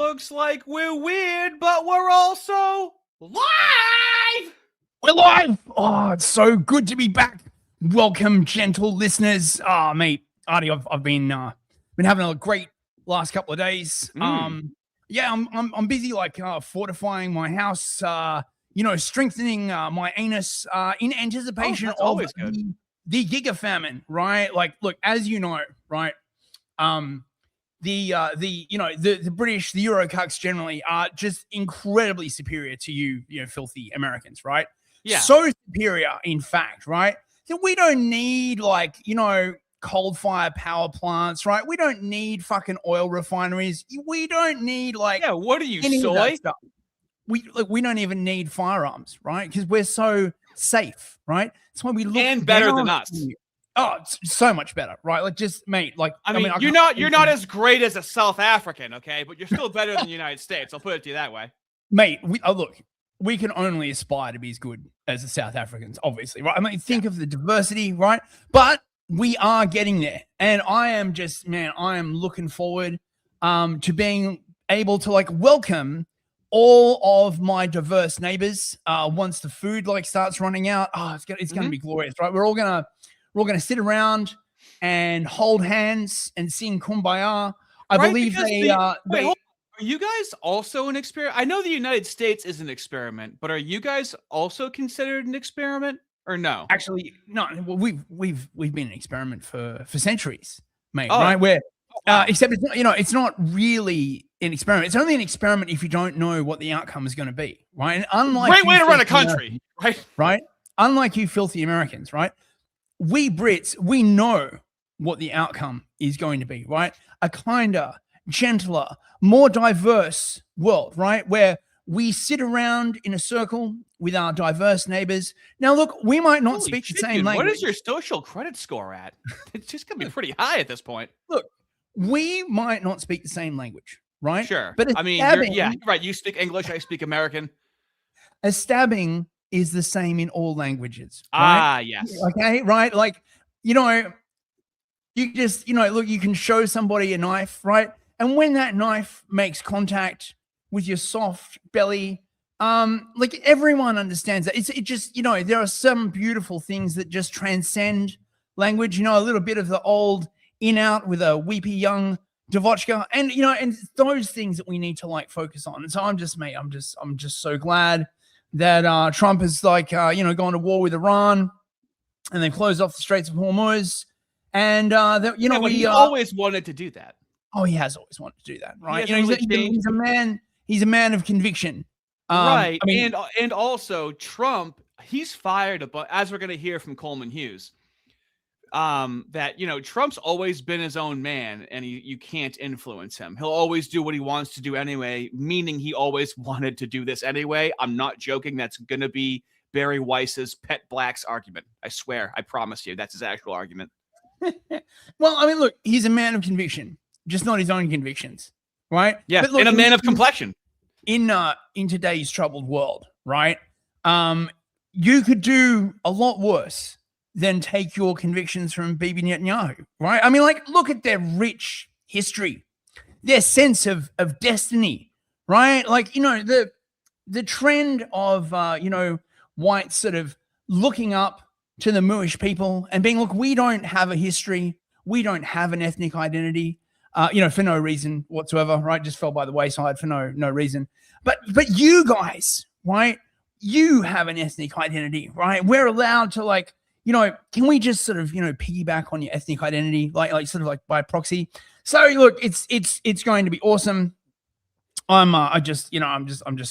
looks like we're weird, but we're also live. We're live. Oh, it's so good to be back. Welcome, gentle listeners. Oh, mate, Ardy, I've been having a great last couple of days. Yeah, I'm busy fortifying my house. Strengthening my anus in anticipation of the Giga famine. Right, like, look, as you know, right. The British, the Eurocucks generally are just incredibly superior to you filthy Americans, right? Yeah. So superior, in fact, right? That we don't need coal-fired power plants, right? We don't need fucking oil refineries. We don't need what are you, any soy? of that stuff. We don't even need firearms, right? Because we're so safe, right? That's why we look and better than us. Oh, it's so much better, right? Like, just, mate, like, I mean you're not as great as a South African, okay? But you're still better than the United States. I'll put it to you that way. Mate, look, we can only aspire to be as good as the South Africans, obviously, right? I mean, think of the diversity, right? But we are getting there. And I am looking forward to being able to welcome all of my diverse neighbors once the food starts running out. Oh, it's gonna be glorious, right? We're all gonna sit around and hold hands and sing Kumbaya. I believe are you guys also an experiment? I know the United States is an experiment, but are you guys also considered an experiment or no? Actually, no. Well, we've been an experiment for centuries, mate. Right? Where except it's not really an experiment. It's only an experiment if you don't know what the outcome is going to be, right? And unlike great way to run a country, right? Right. Unlike you filthy Americans, right? We Brits, we know what the outcome is going to be, right? A kinder, gentler, more diverse world, right? Where we sit around in a circle with our diverse neighbors. Now, look, we might not speak the same language. What is your social credit score at? It's just going to be pretty high at this point. Look, we might not speak the same language, right? Sure. But I mean, right. You speak English, I speak American. A stabbing is the same in all languages. Right? Ah, yes. Okay, right? Like, you just, look, you can show somebody a knife, right? And when that knife makes contact with your soft belly, everyone understands that. It just, there are some beautiful things that just transcend language, a little bit of the old in out with a weepy young Dvochka, and, and those things that we need to focus on. And so I'm just so glad that Trump is going to war with Iran, and they closed off the Straits of Hormuz, and we always wanted to do that. Oh, he has always wanted to do that, right? He's a man. He's a man of conviction, right? I mean, and also Trump, he's fired as we're going to hear from Coleman Hughes. That Trump's always been his own man, and you can't influence him. He'll always do what he wants to do anyway, meaning he always wanted to do this anyway. I'm not joking. That's going to be Barry Weiss's pet blacks argument. I swear. I promise you. That's his actual argument. Well, I mean, look, he's a man of conviction, just not his own convictions, right? Yeah, but look, and a man of complexion. In today's troubled world, right? You could do a lot worse than take your convictions from Bibi Netanyahu, right? I mean, look at their rich history, their sense of destiny, right? The trend of, whites sort of looking up to the Moorish people and being, look, we don't have a history. We don't have an ethnic identity, for no reason whatsoever, right? Just fell by the wayside for no reason. But you guys, right? You have an ethnic identity, right? We're allowed to can we just sort of, piggyback on your ethnic identity, by proxy? So look, it's going to be awesome. I'm just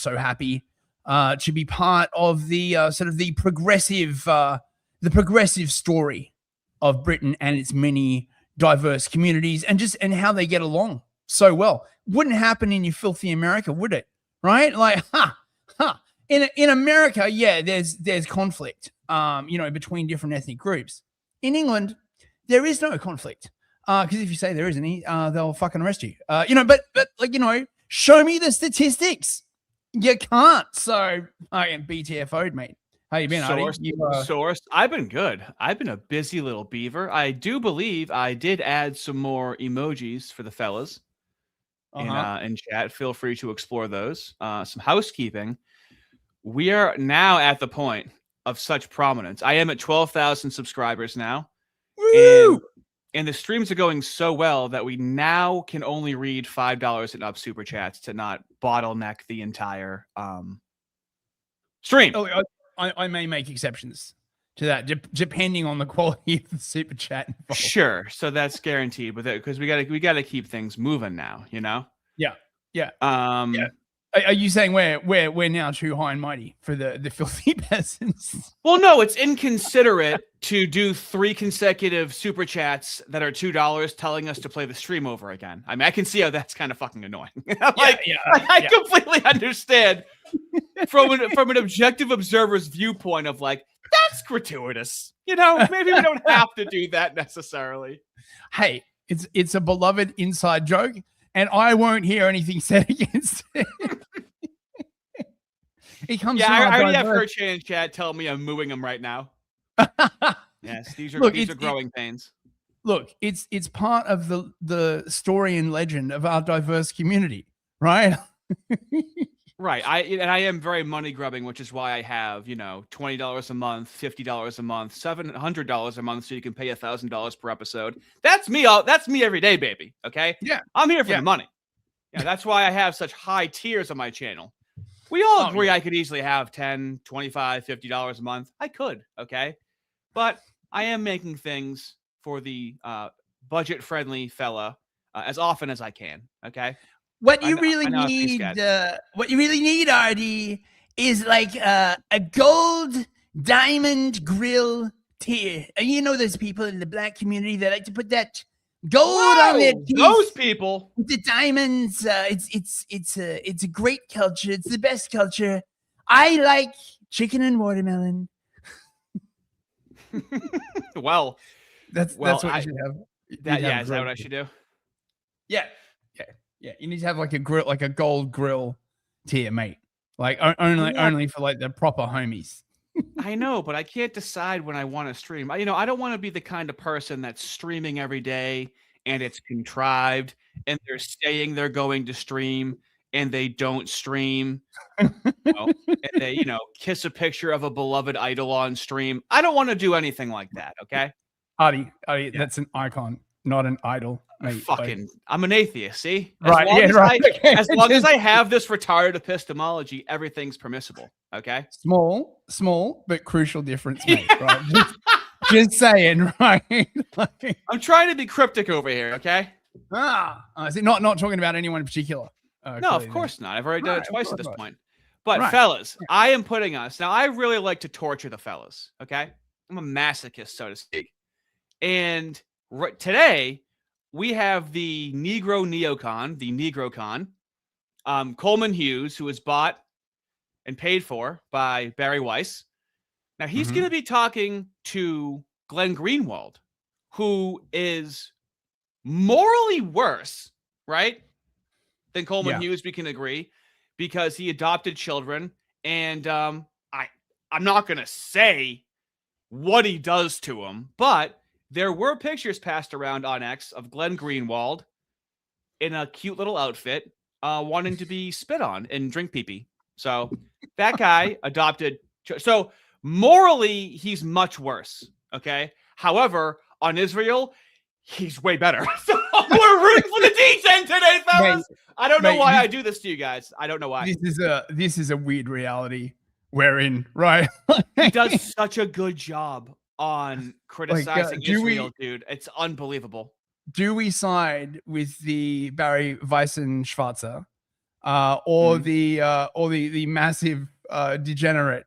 so happy to be part of the sort of the progressive story of Britain and its many diverse communities, and how they get along so well. Wouldn't happen in your filthy America, would it? Right? In America, yeah, there's conflict, between different ethnic groups. In England, there is no conflict, because if you say there isn't any, they'll fucking arrest you. But show me the statistics. You can't. So I am BTFO'd, mate. How you been, Ardy? Source. I've been good. I've been a busy little beaver. I do believe I did add some more emojis for the fellas. in chat. Feel free to explore those. Some housekeeping. We are now at the point of such prominence. I am at 12,000 subscribers now. Woo! And the streams are going so well that we now can only read $5 and up super chats to not bottleneck the entire stream. Oh, I may make exceptions to that, depending on the quality of the super chat involved. Sure, so that's guaranteed, but because we gotta keep things moving now, you know. Yeah. Are you saying we're now too high and mighty for the filthy peasants? Well, no, it's inconsiderate to do 3 consecutive super chats that are $2 telling us to play the stream over again. I mean, I can see how that's kind of fucking annoying. I completely understand from an objective observer's viewpoint of like, that's gratuitous. You know, maybe we don't have to do that necessarily. Hey, it's a beloved inside joke, and I won't hear anything said against it. It comes. Yeah, I already have Kerchan in chat telling me I'm mooing him right now. Yes, these are growing pains. Look, it's part of the story and legend of our diverse community, right? Right. I am very money grubbing, which is why I have, $20 a month, $50 a month, $700 a month, so you can pay $1,000 per episode. That's me. That's me every day, baby. Okay. Yeah. I'm here for the money. Yeah. That's why I have such high tiers on my channel. We all agree I could easily have $10, $25, $50 a month. I could. Okay. But I am making things for the budget-friendly fella as often as I can. Okay. What you really need, Ardy, is like a gold diamond grill tier. You know, there's people in the black community that like to put that gold on their teeth. Those people with the diamonds. It's a great culture. It's the best culture. I like chicken and watermelon. Well, that's what you should have. Is that what I should do? Yeah. You need to have like a grill, like a gold grill tier, mate. Like only for like the proper homies. I know, but I can't decide when I want to stream. I don't want to be the kind of person that's streaming every day and it's contrived and they're saying they're going to stream and they don't stream. And they, kiss a picture of a beloved idol on stream. I don't want to do anything like that. Okay. Ardy, that's an icon, not an idol. Mate, I'm an atheist. See, right? As long as I have this retarded epistemology, everything's permissible. Okay. Small, but crucial difference, mate. Right? just saying, right? I'm trying to be cryptic over here. Okay. Is it not talking about anyone in particular? No, of course not. I've already done it twice at this point. But fellas, I am putting us now. I really like to torture the fellas. Okay, I'm a masochist, so to speak. And today we have the NegroCon, Coleman Hughes, who was bought and paid for by Barry Weiss. Now he's going to be talking to Glenn Greenwald, who is morally worse, right, than Coleman Hughes. We can agree, because he adopted children, and I'm not going to say what he does to them, but there were pictures passed around on X of Glenn Greenwald in a cute little outfit, wanting to be spit on and drink pee-pee. So that guy adopted. So morally, he's much worse. Okay. However, on Israel, he's way better. So we're rooting for the D10 today, fellas. I don't know why I do this to you guys. I don't know why. This is a weird reality we're in, right? He does such a good job on criticizing Israel, dude. It's unbelievable. Do we side with the Barry Weissenschwarzer or the massive degenerate?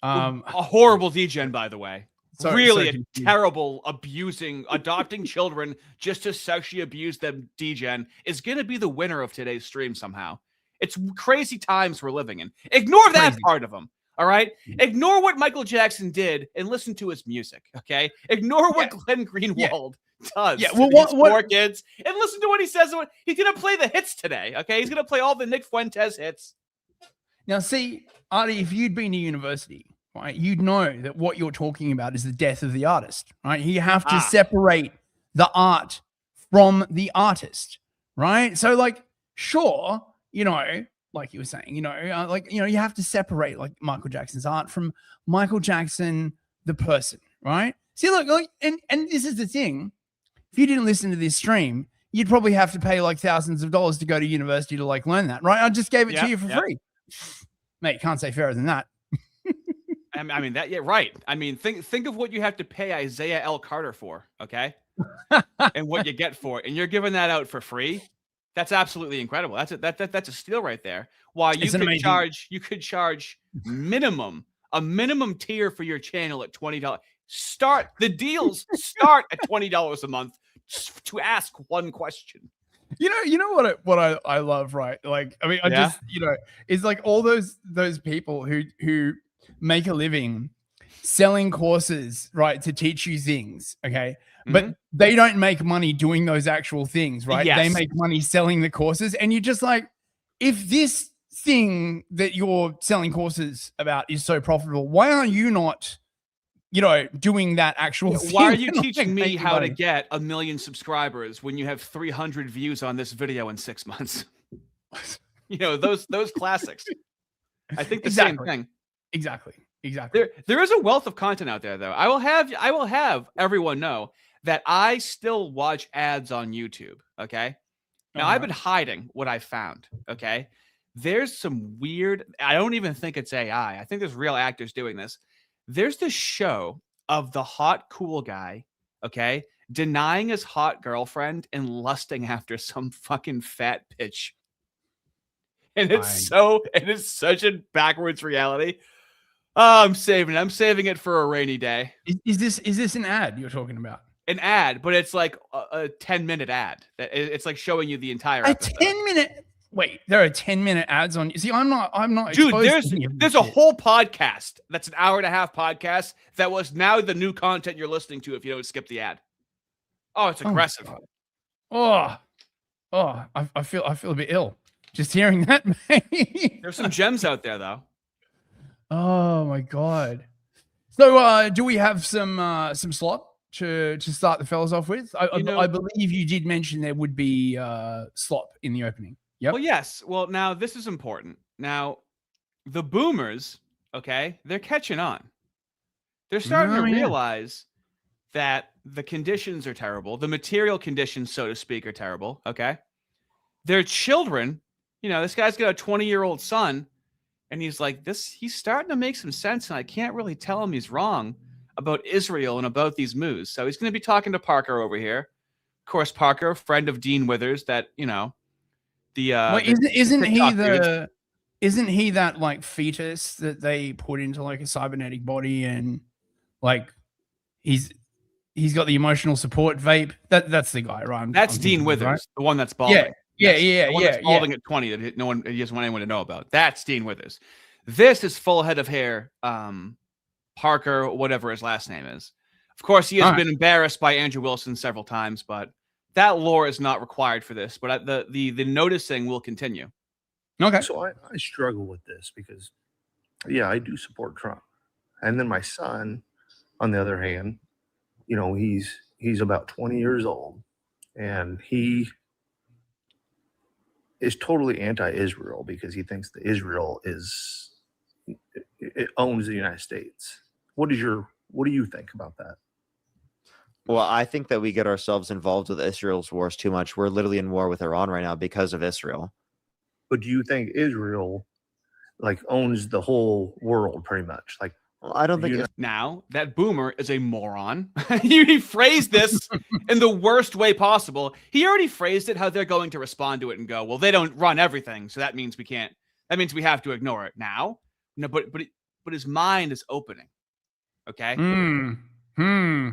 A horrible degen, by the way. Really terrible, adopting children just to sexually abuse them. Degen is going to be the winner of today's stream somehow. It's crazy times we're living in. Ignore that part of him. All right. Ignore what Michael Jackson did and listen to his music. Okay. Ignore what Glenn Greenwald does. Yeah. Well, poor kids, and listen to what he says. He's going to play the hits today. Okay. He's going to play all the Nick Fuentes hits. Now, see, Ardy, if you'd been to university, right, you'd know that what you're talking about is the death of the artist, right? You have to separate the art from the artist, right? So, like, sure, like you were saying, you have to separate like Michael Jackson's art from Michael Jackson, the person, right? See, look, and this is the thing. If you didn't listen to this stream, you'd probably have to pay like thousands of dollars to go to university to like learn that, right? I just gave it to you for free. Mate, can't say fairer than that. I mean that, yeah, right. I mean, think of what you have to pay Isaiah L. Carter for, okay? And what you get for it, and you're giving that out for free. That's absolutely incredible. That's a steal right there. While you could charge a minimum tier for your channel at $20. The deals start at $20 a month to ask one question. You know what I love, right? Like, I mean, I just, it's like all those people who make a living selling courses, right, to teach you things, okay? But they don't make money doing those actual things, right? Yes. They make money selling the courses. And you're just like, if this thing that you're selling courses about is so profitable, why are you not, doing that actual thing? Why are you teaching me how to get 1 million subscribers when you have 300 views on this video in 6 months? Those classics. I think the same thing. Exactly. There is a wealth of content out there, though. I will have everyone know that I still watch ads on YouTube. Okay. Now I've been hiding what I found. Okay. There's some weird, I don't even think it's AI. I think there's real actors doing this. There's this show of the hot, cool guy. Okay. Denying his hot girlfriend and lusting after some fucking fat bitch. And it's such a backwards reality. Oh, I'm saving it for a rainy day. Is this an ad you're talking about? An ad, but it's like a 10-minute ad. It's like showing you the entire episode. 10-minute. Wait, there are 10-minute ads on. See, I'm not. Dude, there's a whole podcast that's an hour-and-a-half podcast that was now the new content you're listening to if you don't skip the ad. Oh, it's aggressive. I feel a bit ill just hearing that. There's some gems out there though. Oh my god. So do we have some slot to start the fellas off with? I believe you did mention there would be slop in the opening. Yep. Well, yes. Well, now this is important. Now, the boomers, okay, they're catching on. They're starting to realize that the conditions are terrible. The material conditions, so to speak, are terrible. Okay. Their children, this guy's got a 20-year-old son. And he's like, he's starting to make some sense, and I can't really tell him he's wrong about Israel and about these moves. So he's going to be talking to Parker over here. Of course, Parker, friend of Dean Withers, that, isn't he that like fetus that they put into like a cybernetic body, and like he's got the emotional support vape? That's the guy, right? That's Dean Withers, right? The one that's balding. Yeah. Balding at 20 that he doesn't want anyone to know about. That's Dean Withers. This is full head of hair. Parker, whatever his last name is. Of course, he has been embarrassed by Andrew Wilson several times, but that lore is not required for this. But the noticing will continue. Okay. So I struggle with this because, I do support Trump, and then my son, on the other hand, he's about 20 years old, and he is totally anti-Israel because he thinks that Israel it owns the United States. What do you think about that? Well, I think that we get ourselves involved with Israel's wars too much. We're literally in war with Iran right now because of Israel. But do you think Israel owns the whole world pretty much? Well, I don't think now that boomer is a moron. He phrased this in the worst way possible. He already phrased it how they're going to respond to it and go, well, they don't run everything, so that means we can't. That means we have to ignore it now. No, but his mind is opening. Okay.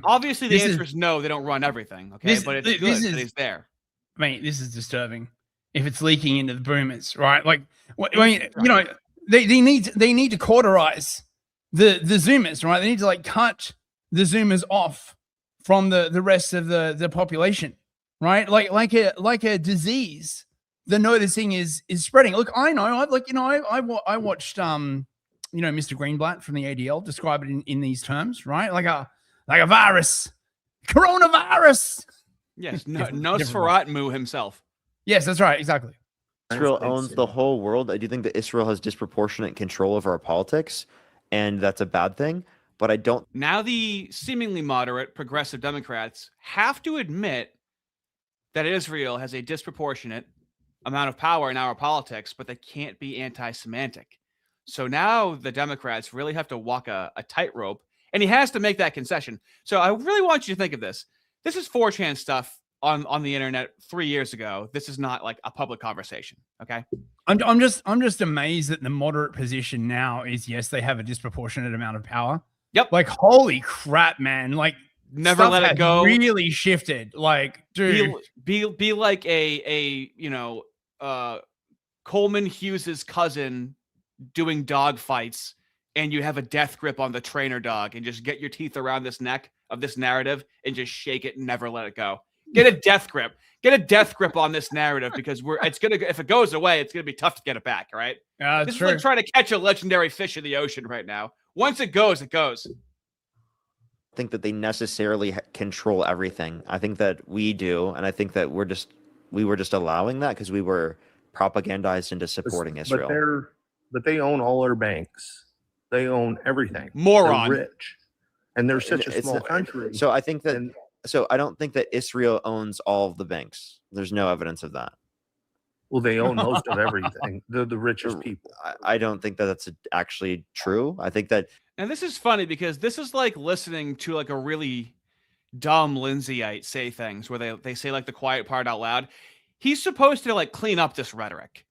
Obviously, the answer is no. They don't run everying. Okay, but it's good that he's there. Mate, this is disturbing. If it's leaking into the boomers, right? Like, they need to cauterize the Zoomers, right? They need to cut the Zoomers off from the rest of the population, right? Like a disease. The noticing is spreading. Look, I know. I watched Mr. Greenblatt from the ADL describe it in these terms, right? Like a virus, coronavirus. Yes, Nosferatu himself. Yes, that's right, exactly. Israel States, owns you the know. whole world. I do think that Israel has disproportionate control over our politics, and that's a bad thing. But I don't. Now the seemingly moderate progressive Democrats have to admit that Israel has a disproportionate amount of power in our politics, but they can't be anti-Semitic. So now the Democrats really have to walk a tightrope, and he has to make that concession. So I really want you to think of this. This is 4chan stuff on the internet 3 years ago. This is not like a public conversation. Okay. I'm just amazed that the moderate position now is yes, they have a disproportionate amount of power. Yep. Like, holy crap, man. Like, Never stuff let it has go. really shifted. Like, dude. Be like a Coleman Hughes's cousin doing dog fights, and you have a death grip on the trainer dog, and just get your teeth around this neck of this narrative and just shake it and never let it go. Get a death grip. Get a death grip on this narrative, because if it goes away, it's gonna be tough to get it back. All right. This is like trying to catch a legendary fish in the ocean right now. Once it goes, it goes. Think that they necessarily control everything. I think that we do, and I think that we were just allowing that because we were propagandized into supporting Israel. But they own all our banks. They own everything. Moron. They're rich, and they're such a small country. So I think that. So I don't think that Israel owns all of the banks. There's no evidence of that. Well, they own most of everything. They're the richest people. I don't think that that's actually true. I think that. And this is funny because this is like listening to like a really dumb Lindsayite say things where they say like the quiet part out loud. He's supposed to like clean up this rhetoric.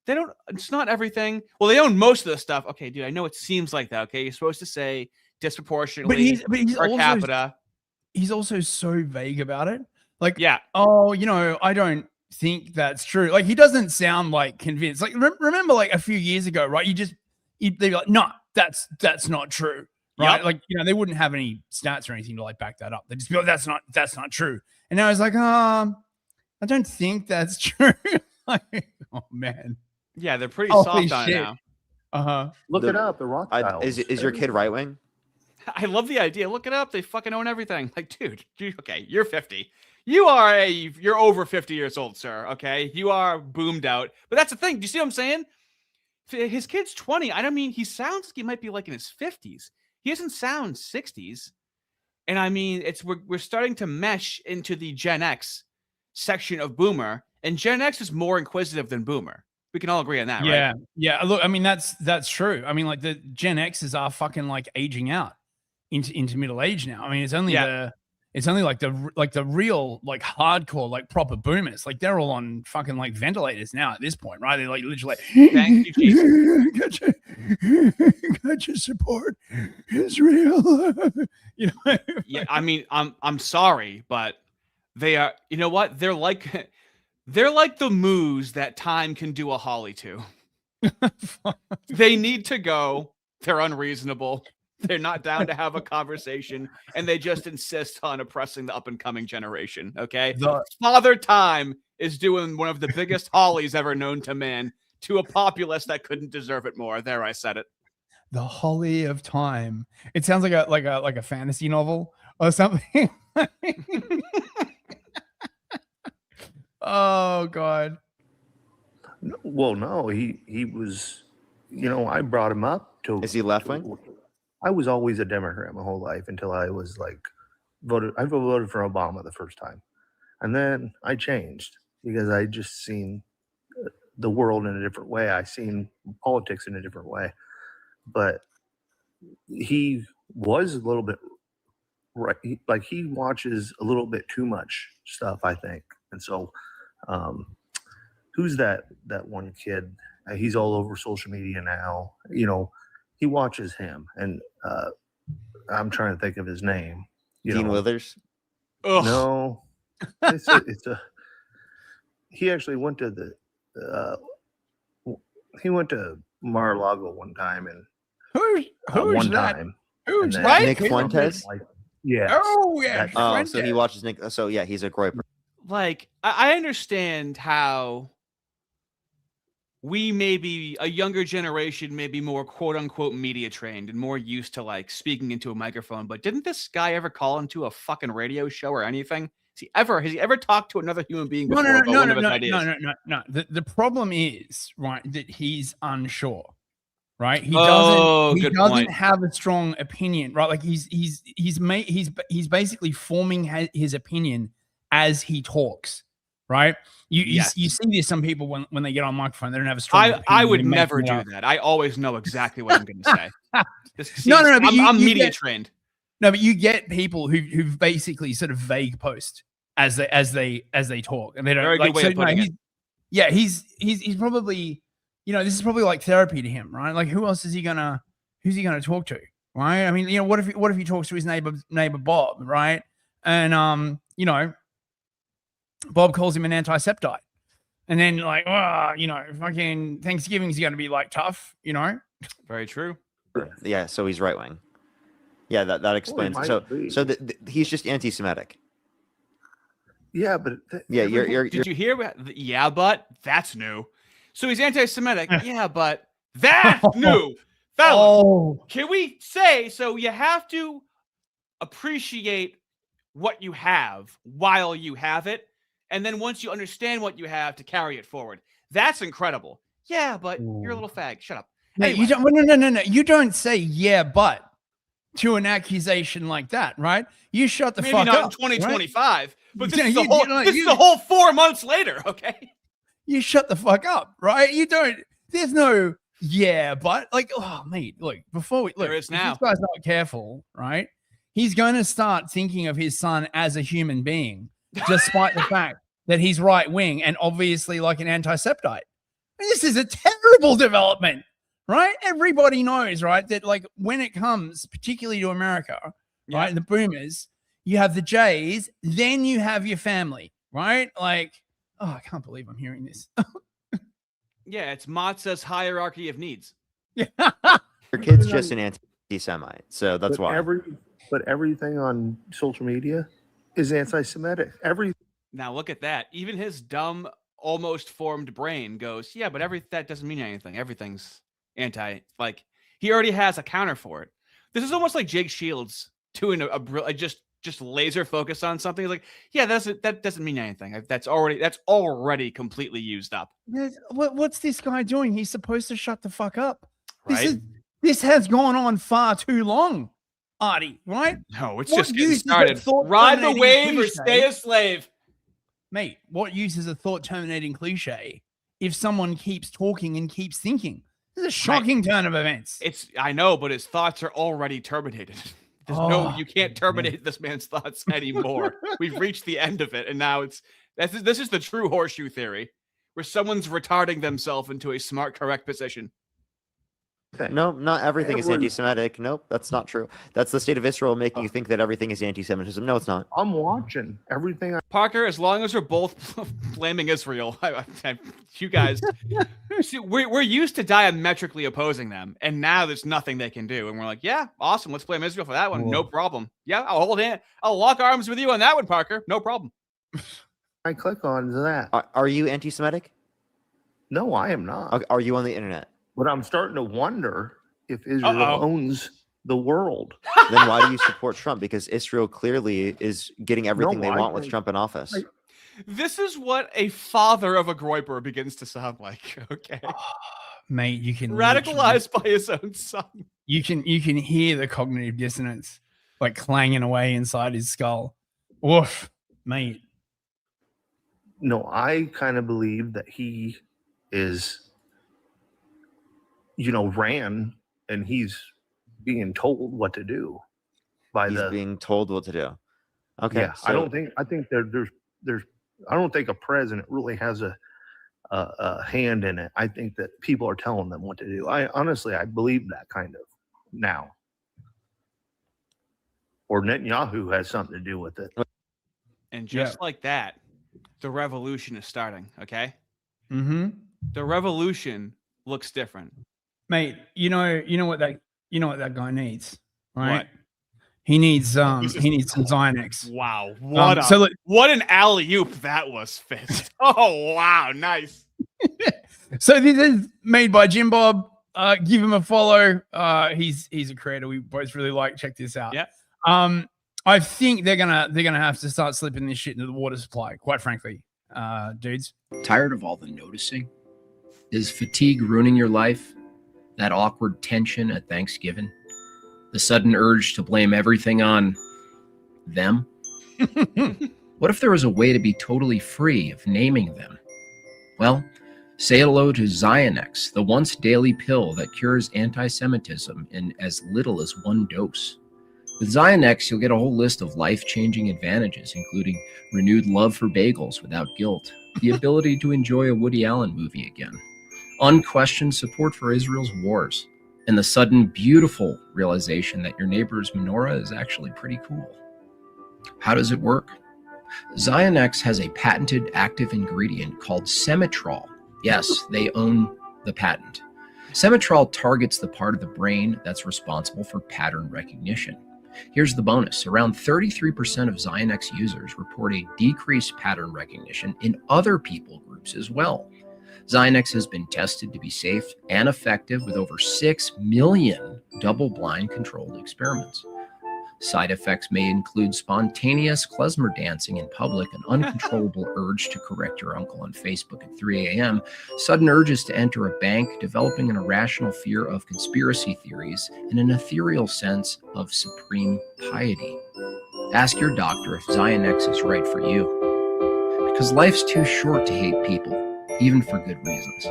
They don't, it's not everything. Well, they own most of the stuff. Okay, dude, I know it seems like that. Okay, you're supposed to say disproportionately but he's per also, capita. He's also so vague about it. Like, yeah, oh, I don't think that's true. Like, he doesn't sound like convinced. Like, remember like a few years ago, right? They'd be like, no, that's not true, right? Yep. Like, they wouldn't have any stats or anything to like back that up. They'd just be like, that's not true. And now he's like, I don't think that's true. Like, oh man, yeah, they're pretty Holy soft on shit. it now. Look it up. The Rothschilds. Is your kid right wing? I love the idea. Look it up. They fucking own everything. Like, dude, okay, you're 50. You're over 50 years old, sir. Okay, you are boomed out. But that's the thing. Do you see what I'm saying? His kid's 20. I don't mean, he sounds like he might be like in his 50s. He doesn't sound 60s. And I mean, we're starting to mesh into the Gen X section of Boomer, and Gen X is more inquisitive than Boomer. We can all agree on that, right? Yeah. Look, I mean, that's true. I mean, like the Gen X's are fucking like aging out into middle age now. I mean, it's only like the real like hardcore like proper boomers. Like they're all on fucking like ventilators now at this point, right? They're like literally like, thank you, Jesus. Gotcha support Israel. Yeah, I mean, I'm sorry, but they are. You know what? They're like the moos that time can do a holly to. They need to go. They're unreasonable. They're not down to have a conversation, and they just insist on oppressing the up-and-coming generation, okay? Father Time is doing one of the biggest hollies ever known to man to a populace that couldn't deserve it more. There, I said it. The Holly of Time. It sounds like a fantasy novel or something. Oh, God. Well, no, he was, I brought him up to. Is he left wing? I was always a Democrat my whole life until I was like I voted for Obama the first time. And then I changed because I just seen the world in a different way. I seen politics in a different way. But he was a little bit right. Like he watches a little bit too much stuff, I think. And so who's that one kid? He's all over social media now. He watches him, and I'm trying to think of his name. Dean Withers? Ugh. No, he actually went to he went to Mar-a-Lago one time, and who's that? time. Who's then, right? Nick Fuentes? Yeah. Oh yeah. Oh, so he watches Nick. So yeah, he's a great. Like, I understand how we maybe a younger generation may be more quote unquote media trained and more used to like speaking into a microphone. But didn't this guy ever call into a fucking radio show or anything? Has he ever talked to another human being No, before no, about no, one no, of his no, ideas? no. The problem is, right, that he's unsure. Right, he Oh, doesn't good point. have a strong opinion, right? Like he's basically forming his opinion as he talks, right? You see this, some people when they get on microphone, they don't have a strong opinion. I would They're never making it do up. that. I always know exactly what I'm going to say. No, but I'm you media get, trained. No, but you get people who basically sort of vague post as they talk, and they don't. Very like, good way so, of putting it. Yeah, he's probably, this is probably like therapy to him, right? Like, who's he gonna talk to, right? I mean, what if he talks to his neighbor Bob, right? And Bob calls him an antiseptite, and then like, fucking Thanksgiving's gonna be like tough, Very true. Yeah, so he's right wing. Yeah, that explains. So he's just anti-Semitic. Yeah, but Did you hear? Yeah, but that's new. So he's anti-Semitic. Yeah, but that's new. Fellas, can we say so? You have to appreciate what you have while you have it, and then once you understand what you have, to carry it forward. That's incredible. Yeah, but you're a little fag. Shut up. Anyway. You don't. No. You don't say yeah, but to an accusation like that, right? You shut the fuck up. Maybe not in 2025, right? But this is the whole 4 months later, okay? You shut the fuck up, right? You don't. There's no yeah, but like, oh, mate, look, before we look, there is now. If this guy's not careful, right? He's going to start thinking of his son as a human being, despite the fact that he's right wing and obviously like an antiseptite. And this is a terrible development, right? Everybody knows, right, that like when it comes, particularly to America, right, the boomers, you have the Jays, then you have your family, right? Like, oh, I can't believe I'm hearing this. Yeah, it's Matzah's hierarchy of needs. Yeah. Your kid's just an anti-Semite, so that's why. But everything on social media is anti-Semitic. Now look at that. Even his dumb, almost formed brain goes, yeah, but that doesn't mean anything. Everything's anti. Like, he already has a counter for it. This is almost like Jake Shields doing a just laser focus on something. He's like, yeah, that doesn't mean anything. That's already completely used up. What's this guy doing? He's supposed to shut the fuck up. Right? This has gone on far too long, Ardy, right? No, it's just getting started. Ride the wave or stay a slave. Mate, what use is a thought-terminating cliche if someone keeps talking and keeps thinking? This is a shocking turn of events. I know, but his thoughts are already terminated. You can't terminate this man's thoughts anymore. We've reached the end of it, and now this is the true horseshoe theory, where someone's retarding themselves into a smart, correct position. No, not everything is anti-Semitic. Nope, that's not true. That's the state of Israel making you think that everything is anti-Semitism. No, it's not. I'm watching everything. Parker, as long as we're both blaming Israel, you guys, see, we're used to diametrically opposing them, and now there's nothing they can do. And we're like, yeah, awesome. Let's blame Israel for that one. No problem. Yeah, I'll lock arms with you on that one, Parker. No problem. I click on that. Are you anti-Semitic? No, I am not. Are you on the internet? But I'm starting to wonder if Israel owns the world. Then why do you support Trump? Because Israel clearly is getting everything they want with Trump in office. This is what a father of a Groiper begins to sound like. Okay, mate, you can radicalized by his own son. You can hear the cognitive dissonance like clanging away inside his skull. Woof, mate. No, I kind of believe that he is, ran and he's being told what to do he's being told what to do. Okay. Yeah, so, I think I don't think a president really has a hand in it. I think that people are telling them what to do. I believe that kind of now. Or Netanyahu has something to do with it. And just like that, the revolution is starting, okay? Mm-hmm. The revolution looks different. Mate, you know what that guy needs, right? What? He needs some Xanax. Wow, what an alley-oop that was, Fist. Oh wow, nice. So this is made by Jim Bob. Give him a follow. He's a creator we both really like. Check this out. Yeah. I think they're gonna have to start slipping this shit into the water supply, quite frankly, dudes. Tired of all the noticing? Is fatigue ruining your life? That awkward tension at Thanksgiving? The sudden urge to blame everything on them? What if there was a way to be totally free of naming them? Well, say hello to Xionex, the once daily pill that cures anti-Semitism in as little as 1 dose. With Xionex, you'll get a whole list of life-changing advantages, including renewed love for bagels without guilt, the ability to enjoy a Woody Allen movie again, unquestioned support for Israel's wars, and the sudden beautiful realization that your neighbor's menorah is actually pretty cool. How does it work? Xionex has a patented active ingredient called Semitrol. Yes, they own the patent. Semitrol targets the part of the brain that's responsible for pattern recognition. Here's the bonus. Around 33% of Xionex users report a decreased pattern recognition in other people groups as well. Xionex has been tested to be safe and effective with over 6 million double-blind controlled experiments. Side effects may include spontaneous klezmer dancing in public, an uncontrollable urge to correct your uncle on Facebook at 3 a.m., sudden urges to enter a bank, developing an irrational fear of conspiracy theories, and an ethereal sense of supreme piety. Ask your doctor if Xionex is right for you. Because life's too short to hate people, even for good reasons.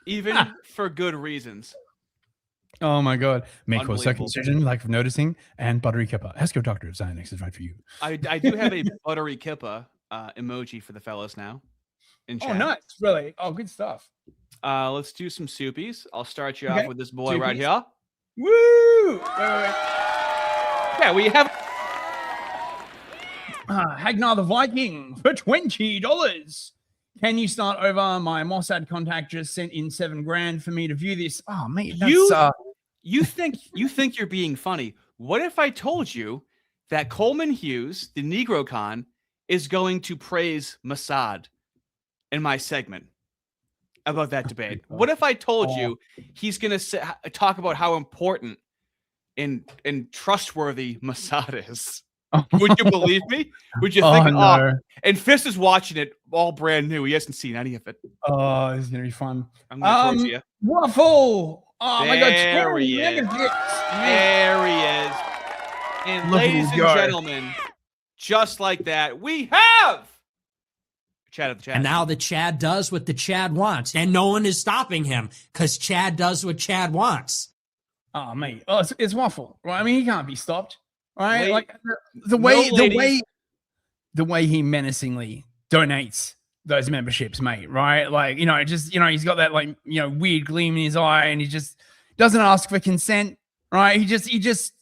Even for good reasons. Oh my God. May cause Unbelievable. circumcision, lack of noticing, and buttery kippa. Ask your doctor if Xionex is right for you. I do have a buttery kippa emoji for the fellas now. In chat. Oh, nice. Really? Oh, good stuff. Let's do some soupies. I'll start you off with this boy right Soupies. here. Woo! Yeah, we have. Hagnar the Viking for $20. Can you start over? My Mossad contact just sent in $7,000 for me to view this. Oh, mate, that's, You think you're being funny. What if I told you that Coleman Hughes, the NegroCon, is going to praise Mossad in my segment about that debate? What if I told you he's going to talk about how important and trustworthy Mossad is? Would you believe me? Would you think? No. And Fist is watching it all brand new. He hasn't seen any of it. Oh, this is gonna be fun. I'm gonna torture you. Waffle. Oh my God! There he is. There he is. And Look ladies at and you go. gentlemen, just like that, we have Chad of the Chat. And now the Chad does what the Chad wants, and no one is stopping him because Chad does what Chad wants. Oh, mate. Oh, it's Waffle. Right? I mean, he can't be stopped. Right? Wait, like the way he menacingly donates those memberships, mate. Right? Like, he's got that weird gleam in his eye, and he just doesn't ask for consent. Right? He just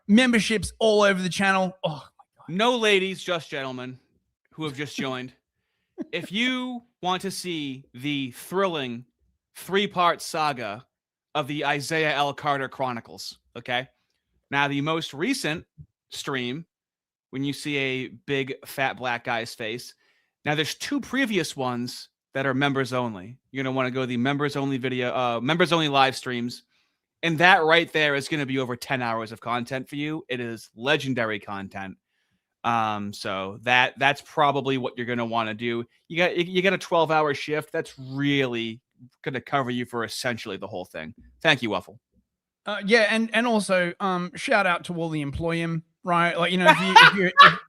memberships all over the channel. Oh my God. No ladies, just gentlemen who have just joined. If you want to see the thrilling 3-part saga of the Isaiah L. Carter Chronicles, okay? Now, the most recent stream, when you see a big fat black guy's face, now there's 2 previous ones that are members only. You're going to want to go to the members only video, members only live streams. And that right there is going to be over 10 hours of content for you. It is legendary content. So that's probably what you're going to want to do. You got a 12-hour shift. That's really going to cover you for essentially the whole thing. Thank you, Waffle. Yeah, and also shout out to all the employee, right? Like,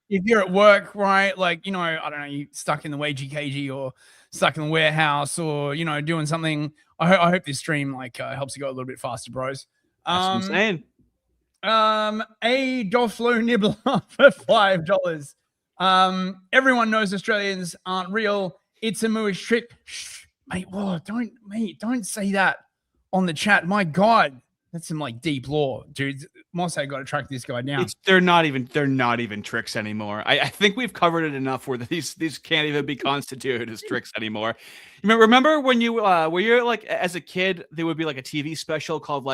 if you're at work, right? Like, I don't know, you stuck in the wagey cagey or stuck in the warehouse or doing something. I hope this stream helps you go a little bit faster, bros. That's what I'm saying. A Dolflo Nibbler for $5. Everyone knows Australians aren't real. It's a mooish trick. Shh, mate, whoa, don't say that on the chat. My God. That's some deep lore, dude. Mossad got to track this guy down. They're not even tricks anymore. I think we've covered it enough where these can't even be constituted as tricks anymore. Remember when you were you're as a kid, there would be a TV special called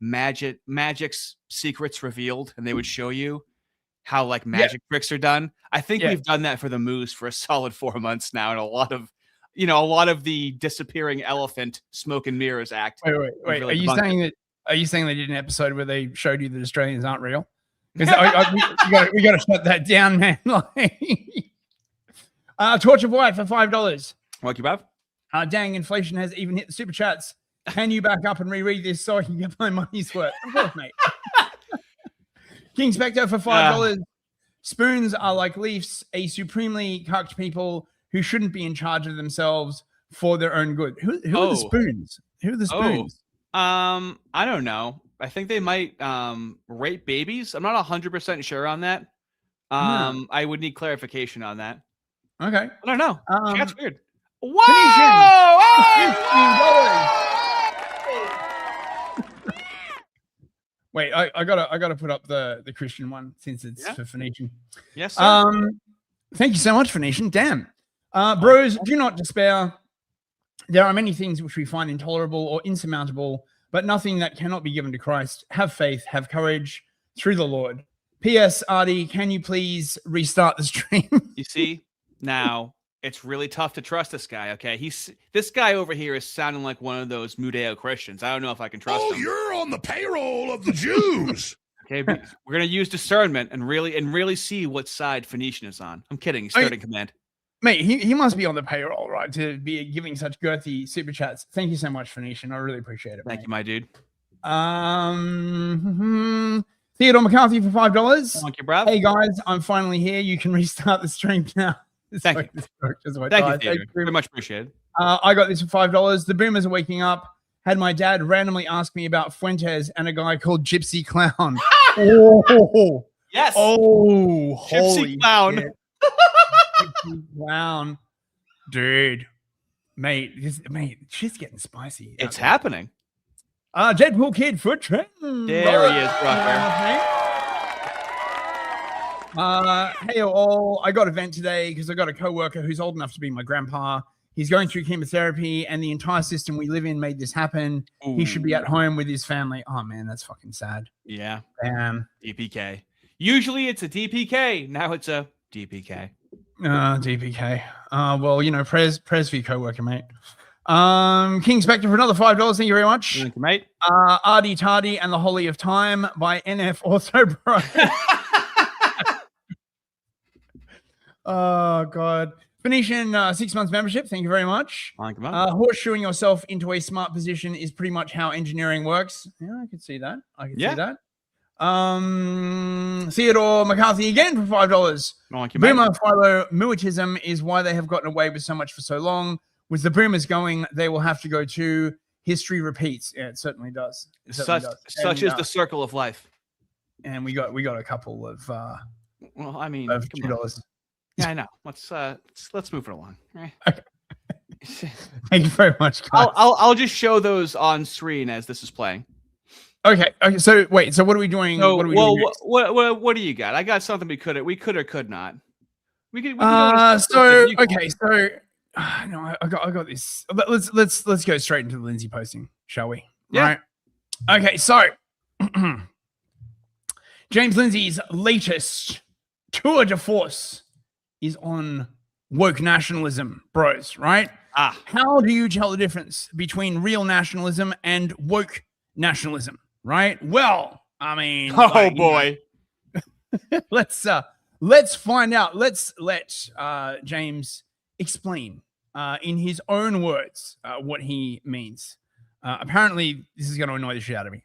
Magic's Secrets Revealed, and they would show you how magic tricks are done. I think we've done that for the Moose for a solid 4 months now, and a lot of the disappearing elephant smoke and mirrors act. Wait. Really Are Are you saying they did an episode where they showed you that Australians aren't real? Because we got to shut that down, man. Torture Boy for $5. Thank you, Bob. Dang, inflation has even hit the super chats. Can you back up and reread this so I can get my money's worth? Of course, mate. King Spectre for $5. Spoons are like leafs, a supremely cucked people who shouldn't be in charge of themselves for their own good. Who are the spoons? Who are the spoons? I don't know. I think they might rape babies. I'm not 100% sure on that. I would need clarification on that. Okay. I don't know. That's weird. Whoa! Wait, I gotta put up the Christian one since it's for Phoenician. Yes, sir. Thank you so much, Phoenician. Damn. Bros, do not despair. There are many things which we find intolerable or insurmountable, but nothing that cannot be given to Christ. Have faith, have courage through the Lord. P.S. Ardy, can you please restart the stream? You see, now it's really tough to trust this guy. Okay, this guy over here is sounding like one of those Mudeo-Christians. I don't know if I can trust him. Oh, you're on the payroll of the Jews. Okay, we're gonna use discernment and really see what side Phoenician is on. I'm kidding. He's third in command. Mate, he must be on the payroll, right, to be giving such girthy super chats. Thank you so much, Phoenician. I really appreciate it. Thank you, my dude. Theodore McCarthy for $5. Thank you, bro. Hey guys, I'm finally here. You can restart the stream now. Thank you. Thank you, very much appreciated. I got this for $5. The boomers are waking up. Had my dad randomly ask me about Fuentes and a guy called Gypsy Clown. Oh, yes. Oh, Gypsy Clown. Gypsy Clown, dude, mate, shit's getting spicy. It's happening. Deadpool Kid for $10. There he is, brother. Hey all, I got a vent today because I got a coworker who's old enough to be my grandpa. He's going through chemotherapy, and the entire system we live in made this happen. Ooh. He should be at home with his family. Oh man, that's fucking sad. Yeah. Damn. DPK. Usually it's a DPK. Now it's a DPK. DPK. Well, you know, prayers for your coworker, mate. King Spectre for another $5. Thank you very much. Thank you, mate. Ardy Tardy and the Holy of Time by NF also, bro. Oh God. Phoenician 6 months membership. Thank you very much. Horseshoeing yourself into a smart position is pretty much how engineering works. Yeah, I could see that. See that. Theodore McCarthy again for $5. Boomer Philo mutism is why they have gotten away with so much for so long. With the boomers going, they will have to go to history repeats. Yeah, it certainly does. Such is the circle of life. And we got a couple of well, I mean, of $2. Yeah, I know. Let's move it along. Right. Okay. Thank you very much, guys. I'll just show those on screen as this is playing. Okay. So wait. So what are we doing? So, what are we doing next? What do you got? I got something we could or could not. We could. No, I got this. Let's go straight into the Lindsay posting, shall we? Yeah. Right. Okay. So James Lindsay's latest tour de force is on woke nationalism, bros. Right? How do you tell the difference between real nationalism and woke nationalism? Right? Well, I mean, boy. Let's find out. Let's let James explain in his own words what he means. Apparently, this is going to annoy the shit out of me.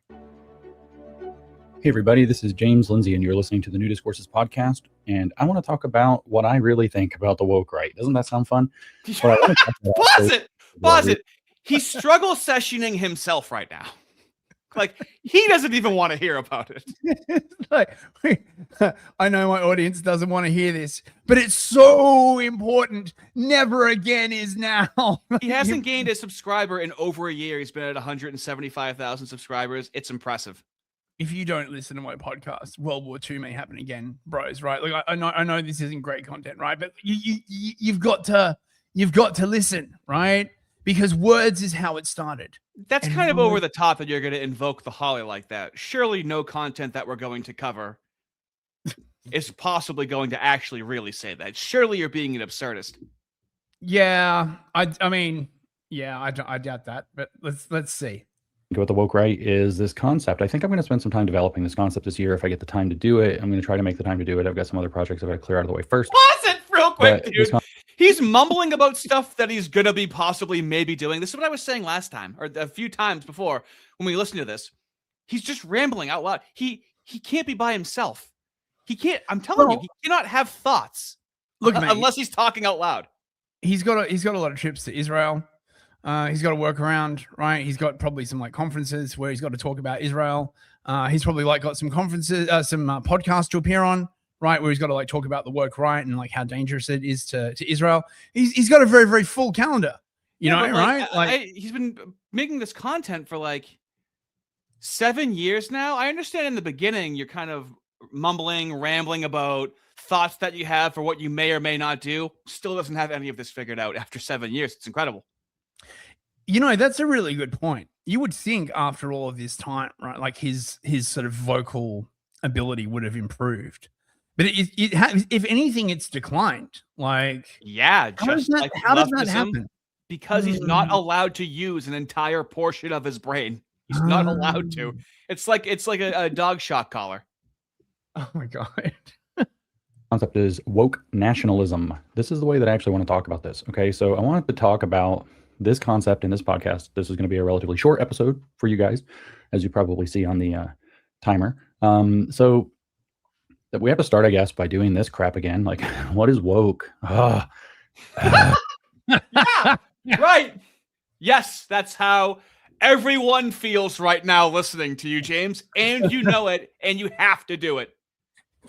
Hey, everybody, this is James Lindsay, and you're listening to the New Discourses podcast. And I want to talk about what I really think about the woke right. Doesn't that sound fun? Pause it. He's struggle sessioning himself right now. Like, he doesn't even want to hear about it. Like, I know my audience doesn't want to hear this, but it's so important. Never again is now. He hasn't gained a subscriber in over a year. He's been at 175,000 subscribers. It's impressive. If you don't listen to my podcast, World War II may happen again, bros. Right? Like, I know this isn't great content, right? But you've got to listen, right? Because words is how it started. That's kind of over the top that you're going to invoke the Holly like that. Surely no content that we're going to cover is possibly going to actually really say that. Surely you're being an absurdist. Yeah, I mean, yeah, I doubt that. But let's see. About the woke right is this concept. I think I'm going to spend some time developing this concept this year if I get the time to do it. I'm going to try to make the time to do it. I've got some other projects I've got to clear out of the way first. Pause it real quick, But dude. He's mumbling about stuff that he's gonna be possibly maybe doing. This is what I was saying last time, or a few times before when we listened to this. He's just rambling out loud. He can't be by himself. He can't. I'm telling you, he cannot have thoughts. Look, mate, unless he's talking out loud. He's got a lot of trips to Israel. He's got to work around, right? He's got probably some like conferences where he's got to talk about Israel. He's probably like got some conferences, some podcasts to appear on, right? Where he's got to like talk about the woke right and like how dangerous it is to Israel. He's got a very, very full calendar, you know, right? He's been making this content for like 7 years now. I understand in the beginning you're kind of mumbling, rambling about thoughts that you have for what you may or may not do. Still doesn't have any of this figured out after 7 years. It's incredible. You know, that's a really good point. You would think after all of this time, right, like his sort of vocal ability would have improved, but if anything, it's declined. Like, yeah, how does that happen? Because he's not allowed to use an entire portion of his brain. He's not allowed to. It's like a dog shock collar. Oh my God. Concept is woke nationalism. This is the way that I actually want to talk about this. Okay, so I wanted to talk about this concept in this podcast. This is going to be a relatively short episode for you guys, as you probably see on the timer. So that we have to start, I guess, by doing this crap again. Like, what is woke? Yeah, right. Yes, that's how everyone feels right now listening to you, James, and you know it, and you have to do it.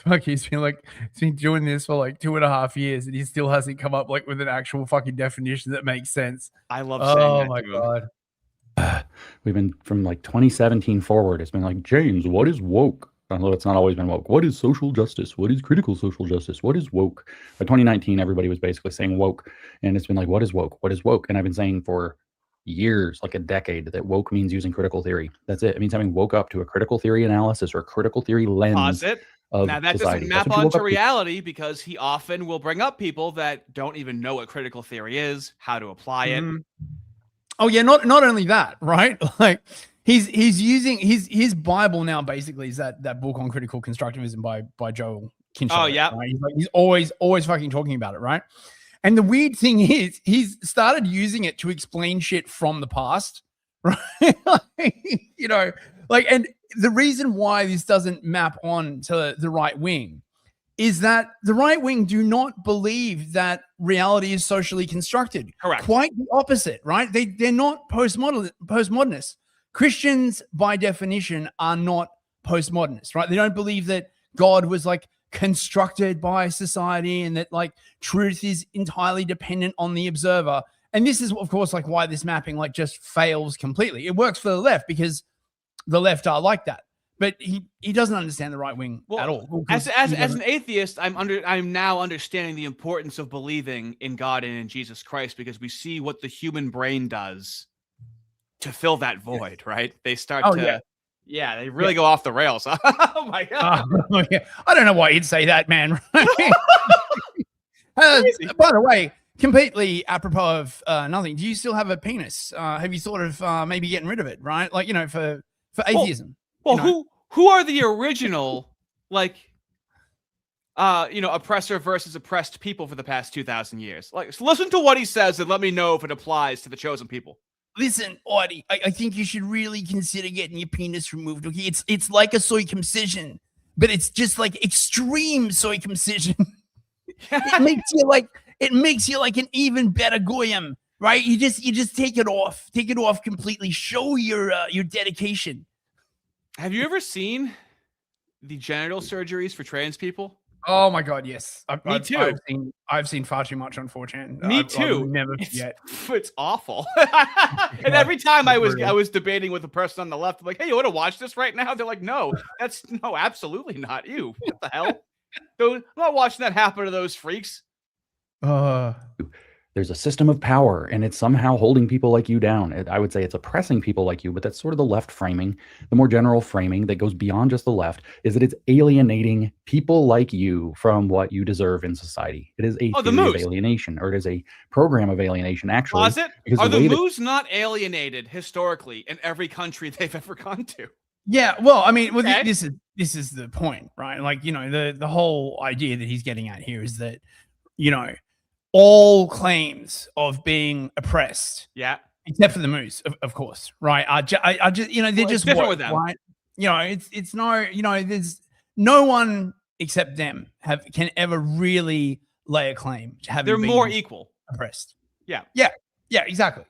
Fuck, he's been doing this for like 2.5 years, and he still hasn't come up like with an actual fucking definition that makes sense. I love saying that. Oh my God. We've been from like 2017 forward. It's been like, James, what is woke? Although it's not always been woke. What is social justice? What is critical social justice? What is woke? By 2019, everybody was basically saying woke, and it's been like, what is woke? What is woke? And I've been saying for years, like a decade, that woke means using critical theory. That's it. It means having woke up to a critical theory analysis or a critical theory lens. Pause it. Now that society. doesn't map onto reality, because he often will bring up people that don't even know what critical theory is, how to apply it. Oh yeah, not only that, right? Like he's using his Bible now basically is that book on critical constructivism by Joel Kinshaw. Oh yeah, right? He's always fucking talking about it, right? And the weird thing is he's started using it to explain shit from the past, right? You know, like, and the reason why this doesn't map on to the right wing is that the right wing do not believe that reality is socially constructed. Correct. Quite the opposite, right? They're not postmodernists. Christians, by definition, are not postmodernists, right? They don't believe that God was like constructed by society and that like truth is entirely dependent on the observer. And this is, of course, like why this mapping like just fails completely. It works for the left because the left are like that, but he doesn't understand the right wing at all. As an atheist, I'm now understanding the importance of believing in God and in Jesus Christ, because we see what the human brain does to fill that void, right? They start they really go off the rails. Oh my God. I don't know why you'd say that, man. By the way, completely apropos of nothing, do you still have a penis? Have you thought of maybe getting rid of it, right? Like, you know, for atheism. Well, you know? Who are the original, like, oppressor versus oppressed people for the past 2,000 years? Like, so listen to what he says and let me know if it applies to the chosen people. Listen, Ardy, I think you should really consider getting your penis removed. Okay, it's like a circumcision, but it's just like extreme circumcision. It makes you like an even better goyim, right? You just take it off completely. Show your dedication. Have you ever seen the genital surgeries for trans people? Oh my God, yes. Me too. I've seen far too much on 4chan. Me too. I'll never forget. It's awful. And every time I was debating with a person on the left, I'm like, hey, you want to watch this right now? They're like, no, absolutely not. You, what the hell? I'm not watching that happen to those freaks. there's a system of power and it's somehow holding people like you down. I would say it's oppressing people like you, but that's sort of the left framing. The more general framing that goes beyond just the left is that it's alienating people like you from what you deserve in society. It is a theory of alienation, or it is a program of alienation, actually. Are the Moos not alienated historically in every country they've ever gone to? Yeah, well, I mean, this is the point, right? Like, you know, the whole idea that he's getting at here is that, you know, all claims of being oppressed, except for the Moose, of course, right? I just, you know, they're just different with them, right? You know, it's no, you know, there's no one except them can ever really lay a claim to having. They're more equal, oppressed. Yeah, exactly.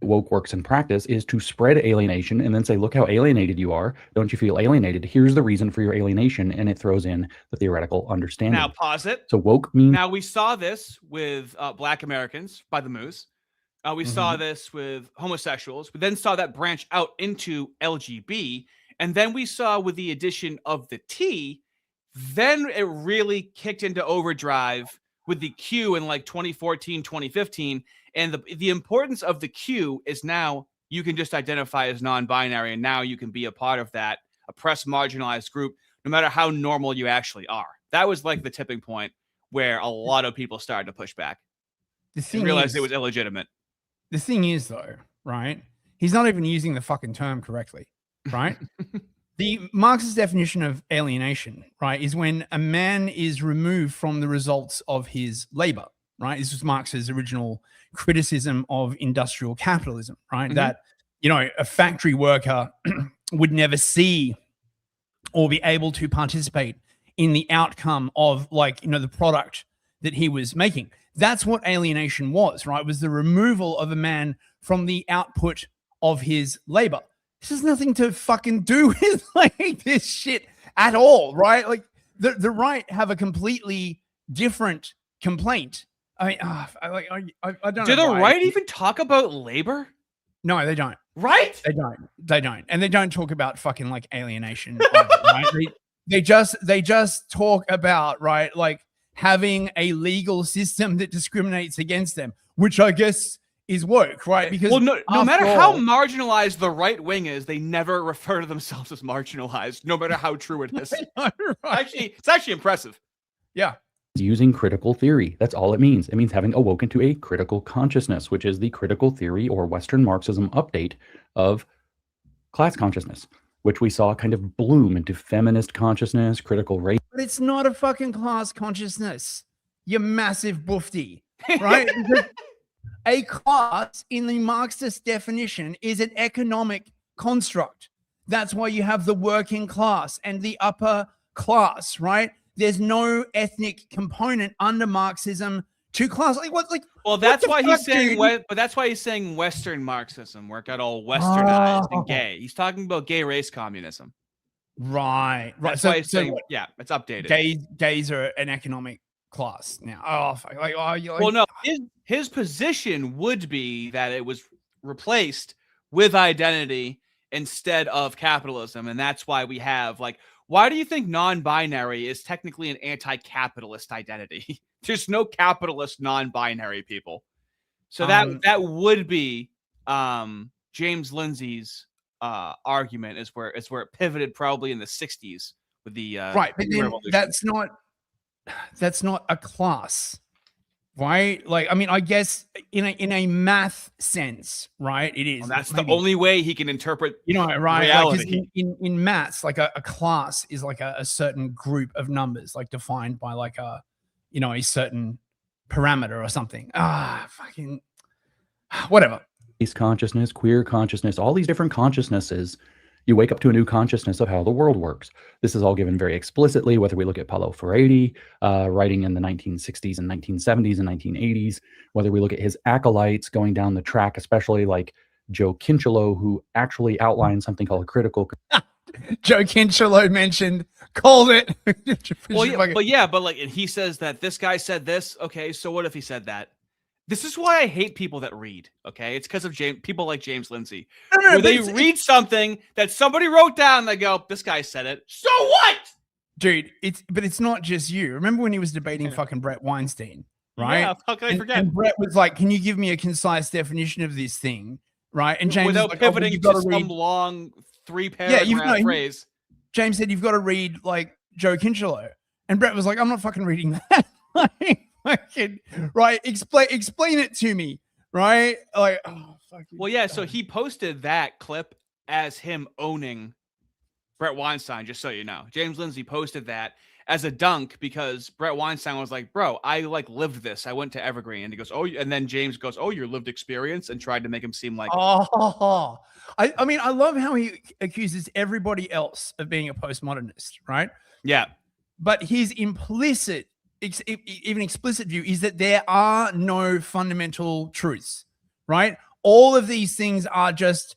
Woke works in practice is to spread alienation and then say, look how alienated you are. Don't you feel alienated? Here's the reason for your alienation. And it throws in the theoretical understanding. Now pause it. So woke means. Now we saw this with Black Americans by the Moose. We saw this with homosexuals. We then saw that branch out into LGB. And then we saw with the addition of the T, then it really kicked into overdrive with the Q in like 2014, 2015. And the importance of the Q is now you can just identify as non-binary, and now you can be a part of that oppressed, marginalized group, no matter how normal you actually are. That was like the tipping point where a lot of people started to push back. They realized it was illegitimate. The thing is, though, right? He's not even using the fucking term correctly, right? The Marxist definition of alienation, right, is when a man is removed from the results of his labor, right? This was Marx's original criticism of industrial capitalism, right? That, you know, a factory worker would never see or be able to participate in the outcome of, like, you know, the product that he was making. That's what alienation was, right? It was the removal of a man from the output of his labor. This has nothing to fucking do with like this shit at all, right? Like the right have a completely different complaint. I mean, I don't know. Do the right even talk about labor? No, they don't. Right? They don't. And they don't talk about fucking like alienation, either, right? They just talk about, right, like having a legal system that discriminates against them, which I guess is woke, right? Because no matter how marginalized the right wing is, they never refer to themselves as marginalized, no matter how true it is. Know, right? It's actually impressive. Yeah. Using critical theory. That's all it means. It means having awoken to a critical consciousness, which is the critical theory or Western Marxism update of class consciousness, which we saw kind of bloom into feminist consciousness, critical race. But it's not a fucking class consciousness, you massive boofty, right? A class in the Marxist definition is an economic construct. That's why you have the working class and the upper class, right? There's no ethnic component under Marxism to class. Like what? Like, well, that's why he's saying. But that's why he's saying Western Marxism, where it got all westernized and gay. He's talking about gay race communism. Right. That's why he's saying, yeah, it's updated. Gays are an economic class now. Oh, fuck. Well, no, his position would be that it was replaced with identity instead of capitalism, and that's why we have like. Why do you think non-binary is technically an anti-capitalist identity? There's no capitalist non-binary people. So that would be James Lindsay's argument is where it pivoted probably in the 60s with the right, but then that's not a class, right? Like, I mean, I guess in a math sense, right? It is. Well, that's the only way he can interpret, you know, right? Reality. Like, in maths, like a class is like a certain group of numbers, like defined by like a, you know, a certain parameter or something. Fucking whatever. Consciousness, queer consciousness, all these different consciousnesses. You wake up to a new consciousness of how the world works. This is all given very explicitly, whether we look at Paulo Freire, writing in the 1960s and 1970s and 1980s, whether we look at his acolytes going down the track, especially like Joe Kinchelow, who actually outlined something called a critical. Joe Kinchelow called it. Well, yeah, but like, and he says that this guy said this. Okay, so what if he said that? This is why I hate people that read, okay? It's because of people like James Lindsay. Where they read something that somebody wrote down, and they go, this guy said it. So what? Dude, it's not just you. Remember when he was debating fucking Brett Weinstein, right? Yeah, how can I forget? And Brett was like, "Can you give me a concise definition of this thing?" Right? And James Without was like, "Oh, well, pivoting you've to got to some read." long 3 Yeah, you've paragraph got- phrase. James said, "You've got to read like Joe Kinchelo," and Brett was like, "I'm not fucking reading that." Like, fucking, right? Explain it to me, right? Like, oh, fucking. Well, yeah, so he posted that clip as him owning Brett Weinstein, just so you know. James Lindsay posted that as a dunk because Brett Weinstein was like, bro, I like lived this. I went to Evergreen. And he goes, oh, and then James goes, oh, your lived experience, and tried to make him seem like, Oh, I mean, I love how he accuses everybody else of being a postmodernist, right? yeah. But his implicit, even explicit view is that there are no fundamental truths, right? All of these things are just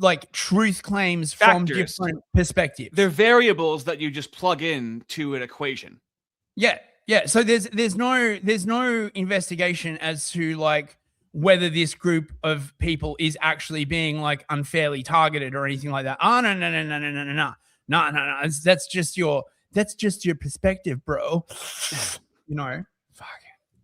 like truth claims from Factors. different perspectives. They're variables that you just plug in to an equation. Yeah. So there's no investigation as to like whether this group of people is actually being like unfairly targeted or anything like that. Oh no. That's just your perspective, bro. You know, fuck.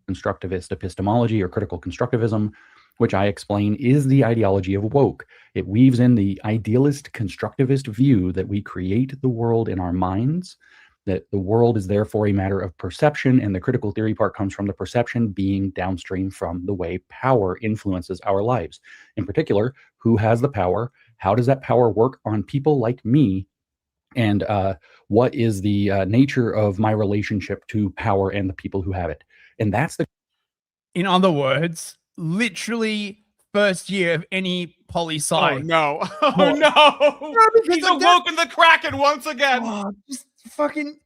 Constructivist epistemology or critical constructivism, which I explain is the ideology of woke. It weaves in the idealist constructivist view that we create the world in our minds, that the world is therefore a matter of perception, and the critical theory part comes from the perception being downstream from the way power influences our lives. In particular, who has the power? How does that power work on people like me? And what is the nature of my relationship to power and the people who have it? And that's the... In other words, literally first year of any poli-sci. Oh, no. Oh, What? no. He's awoken the Kraken once again. Oh, just fucking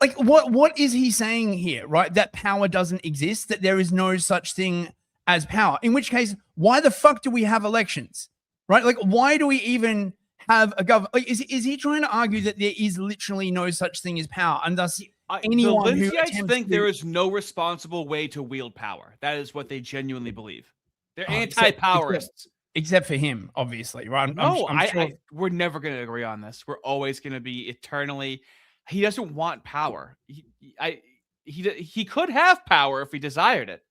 like what is he saying here, right? That power doesn't exist, that there is no such thing as power. In which case, why the fuck do we have elections? Right? Like, why do we even have a government? Like, is he trying to argue that there is literally no such thing as power, and thus anyone the who Lindsayites attempts think to- there is no responsible way to wield power. That is what they genuinely believe. They're Oh, anti-powerists. except for him, obviously, right? I'm sure. We're never going to agree on this. We're always going to be eternally. He doesn't want power. He could have power if he desired it,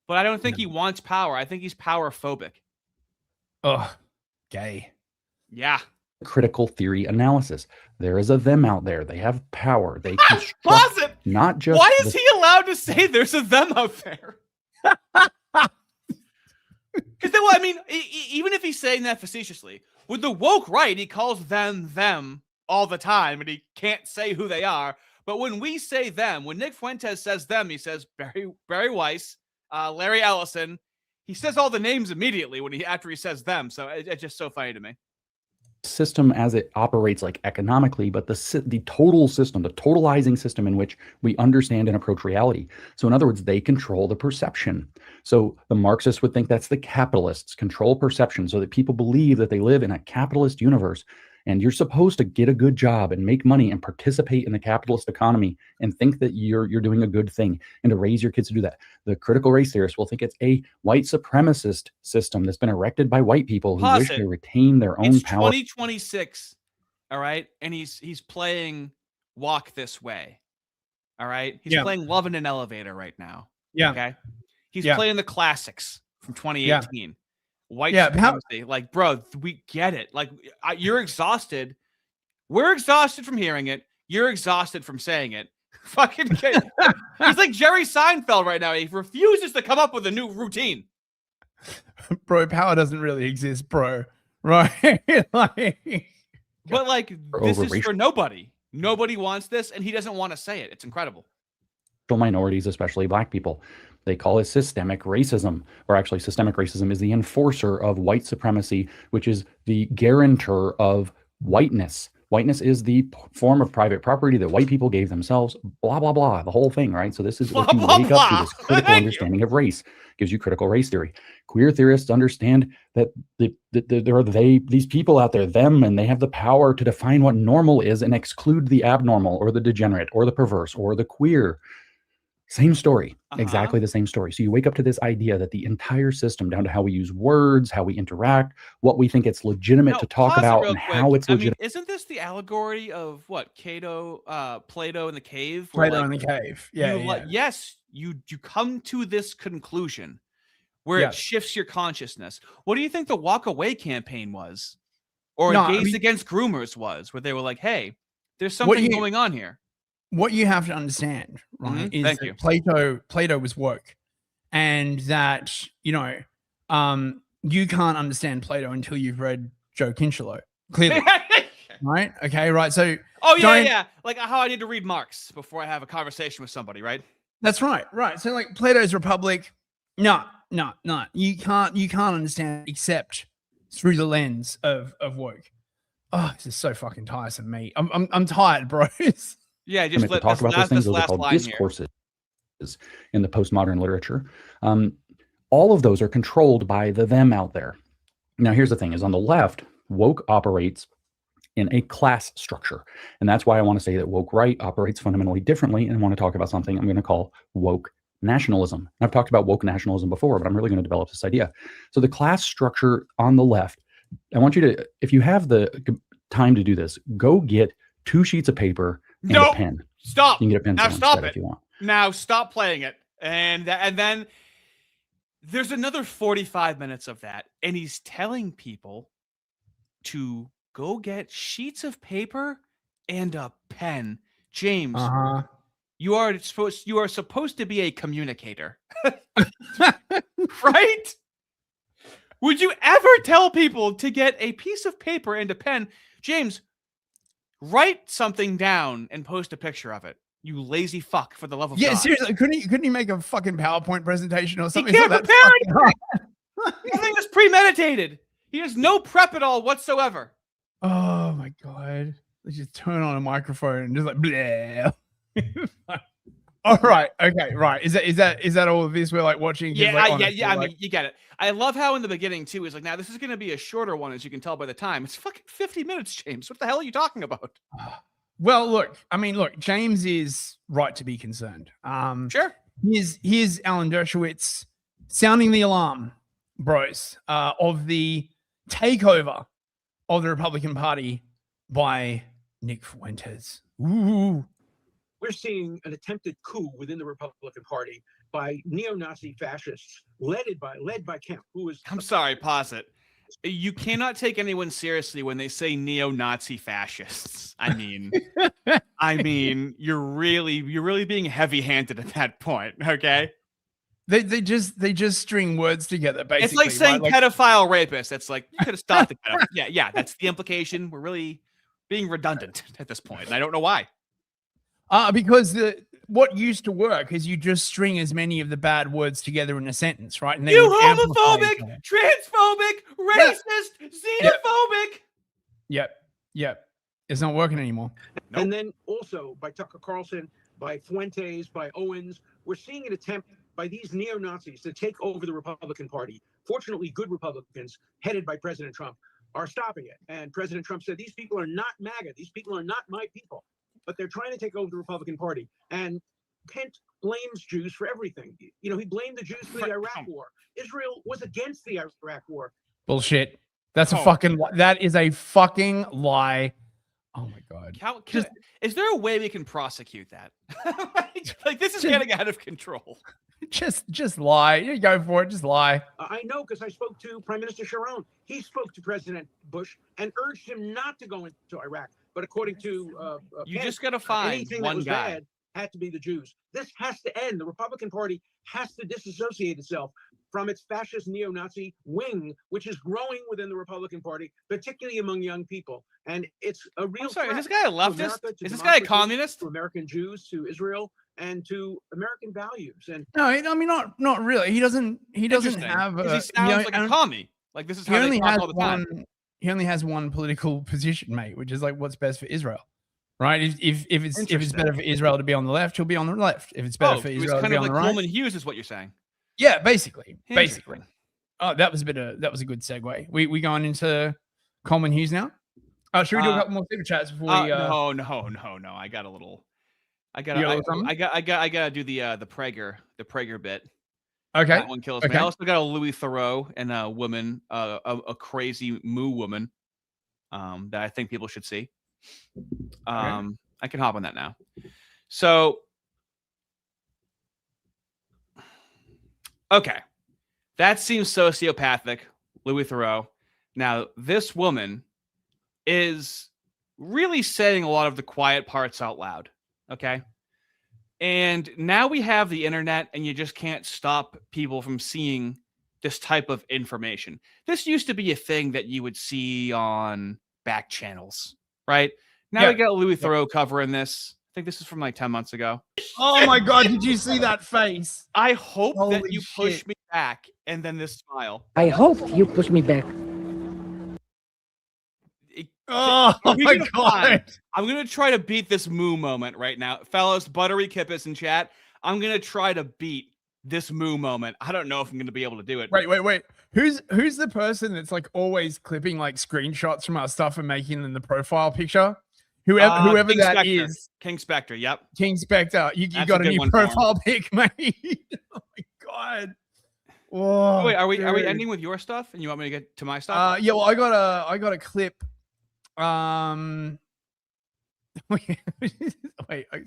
but I don't think he wants power. I think he's power phobic. Oh, gay. Yeah. critical theory analysis. There is a them out there. They have power. They Pause construct it. not just... Why is he allowed to say there's a them out there? Because well, I mean, even if he's saying that facetiously, with the woke right, he calls them all the time, and he can't say who they are. But when we say them, when Nick Fuentes says them, he says Barry Weiss, Larry Ellison. He says all the names immediately after he says them. So it's just so funny to me. System as it operates, like economically, but the total system, the totalizing system in which we understand and approach reality. So in other words, they control the perception. So the Marxists would think that's the capitalists control perception, so that people believe that they live in a capitalist universe, and you're supposed to get a good job and make money and participate in the capitalist economy and think that you're doing a good thing and to raise your kids to do that. The critical race theorists will think it's a white supremacist system that's been erected by white people who wish to retain their own power. It's 2026, all right? And he's playing Walk This Way, all right? He's playing Love in an Elevator right now. Yeah. Okay? He's playing the classics from 2018. White supremacy. Like, bro, we get it. Like, you're exhausted. We're exhausted from hearing it. You're exhausted from saying it. Fucking kid. He's like Jerry Seinfeld right now. He refuses to come up with a new routine. Bro, power doesn't really exist, bro. Right? But like, this is for nobody. Nobody wants this, and he doesn't want to say it. It's incredible. Minorities, especially black people. They call it systemic racism, or actually systemic racism is the enforcer of white supremacy, which is the guarantor of whiteness. Whiteness is the form of private property that white people gave themselves, blah, blah, blah, the whole thing, right? So this is what you wake up to, this critical understanding of race, gives you critical race theory. Queer theorists understand that there are these people out there, them, and they have the power to define what normal is and exclude the abnormal or the degenerate or the perverse or the queer. Same story, exactly the same story. So you wake up to this idea that the entire system, down to how we use words, how we interact, what we think it's legitimate to talk about, and how it's legitimate. Isn't this the allegory of what Plato in the cave? Plato in the cave. Yes, you come to this conclusion where it shifts your consciousness. What do you think the walk away campaign was? Or Gays Against Groomers was, where they were like, hey, there's something going on here. What you have to understand, right, is Thank that you. Plato was woke, and that, you can't understand Plato until you've read Joe Kinchelow, clearly. Right? Okay, right. So yeah. Like how I need to read Marx before I have a conversation with somebody, right? That's right. Right. So like Plato's Republic, no. You can't understand except through the lens of woke. Oh, this is so fucking tiresome, mate. I'm tired, bros. Yeah, just to talk about those things. Those are called discourses in the postmodern literature. All of those are controlled by the them out there. Now, here's the thing: is on the left, woke operates in a class structure, and that's why I want to say that woke right operates fundamentally differently. And I want to talk about something I'm going to call woke nationalism. And I've talked about woke nationalism before, but I'm really going to develop this idea. So the class structure on the left, I want you to, if you have the time to do this, go get 2 sheets of paper and a pen. Stop. You can get a pencil now stop instead it. if you want. Now stop playing it. And then there's another 45 minutes of that. And he's telling people to go get sheets of paper and a pen. James, you are supposed to be a communicator. Right? Would you ever tell people to get a piece of paper and a pen? James, write something down and post a picture of it. You lazy fuck, for the love of God. Yeah, seriously, couldn't he make a fucking PowerPoint presentation or something? He can't prepare anything. Everything is premeditated. He has no prep at all whatsoever. Oh my God. Let's just turn on a microphone and just like blah. All right. Okay. Right. Is that all of this we're like watching? Yeah. Like, I mean, you get it. I love how in the beginning too is like, now this is going to be a shorter one, as you can tell by the time. It's fucking 50 minutes, James. What the hell are you talking about? Well, look. James is right to be concerned. Sure. Here's Alan Dershowitz sounding the alarm, bros, of the takeover of the Republican Party by Nick Fuentes. Ooh. We're seeing an attempted coup within the Republican Party by neo-Nazi fascists led by Kemp, who is... I'm sorry, pause it. You cannot take anyone seriously when they say neo-Nazi fascists. I mean, you're really being heavy-handed at that point, okay? They just string words together, basically. It's like saying pedophile rapist. It's like, you could have stopped the pedophile. Yeah, that's the implication. We're really being redundant at this point, and I don't know why. Because what used to work is you just string as many of the bad words together in a sentence, right? And they you homophobic, transphobic, racist, xenophobic. Yep. It's not working anymore. Nope. And then also by Tucker Carlson, by Fuentes, by Owens, we're seeing an attempt by these neo-Nazis to take over the Republican Party. Fortunately, good Republicans headed by President Trump are stopping it. And President Trump said, these people are not MAGA. These people are not my people. But they're trying to take over the Republican Party. And Kent blames Jews for everything. He blamed the Jews for the Iraq War. Israel was against the Iraq War. Bullshit. That's that is a fucking lie. Oh my God. Is there a way we can prosecute that? like this is getting out of control. Just lie. You go for it. Just lie. I know, because I spoke to Prime Minister Sharon. He spoke to President Bush and urged him not to go into Iraq. But according to you just got to find anything one that was guy. bad had to be the Jews. This has to end. The Republican Party has to disassociate itself from its fascist neo-Nazi wing, which is growing within the Republican Party, particularly among young people. And it's a real I'm sorry, threat is this guy a leftist? Is this guy a communist? To American Jews, to Israel, and to American values. And no, I mean not really. He doesn't have he sounds like a commie. Like this is how they talk all the time. He only has one political position, mate, which is like what's best for Israel, right? If it's better for Israel to be on the left, he'll be on the left. If it's better for Israel to be on the right, Coleman Hughes is what you're saying. Yeah, basically. Oh, that was a good segue. We going into Coleman Hughes now? Should we do a couple more super chats before we? No. I gotta do the Prager bit. Okay. That one kills me. I also got a Louis Theroux and a woman, a crazy moo woman, that I think people should see. I can hop on that now. So Okay. That seems sociopathic, Louis Theroux. Now, this woman is really saying a lot of the quiet parts out loud. Okay. And now we have the internet, and you just can't stop people from seeing this type of information. This used to be a thing that you would see on back channels, right? Now we got Louis Theroux covering this. I think this is from like 10 months ago. Oh my God, did you see that face? I hope that Holy you push shit. me back, and then this smile. I hope you push me back. Oh We my gonna God. find- I'm going to try to beat this moo moment right now. Fellas, Buttery Kippis in chat, I'm going to try to beat this moo moment. I don't know if I'm going to be able to do it. Wait. Who's the person that's like always clipping like screenshots from our stuff and making them the profile picture? Whoever King that Spectre. is. King Spectre, yep. King Spectre. You That's got a a good new one for him. profile pic, mate. Oh my God. Whoa, Wait, are we dude. ending with your stuff, and you want me to get to my stuff? Yeah, well, I got a clip. Wait,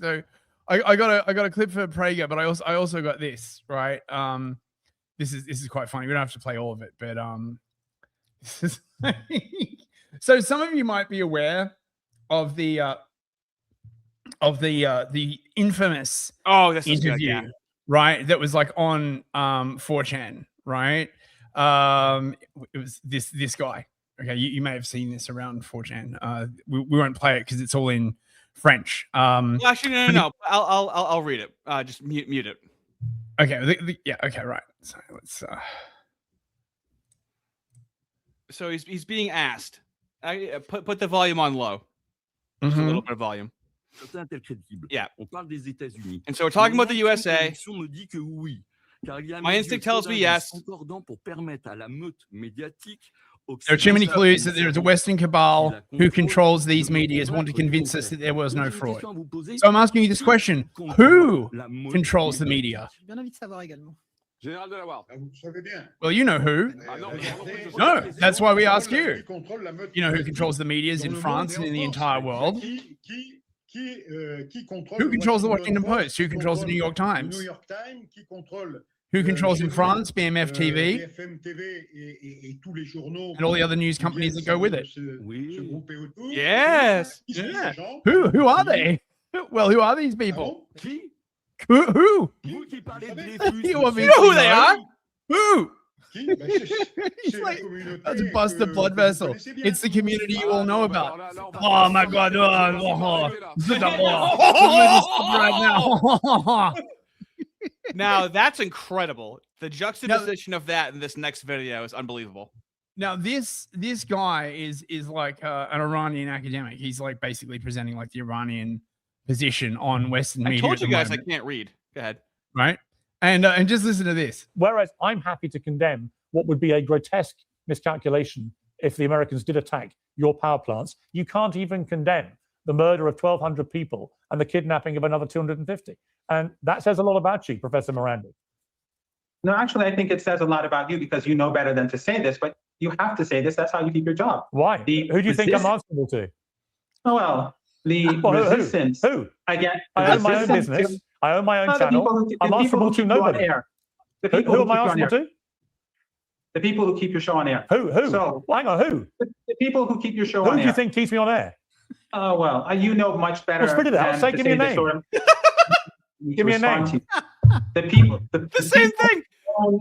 so I got a clip for Prager, but I also got this, right? This is quite funny. We don't have to play all of it, but this is so some of you might be aware of the infamous Oh, this is good, interview, yeah. right? That was like on 4chan, right? It was this guy. Okay, you may have seen this around 4chan. We won't play it because it's all in French. Well, actually, no. I'll read it. Just mute it. Okay. Yeah. Okay. Right. So let's. So he's being asked. Put the volume on low. Just a little bit of volume. Yeah. And so we're talking about the USA. My instinct tells me yes. There are too many clues that there is a Western cabal who controls these medias, want to convince us that there was no fraud. So I'm asking you this question: who controls the media? Well, you know who. No, that's why we ask you. You know who controls the medias in France and in the entire world? Who controls the Washington Post? Who controls the New York Times? Who controls in France BMF TV and all the other news companies that go with it? Yes. Yeah. Who are they? Well, who are these people? Who? You want me You know to who they are. Who? He's like, that's a bust a blood vessel. It's the community you all know about. Oh my God! Right now. Now that's incredible. The juxtaposition of that in this next video is unbelievable. Now this guy is like an Iranian academic. He's like basically presenting like the Iranian position on Western media. I told you guys moment, I can't read. Go ahead. right? And just listen to this. Whereas I'm happy to condemn what would be a grotesque miscalculation if the Americans did attack your power plants. You can't even condemn the murder of 1,200 people and the kidnapping of another 250. And that says a lot about you, Professor Morandi. No, actually, I think it says a lot about you because you know better than to say this, but you have to say this. That's how you keep your job. Why? Who do you think I'm answerable to? Oh, well, the resistance. Who? Again, I own my own business. I own my own channel. I'm answerable to nobody. Who am I answerable to? The people who keep your show on air. Who? So, hang on, who? The people who keep your show who on air. Who do you think keeps me on air? Oh, well, you know much better. Well, spit it out. Say, give me a name. Give me a name. The people. The same thing.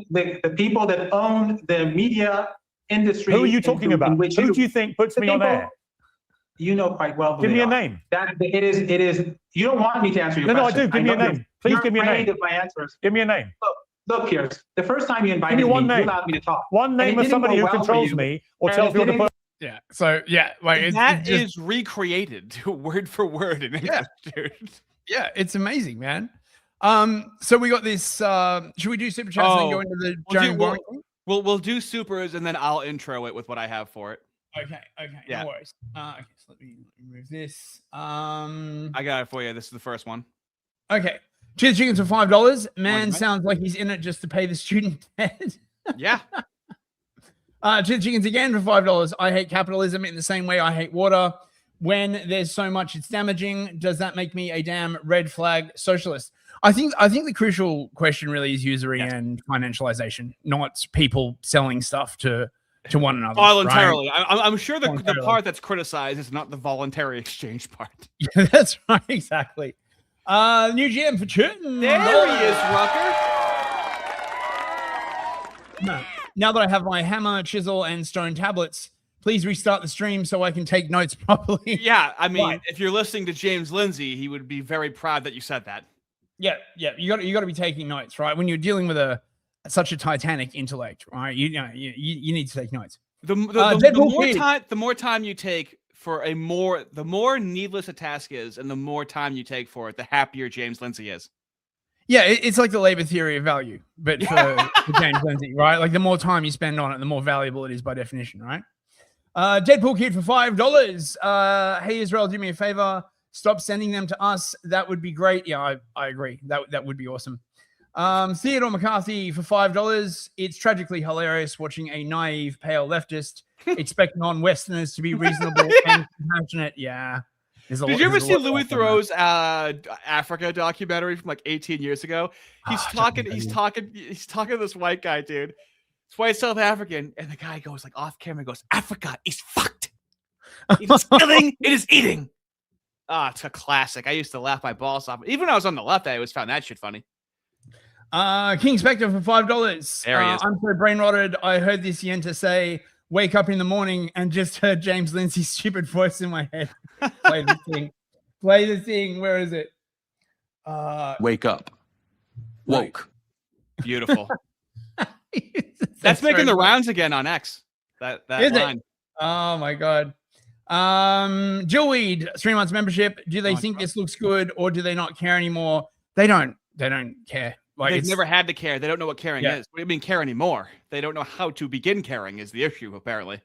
The people that own the media industry. Who are you talking about? Who do you think puts me on air? You know quite well. Give me a name. That it is. You don't want me to answer your question. No, I do. Give me a name. Please give me a name. My answers. Give me a name. Look, Piers. The first time you invited me, you allowed me to talk. One name of somebody who controls me or tells me what to put. Yeah. So yeah, like that is recreated word for word in English, dude. Yeah, it's amazing, man. So we got this. Should we do super chats and then go into the Jeremy Warrington? We'll do supers and then I'll intro it with what I have for it. Okay. Yeah. No worries. Okay, so let me remove this. I got it for you. This is the first one. Okay. Cheers chickens for $5. Man sounds like he's in it just to pay the student debt. Yeah. Cheers chickens again for $5. I hate capitalism in the same way I hate water. When there's so much it's damaging, does that make me a damn red flag socialist? I think the crucial question really is usury and financialization, not people selling stuff to one another. Voluntarily. Right? I'm sure the part that's criticized is not the voluntary exchange part. Yeah, that's right. Exactly. New GM for Churton. There he is, Rucker. Now that I have my hammer, chisel, and stone tablets, please restart the stream so I can take notes properly. Yeah, I mean, if you're listening to James Lindsay, he would be very proud that you said that. Yeah. You got to be taking notes, right? When you're dealing with such a titanic intellect, right? You need to take notes. The more time you take for the more needless a task is, and the more time you take for it, the happier James Lindsay is. Yeah, it's like the labor theory of value, but for James Lindsay, right? Like the more time you spend on it, the more valuable it is by definition, right? Deadpool Kid for $5. Hey Israel, do me a favor. Stop sending them to us. That would be great. Yeah, I agree. That would be awesome. Theodore McCarthy for $5. It's tragically hilarious watching a naive, pale leftist expect non-Westerners to be reasonable and compassionate. Yeah. Did you ever see Louis Theroux's Africa documentary from like 18 years ago? He's talking to this white guy, dude. It's white South African, and the guy goes like off camera, goes, "Africa is fucked. It is killing. It is eating." It's a classic. I used to laugh my balls off. Even when I was on the left, I always found that shit funny. King Spectre for $5. There he is. I'm so brain rotted. I heard this Yenta say, "Wake up in the morning," and just heard James Lindsay's stupid voice in my head. Play the thing. Play the thing. Where is it? Wake up. Woke. Beautiful. That's making the rounds again on X. That is line. It? Oh my god. Jillweed, 3 months membership. Do they think this looks good, or do they not care anymore? They don't care. Like, They've never had to care. They don't know what caring is. What do you mean care anymore? They don't know how to begin caring is the issue, apparently.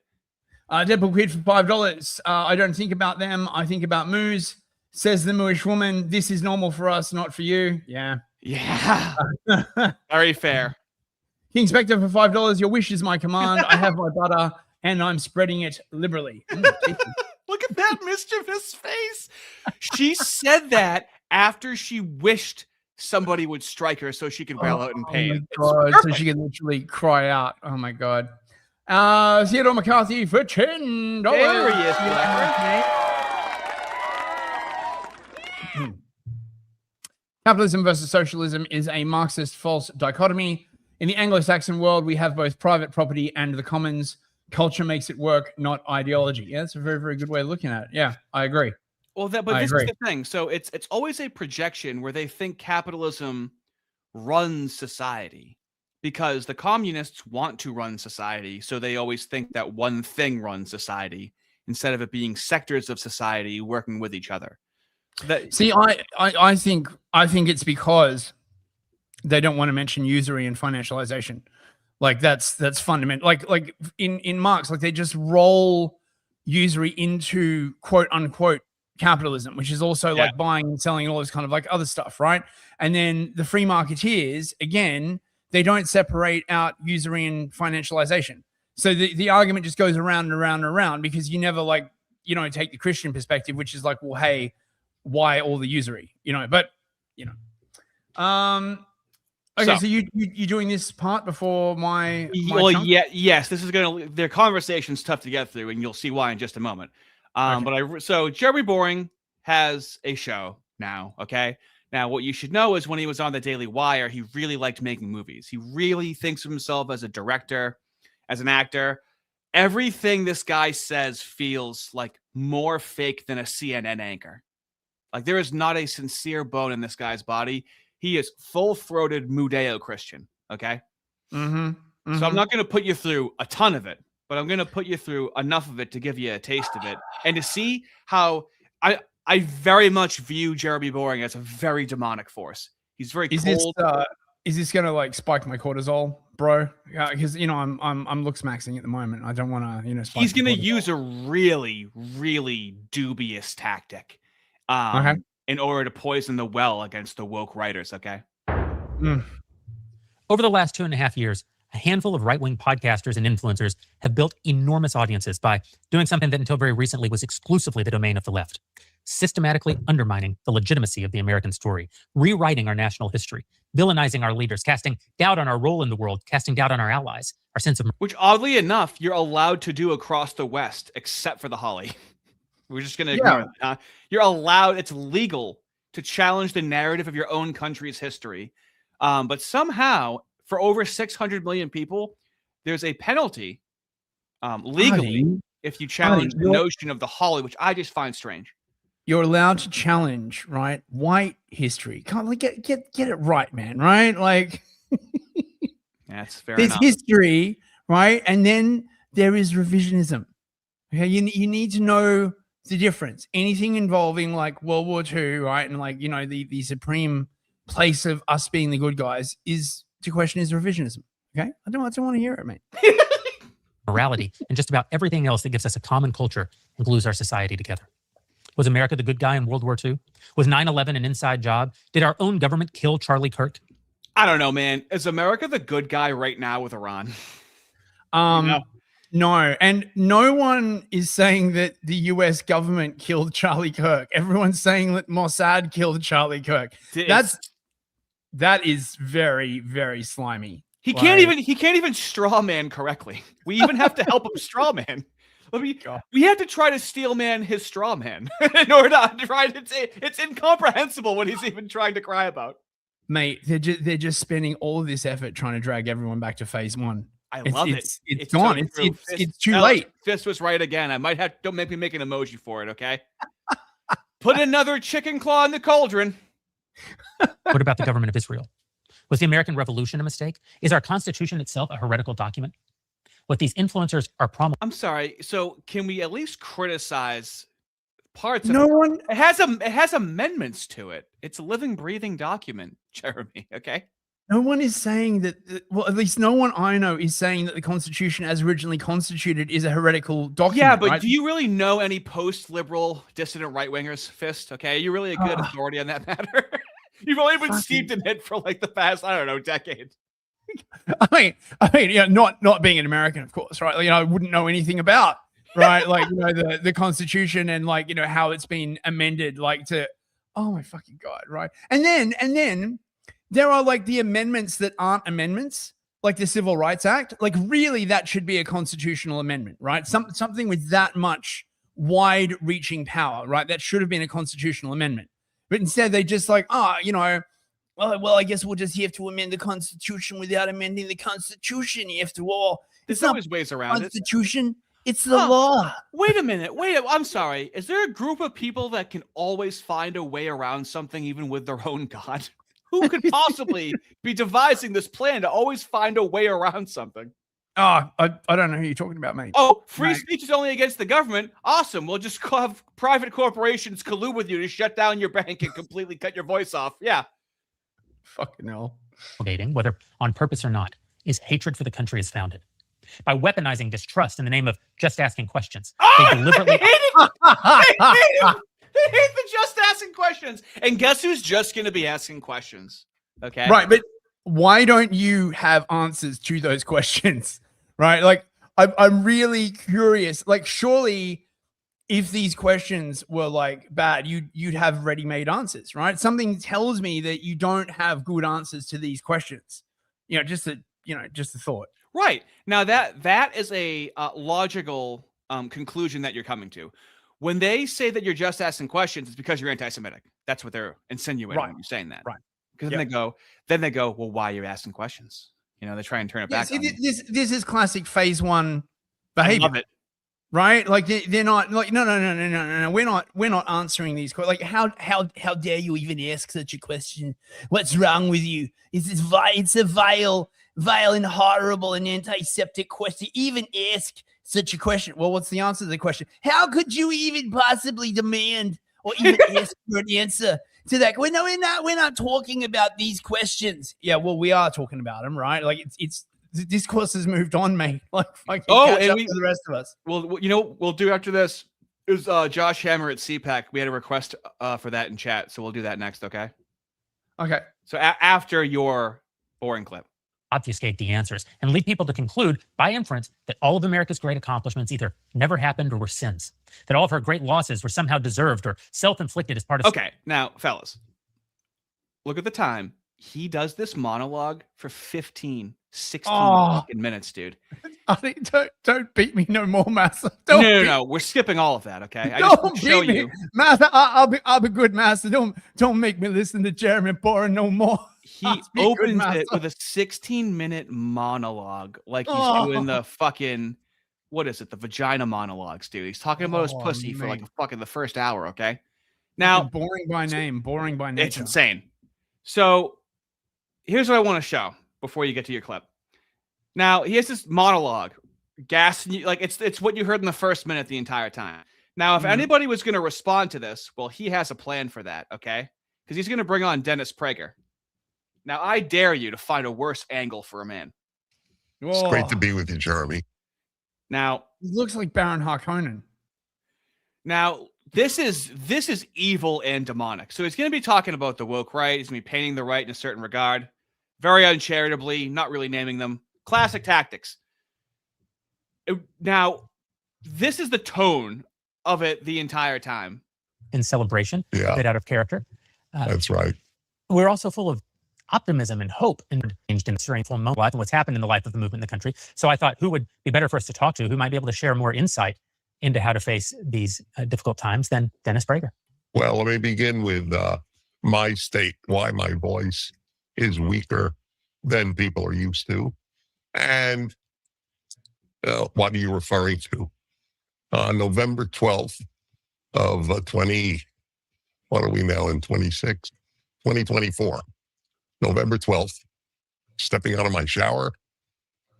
Deadpool Kid for $5. I don't think about them. I think about moos. Says the mooish woman. This is normal for us, not for you. Yeah. Yeah. Very fair. King Spectre for $5. Your wish is my command. I have my butter and I'm spreading it liberally. Look at that mischievous face. She said that after she wished somebody would strike her so she could wail out in pain. Oh my God, so she can literally cry out. Oh my God. Theodore McCarthy for $10. There he is, Blackburn. Capitalism versus socialism is a Marxist false dichotomy. In the Anglo-Saxon world, we have both private property and the commons. Culture makes it work, not ideology. Yeah, that's a very, very good way of looking at it. Yeah, I agree. Well, this is the thing. So it's always a projection where they think capitalism runs society because the communists want to run society. So they always think that one thing runs society instead of it being sectors of society working with each other. See, I think it's because they don't want to mention usury and financialization. Like that's fundamental. Like in Marx, like they just roll usury into quote unquote capitalism, which is also like buying and selling and all this kind of like other stuff, right? And then the free marketeers, again, they don't separate out usury and financialization. So the argument just goes around and around and around because you never take the Christian perspective, which is like, well, hey, why all the usury, but okay, so you doing this part before my chunk? Yes, this is their conversation's tough to get through and you'll see why in just a moment. So Jeremy Boring has a show now. Okay. Now what you should know is when he was on the Daily Wire, he really liked making movies. He really thinks of himself as a director, as an actor. Everything this guy says feels like more fake than a CNN anchor. Like there is not a sincere bone in this guy's body. He is full-throated Mudeo-Christian, okay? So I'm not going to put you through a ton of it, but I'm going to put you through enough of it to give you a taste of it and to see how I very much view Jeremy Boring as a very demonic force. He's very cold. Is this going to like spike my cortisol, bro? Because I'm looks maxing at the moment. I don't want to spike. He's going to use a really, really dubious tactic. In order to poison the well against the woke writers, okay? Over the last 2.5 years, a handful of right-wing podcasters and influencers have built enormous audiences by doing something that until very recently was exclusively the domain of the left. systematically undermining the legitimacy of the American story, rewriting our national history, villainizing our leaders, casting doubt on our role in the world, casting doubt on our allies, our sense of... Which, oddly enough, you're allowed to do across the West, except for the Holly. We're just going to ignore that. You're allowed, it's legal to challenge the narrative of your own country's history. But somehow, for over 600 million people, there's a penalty legally if you challenge the notion of the Holly, which I just find strange. You're allowed to challenge, right? White history. Come on, get it right, man, right? Like, that's fair there's enough. history, right? And then there is revisionism. Okay, you need to know the difference. Anything involving like World War II, right? And like, you know, the supreme place of us being the good guys is to question is revisionism. Okay, I don't want to hear it, mate. morality, and just about everything else that gives us a common culture and glues our society together. Was America the good guy in World War II? Was 9/11 an inside job? Did our own government kill Charlie Kirk? I don't know, man. Is America the good guy right now with Iran? No, and no one is saying that the US government killed Charlie Kirk. Everyone's saying that Mossad killed Charlie Kirk. That is very, very slimy. He can't even straw man correctly. We even have to help him straw man. We have to try to steel man his straw man in order to try to say it's incomprehensible what he's even trying to cry about. Mate, they're just spending all of this effort trying to drag everyone back to phase one. I love it. It's gone. So it's too late. Fist was right again. I might have. Don't make me make an emoji for it, okay? Put another chicken claw in the cauldron. What about the government of Israel? Was the American Revolution a mistake? Is our Constitution itself a heretical document? What these influencers are promulgating. I'm sorry. So can we at least criticize parts no of it? One. It has amendments to it. It's a living, breathing document, Jeremy. Okay. No one is saying that. Well, at least no one I know is saying that the Constitution, as originally constituted, is a heretical document. Yeah, but right? do you really know any post-liberal dissident right-wingers, Fist? Okay, you're really a good authority on that matter. You've only been steeped in it for like the past, I don't know, decade. I mean, yeah, not being an American, of course, right? Like, you know, I wouldn't know anything about, right? Like, you know, the Constitution and like, you know, how it's been amended, like to, oh my fucking God, right? And then there are like the amendments that aren't amendments, like the Civil Rights Act. Like, really, that should be a constitutional amendment, right? Something with that much wide-reaching power, right? That should have been a constitutional amendment. But instead, they just like, you know, well, I guess we'll just have to amend the Constitution without amending the Constitution after all. There's always ways around Constitution. It's the law. Wait a minute. I'm sorry. Is there a group of people that can always find a way around something, even with their own God? Who could possibly be devising this plan to always find a way around something? Oh, I don't know who you're talking about, mate. Oh, free speech is only against the government. Awesome. We'll just have private corporations collude with you to shut down your bank and completely cut your voice off. Yeah. Fucking hell. Whether on purpose or not, is hatred for the country is founded. By weaponizing distrust in the name of just asking questions. They deliberately... They hate the just asking questions. And guess who's just going to be asking questions? Okay. Right, but why don't you have answers to those questions? Right? Like, I'm really curious. Like, surely if these questions were like bad, you'd have ready-made answers, right? Something tells me that you don't have good answers to these questions. You know, just a thought. Right. Now that is a logical conclusion that you're coming to. When they say that you're just asking questions, it's because you're anti-Semitic. That's what they're insinuating when you're saying that. Right. Because then they go, well, why are you asking questions? You know, they try and turn it back on you. This is classic phase one behavior. I love it. Right? Like they're not like no. We're not answering these questions. Like how dare you even ask such a question? What's wrong with you? It's a vile and horrible and antiseptic question. Even ask such a question. Well, what's the answer to the question? How could you even possibly demand or even ask for an answer to that? We're not talking about these questions. Yeah, well, we are talking about them, right? Like it's the discourse has moved on, mate. Like catch up to the rest of us. Well, you know, we'll do after this. It was Josh Hammer at CPAC. We had a request for that in chat, so we'll do that next. Okay. Okay. So after your boring clip. obfuscate the answers and lead people to conclude by inference that all of America's great accomplishments either never happened or were sins, that all of her great losses were somehow deserved or self-inflicted as part of... Okay, now, fellas, look at the time. He does this monologue for 16 fucking minutes, dude. Don't beat me no more, Master. No. We're skipping all of that, okay? I Don't just show beat me, you. Master. I'll be good, Master. Don't make me listen to Jeremy Boren no more. He opens it with a 16-minute monologue, like he's doing the fucking, what is it? The vagina monologues, dude. He's talking about his pussy for like fucking the first hour, okay? Now, boring by name, boring by nature. It's insane. So here's what I want to show before you get to your clip. Now, he has this monologue, gassing you, like it's what you heard in the first minute the entire time. Now, if anybody was going to respond to this, well, he has a plan for that, okay? Because he's going to bring on Dennis Prager. Now, I dare you to find a worse angle for a man. It's great to be with you, Jeremy. Now, he looks like Baron Harkonnen. Now, this is evil and demonic. So he's going to be talking about the woke right. He's going to be painting the right in a certain regard. Very uncharitably, not really naming them. Classic tactics. Now, this is the tone of it the entire time. In celebration, a bit out of character. That's right. We're also full of optimism and hope and changed in a very full moment and what's happened in the life of the movement in the country. So I thought, who would be better for us to talk to, who might be able to share more insight into how to face these difficult times than Dennis Prager? Well, let me begin with my state, why my voice is weaker than people are used to. And what are you referring to? November 12th of what are we now in 2024. November 12th, stepping out of my shower,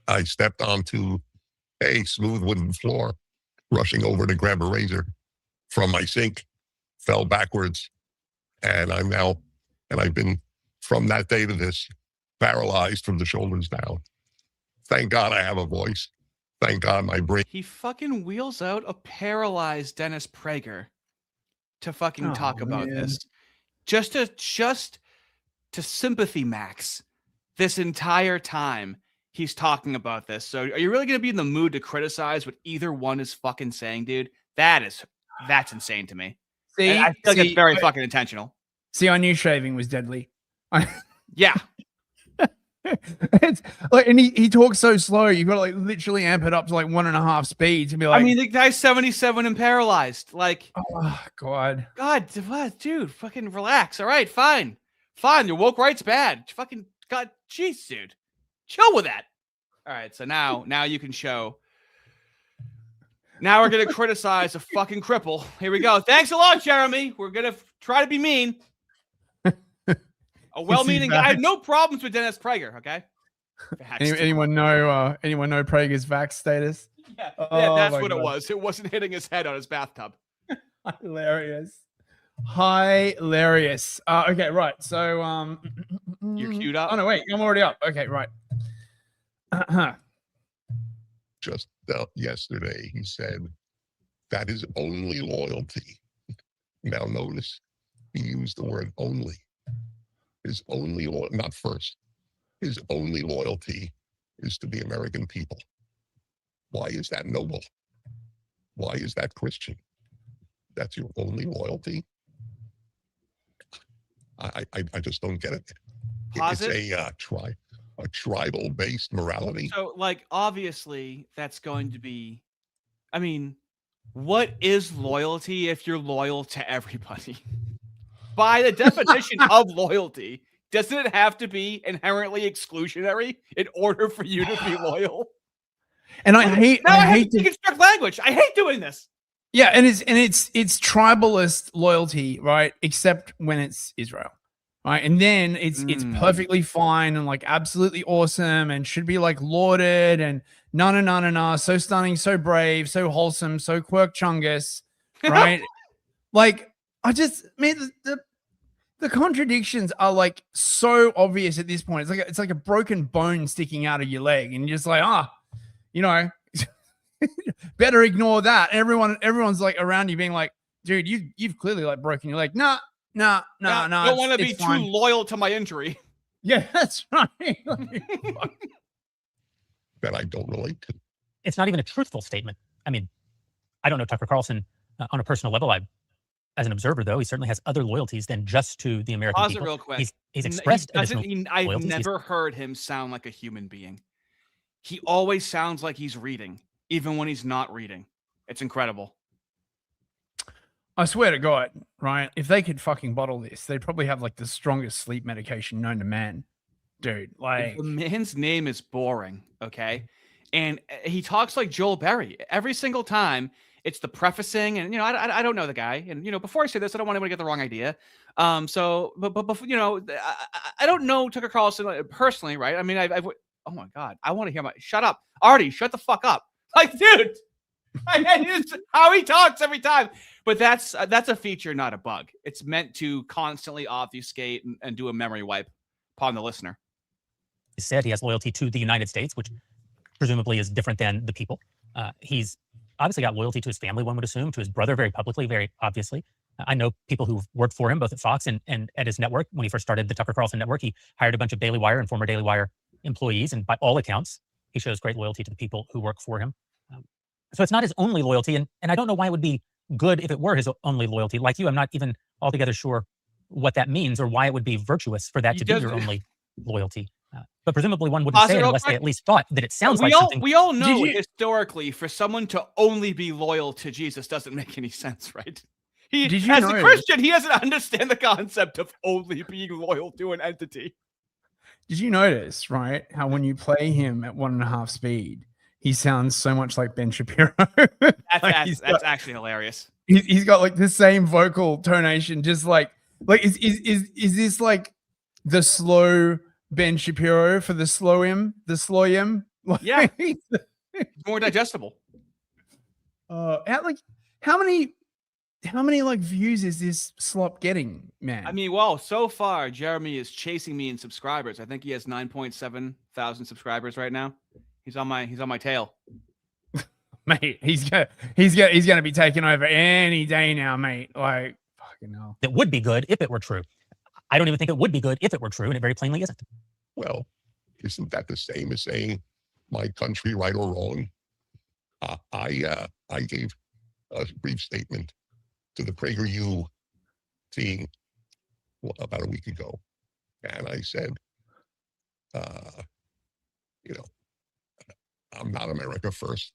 I stepped onto a smooth wooden floor, rushing over to grab a razor from my sink, fell backwards, and I've been, from that day to this, paralyzed from the shoulders down. Thank God I have a voice. Thank God my brain. He fucking wheels out a paralyzed Dennis Prager to fucking talk about this. Just to sympathy max this entire time he's talking about this. So are you really going to be in the mood to criticize what either one is fucking saying, dude? That's insane to me. See, and I feel like it's very fucking intentional. See, I knew shaving was deadly. Yeah. It's like, and he talks so slow, you gotta like literally amp it up to like 1.5 speed to be like, I mean, the guy's 77 and paralyzed. Like, oh God, what, dude? Fucking relax. All right, fine. Your woke right's bad. Fucking God, jeez, dude, chill with that. All right, so now you can show. Now we're gonna criticize a fucking cripple. Here we go. Thanks a lot, Jeremy. We're gonna try to be mean. A well-meaning guy. I have no problems with Dennis Prager. Okay. Anyone know Prager's vax status? Yeah, that's what it was. It wasn't hitting his head on his bathtub. Hilarious. Okay, right. So you're queued up. Oh no, wait, I'm already up. Okay, right. Just yesterday, he said that is only loyalty. Now notice he used the word only. His only not first. His only loyalty is to the American people. Why is that noble? Why is that Christian? That's your only loyalty? I just don't get it. It's a tribal-based morality. So, like, obviously, that's going to be. I mean, what is loyalty if you're loyal to everybody? By the definition of loyalty, doesn't it have to be inherently exclusionary in order for you to be loyal? And I hate to construct language. I hate doing this. Yeah, and it's tribalist loyalty, right? Except when it's Israel, right? And then it's perfectly fine and like absolutely awesome and should be like lauded and no, so stunning, so brave, so wholesome, so quirk chungus, right? Like the contradictions are like so obvious at this point. It's like a broken bone sticking out of your leg, and you're just like, better ignore that. And everyone's like around you being like, dude, you've clearly like broken your leg. No. Don't want to be too loyal to my injury. Yeah, that's right. that I don't relate to. It's not even a truthful statement. I mean, I don't know Tucker Carlson on a personal level. As an observer, though, he certainly has other loyalties than just to the American Pause it people. real quick. He's expressed I've loyalties. never heard him sound like a human being. He always sounds like he's reading, even when he's not reading. It's incredible. I swear to God, right? If they could fucking bottle this, they'd probably have like the strongest sleep medication known to man, dude. Like the man's name is boring, okay? And he talks like Joel Berry every single time. It's the prefacing, and I don't know the guy, and before I say this, I don't want anyone to get the wrong idea. But I don't know Tucker Carlson personally, right? I mean, I've oh my God, I want to hear shut up, Ardy, shut the fuck up, like, dude. It's how he talks every time. But that's a feature, not a bug. It's meant to constantly obfuscate and do a memory wipe upon the listener. He said he has loyalty to the United States, which presumably is different than the people. He's obviously got loyalty to his family, one would assume, to his brother very publicly, very obviously. I know people who've worked for him, both at Fox and at his network. When he first started the Tucker Carlson network, he hired a bunch of Daily Wire and former Daily Wire employees. And by all accounts, he shows great loyalty to the people who work for him. So it's not his only loyalty. And I don't know why it would be good if it were his only loyalty. Like you, I'm not even altogether sure what that means or why it would be virtuous for that to be your only loyalty. But presumably one wouldn't say it unless they at least thought that it sounds like something. We all know historically, for someone to only be loyal to Jesus doesn't make any sense, right? As a Christian, he doesn't understand the concept of only being loyal to an entity. Did you notice, right, how when you play him at 1.5 speed, he sounds so much like Ben Shapiro? That's actually hilarious. He's got like the same vocal tonation, just like is this like the slow Ben Shapiro for the slow M? Yeah, more digestible. How many like views is this slop getting, man? I mean, well, so far Jeremy is chasing me in subscribers. I think he has 9.7 thousand subscribers right now. He's on my tail. Mate, he's gonna be taking over any day now, mate. Like, fucking hell. It would be good if it were true. I don't even think it would be good if it were true, and it very plainly isn't. Well, isn't that the same as saying my country right or wrong? I gave a brief statement to the PragerU team about a week ago, and I said, I'm not America first.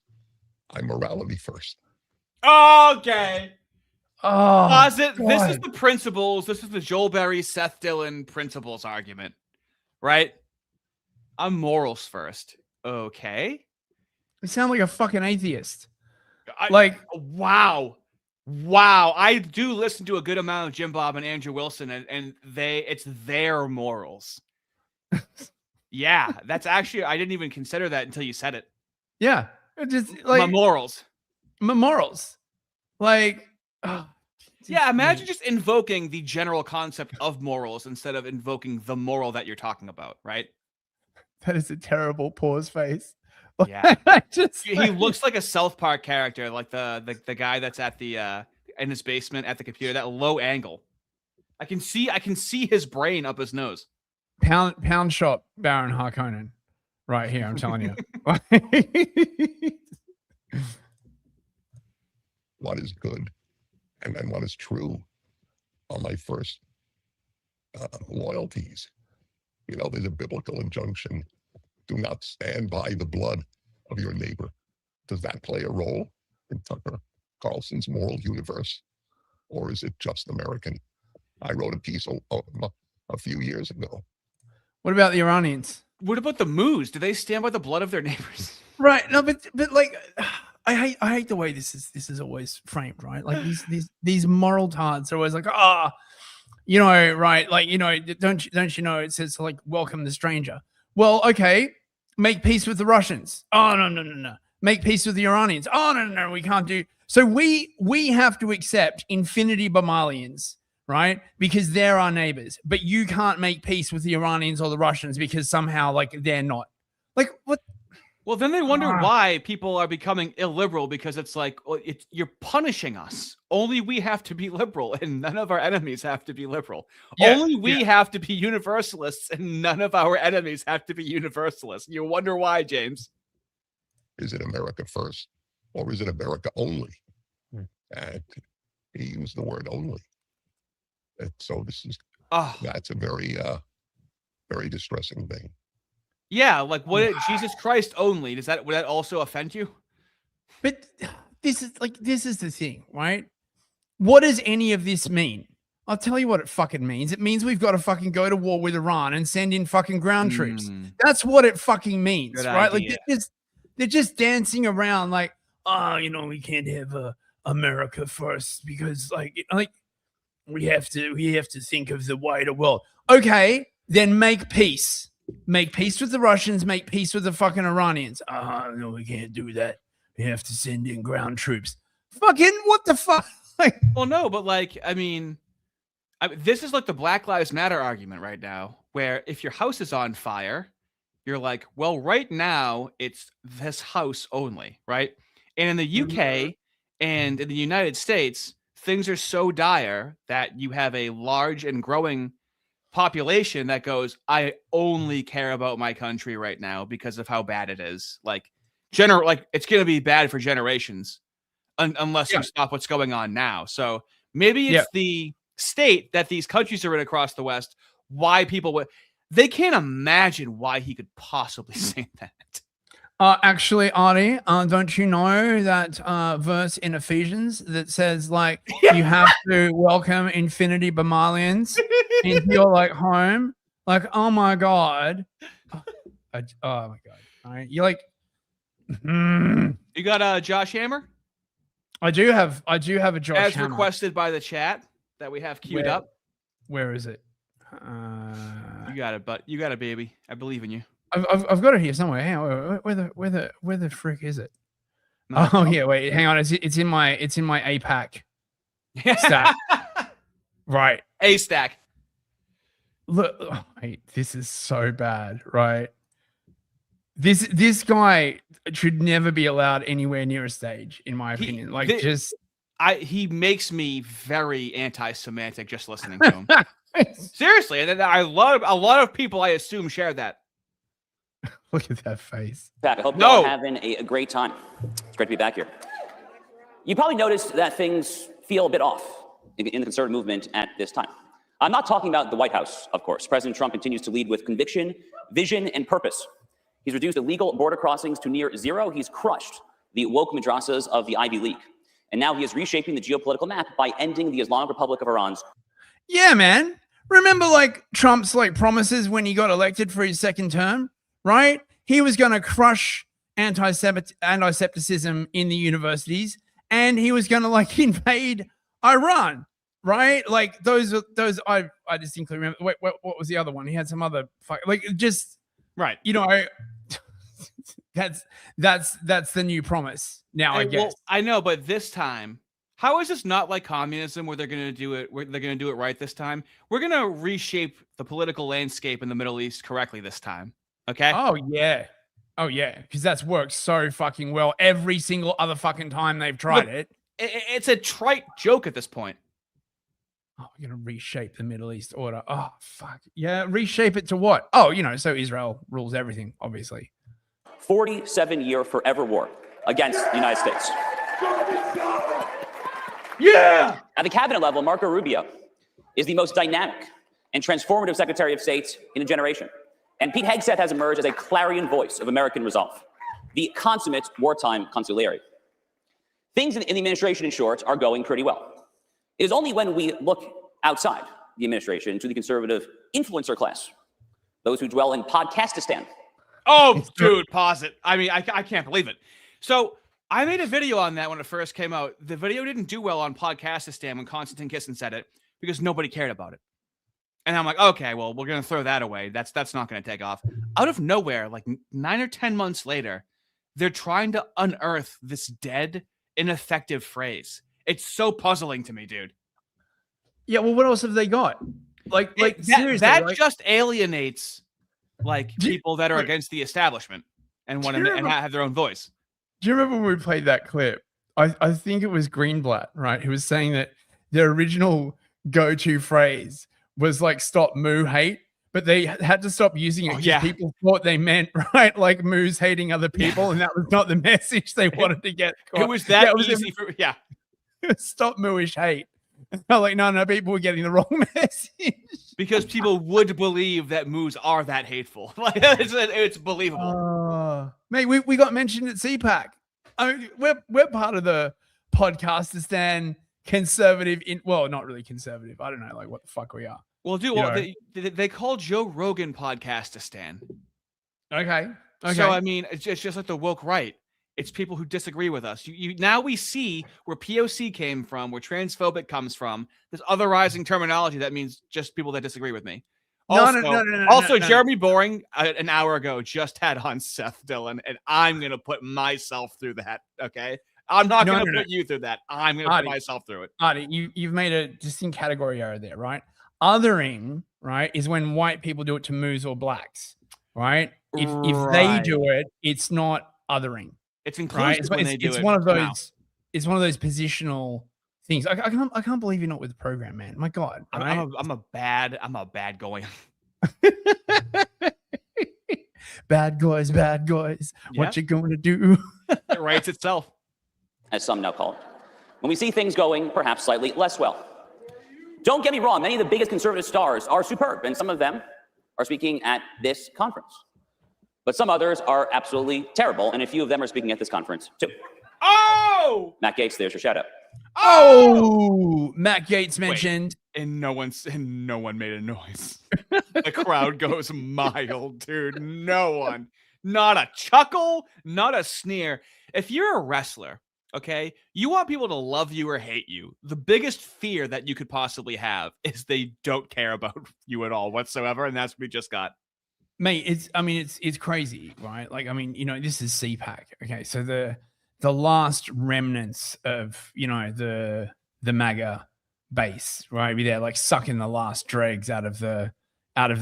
I'm morality first. Okay. Oh, this is the principles. This is the Joel Berry, Seth Dillon principles argument, right? I'm morals first. Okay. You sound like a fucking atheist. Wow. I do listen to a good amount of Jim Bob and Andrew Wilson, and it's their morals. Yeah, that's actually, I didn't even consider that until you said it. Yeah, just like my morals. Like, yeah, imagine just invoking the general concept of morals instead of invoking the moral that you're talking about, right? That is a terrible pause face. Yeah, he looks like a South Park character, like the guy that's at the in his basement at the computer, that low angle. I can see his brain up his nose. Pound shop Baron Harkonnen, right here. I'm telling you. What is good and then what is true are my first loyalties. There's a biblical injunction: do not stand by the blood of your neighbor. Does that play a role in Tucker Carlson's moral universe, or is it just American? I wrote a piece a few years ago. What about the Iranians? What about the Moos? Do they stand by the blood of their neighbors? Right. No, but like, I hate the way this is always framed, right? Like these moral tards are always like, right? Like, don't you know? It says like, welcome the stranger. Well, okay, make peace with the Russians. Oh no. Make peace with the Iranians. Oh no, we can't do. So we have to accept infinity Bamalians, right? Because they're our neighbors. But you can't make peace with the Iranians or the Russians because somehow like they're not. Like what? Well, then they wonder why people are becoming illiberal, because it's like, well, you're punishing us. Only we have to be liberal, and none of our enemies have to be liberal. Only we have to be universalists, and none of our enemies have to be universalists. You wonder why, James. Is it America first, or is it America only? And he used the word only. And so this is that's a very very distressing thing. Yeah, like what? Jesus Christ only. Would that also offend you? But this is the thing, right? What does any of this mean? I'll tell you what it fucking means. It means we've got to fucking go to war with Iran and send in fucking ground troops. That's what it fucking means, Good right? idea. Like they're just dancing around like, we can't have America first because like we have to think of the wider world. Okay, then make peace. Make peace with the Russians, make peace with the fucking Iranians. No, we can't do that. We have to send in ground troops. Fucking what the fuck? Well, no, but like, I mean, this is like the Black Lives Matter argument right now, where if your house is on fire, you're like, well, right now it's this house only, right? And in the UK and in the United States, things are so dire that you have a large and growing population that goes, I only care about my country right now because of how bad it is. Like it's going to be bad for generations unless you stop what's going on now. So maybe it's the state that these countries are in across the West, why people they can't imagine why he could possibly say that. Actually, Ardy, don't you know that verse in Ephesians that says like you have to welcome infinity Bamalians into your like home? Like, oh my god, oh my god! All right, you're like, You got Josh Hammer? I do have a Josh as Hammer. requested by the chat that we have queued up. Where is it? You got it, but you got it, baby. I believe in you. I've got it here somewhere. Hang on, where the frick is it? Yeah, wait, hang on. It's in my APAC stack. Right, A stack. Look, this is so bad, right? This guy should never be allowed anywhere near a stage, in my opinion. He makes me very anti-Semitic just listening to him. Seriously, and a lot of people I assume share that. Look at that face. Pat, I hope you're all having a great time. It's great to be back here. You probably noticed that things feel a bit off in the conservative movement at this time. I'm not talking about the White House, of course. President Trump continues to lead with conviction, vision, and purpose. He's reduced illegal border crossings to near zero. He's crushed the woke madrasas of the Ivy League. And now he is reshaping the geopolitical map by ending the Islamic Republic of Iran's. Yeah, man. Remember like Trump's like promises when he got elected for his second term? Right? He was going to crush anti-Semitism in the universities, and he was going to like invade Iran, right? Like those I distinctly remember. Wait, what was the other one? He had some other right. You know, that's the new promise now. I guess. Well, I know, but this time, how is this not like communism where they're going to do it? They're going to do it right this time. We're going to reshape the political landscape in the Middle East correctly this time. Okay. Oh yeah. Because that's worked so fucking well every single other fucking time they've tried it. It's a trite joke at this point. Oh, we're gonna reshape the Middle East order. Oh fuck. Yeah, reshape it to what? Oh, so Israel rules everything, obviously. 47-year forever war against the United States. Yeah. At the cabinet level, Marco Rubio is the most dynamic and transformative Secretary of State in a generation. And Pete Hegseth has emerged as a clarion voice of American resolve, the consummate wartime consigliere. Things in the administration, in short, are going pretty well. It is only when we look outside the administration to the conservative influencer class, those who dwell in Podcastistan. Oh, dude, pause it. I mean, I can't believe it. So I made a video on that when it first came out. The video didn't do well on Podcastistan when Konstantin Kisin said it because nobody cared about it. And I'm like, okay, well, we're going to throw that away. That's not going to take off. Out of nowhere, like 9 or 10 months later, they're trying to unearth this dead, ineffective phrase. It's so puzzling to me, dude. Yeah, well, what else have they got? Seriously, that just alienates like people that are against the establishment. and want to and have their own voice. Do you remember when we played that clip? I think it was Greenblatt, right? Who was saying that their original go-to phrase was like "stop moo hate," but they had to stop using it because people thought they meant right, like moos hating other people, and that was not the message they wanted to get. It was that easy for stop mooish hate. Like no, people were getting the wrong message because people would believe that moos are that hateful. Like it's believable. Mate, we got mentioned at CPAC. I mean, we're part of the Podcastistan conservative. Well, not really conservative. I don't know, like what the fuck we are. Well, dude, they call Joe Rogan Podcastistan. Okay. So I mean, it's just like the woke right. It's people who disagree with us. Now we see where POC came from, where transphobic comes from. This otherizing terminology that means just people that disagree with me. Also, Jeremy Boring an hour ago just had on Seth Dillon, and I'm gonna put myself through that. Okay, I'm not gonna put you through that. I'm gonna put myself through it. Ardy, you've made a distinct category error there, right? Othering, right, is when white people do it to moos or blacks, right? If they do it, it's not othering. It's inclusive when they do it. It's one of those. It's one of those positional things. I can't believe you're not with the program, man. My God, right? I'm a bad going. Bad guys. What you going to do? It writes itself, as some now call it. When we see things going perhaps slightly less well. Don't get me wrong, many of the biggest conservative stars are superb, and some of them are speaking at this conference. But some others are absolutely terrible, and a few of them are speaking at this conference too. Oh! Matt Gaetz, there's your shout out. Oh! Matt Gaetz mentioned. Wait, and no one made a noise. The crowd goes mild, dude. No one. Not a chuckle, not a sneer. If you're a wrestler, okay, you want people to love you or hate you. The biggest fear that you could possibly have is they don't care about you at all whatsoever, and that's what we just got. Mate, it's crazy, right? Like, I mean, this is CPAC. Okay, so the last remnants of the MAGA base, right? They're like sucking the last dregs out of the